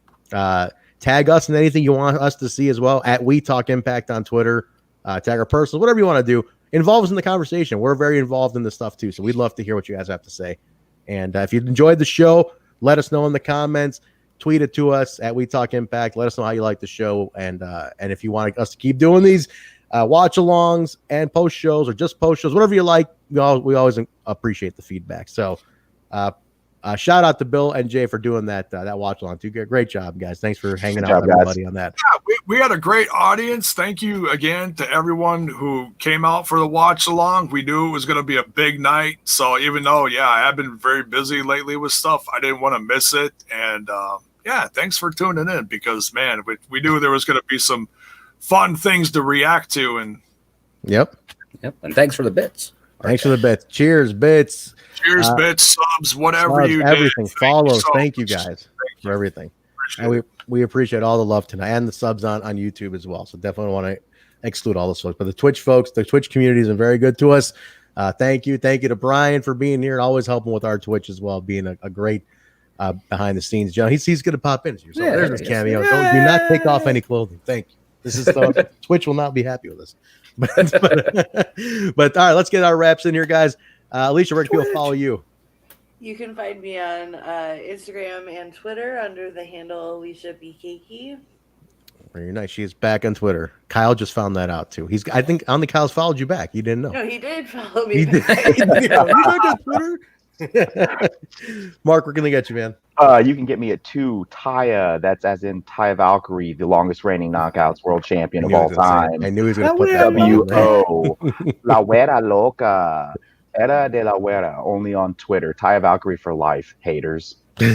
Tag us in anything you want us to see as well at We Talk Impact on Twitter. Tag our personals, whatever you want to do. Involve us in the conversation. We're very involved in this stuff too, so we'd love to hear what you guys have to say. And if you enjoyed the show, let us know in the comments. Tweet it to us at We Talk Impact. Let us know how you like the show, and if you want us to keep doing these watch-alongs and post shows or just post shows, whatever you like. We always appreciate the feedback. So. Shout out to Bill and Jay for doing that watch along too. Great job, guys. Thanks for hanging out with everybody on that. Yeah, we had a great audience. Thank you again to everyone who came out for the watch along. We knew it was going to be a big night. So even though, I have been very busy lately with stuff, I didn't want to miss it. And thanks for tuning in because, man, we knew there was going to be some fun things to react to. And Yep. And thanks for the bits. Thanks for the bits. Cheers, bits. Cheers, bits, subs, whatever you everything. did. Follows. Thank you guys for everything. And we appreciate all the love tonight and the subs on YouTube as well. So definitely want to exclude all those folks. But the Twitch folks, the Twitch community has been very good to us. Thank you. Thank you to Brian for being here and always helping with our Twitch as well, being a great behind the scenes. John, he's going to pop in here. So there's his cameo. Do not take off any clothing. Thank you. This is Twitch will not be happy with us. But all right, let's get our wraps in here, guys. Alicia, where can people follow you? You can find me on Instagram and Twitter under the handle Alicia BKK. Very nice. She's back on Twitter. Kyle just found that out too. I think only Kyle's followed you back. You didn't know. No, he did follow me. He did. You back on Twitter? Mark, where can they get you, man? You can get me at 2 Taya. That's as in Taya Valkyrie, the longest reigning knockouts world champion of all time. I knew he was going to put that. W.O. La Huera Loca. Era de la Huera, only on Twitter. Taya Valkyrie for life, haters. All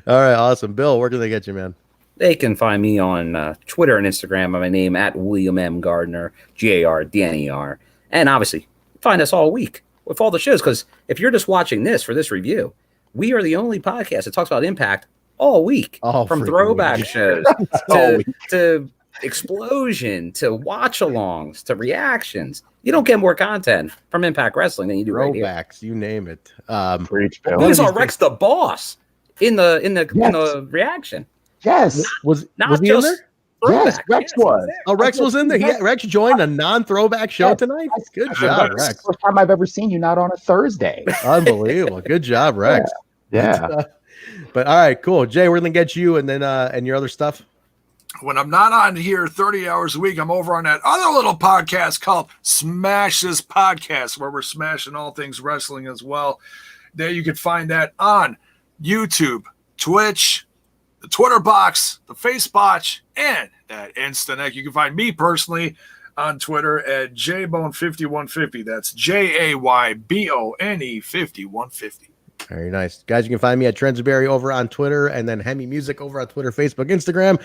right, awesome. Bill, where can they get you, man? They can find me on Twitter and Instagram by my name at William M. Gardner, GARDNER. And obviously, find us all week with all the shows, because if you're just watching this for this review, we are the only podcast that talks about Impact all week, from throwback shows to Explosion to watch-alongs to reactions. You don't get more content from Impact Wrestling than you do right here. Throwbacks, you name it. We saw Rex the Boss in the reaction. Yes, was he in there? Yes, Rex was. Oh, Rex was in there. Rex joined a non-throwback show tonight. Good job, Rex. First time I've ever seen you not on a Thursday. Unbelievable. Good job, Rex. Yeah. But all right, cool. Jay, we're gonna get you and then and your other stuff. When I'm not on here 30 hours a week, I'm over on that other little podcast called Smash This Podcast, where we're smashing all things wrestling as well. There you can find that on YouTube, Twitch, the Twitter box, the Facebotch, and that Instanet. You can find me personally on Twitter at JBone5150. That's JAYBONE 5150. Very nice. Guys, you can find me at Trendsberry over on Twitter and then Hemi Music over on Twitter, Facebook, Instagram.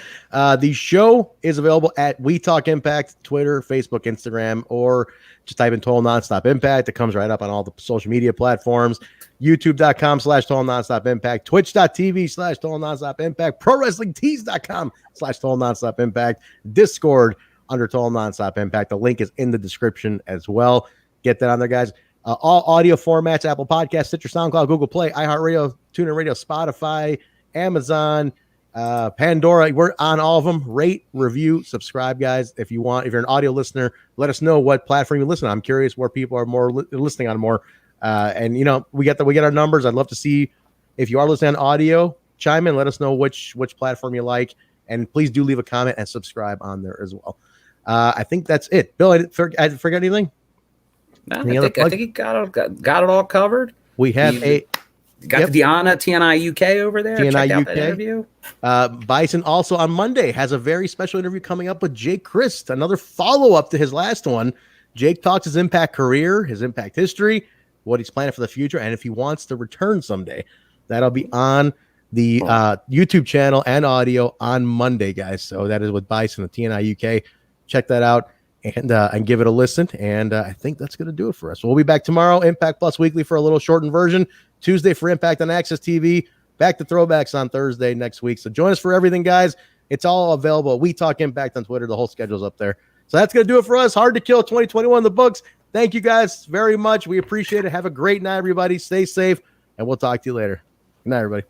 The show is available at We Talk Impact, Twitter, Facebook, Instagram, or just type in Total Nonstop Impact. It comes right up on all the social media platforms. YouTube.com/Total Nonstop Impact, Twitch.tv/Total Nonstop Impact, ProWrestlingTees.com/Total Nonstop Impact, Discord under Total Nonstop Impact. The link is in the description as well. Get that on there, guys. All audio formats: Apple Podcasts, Stitcher, SoundCloud, Google Play, iHeartRadio, TuneIn Radio, Spotify, Amazon, Pandora. We're on all of them. Rate, review, subscribe, guys. If you want, if you're an audio listener, let us know what platform you listen on. I'm curious where people are more listening on more. And we get our numbers. I'd love to see if you are listening on audio. Chime in. Let us know which platform you like, and please do leave a comment and subscribe on there as well. I think that's it. Bill, I forget anything. No, I think he got it all covered. We have the Deanna TNI UK over there. TNI Check out UK that interview. Bison also on Monday has a very special interview coming up with Jake Christ, another follow-up to his last one. Jake talks his Impact career, his Impact history, what he's planning for the future, and if he wants to return someday. That'll be on the YouTube channel and audio on Monday, guys. So that is with Bison of TNI UK. Check that out and give it a listen. And I think that's going to do it for us. We'll be back tomorrow, Impact Plus Weekly for a little shortened version. Tuesday for Impact on Access TV. Back to Throwbacks on Thursday next week. So join us for everything, guys. It's all available. We Talk Impact on Twitter. The whole schedule's up there. So that's going to do it for us. Hard to Kill 2021 in the books. Thank you guys very much. We appreciate it. Have a great night, everybody. Stay safe, and we'll talk to you later. Good night, everybody.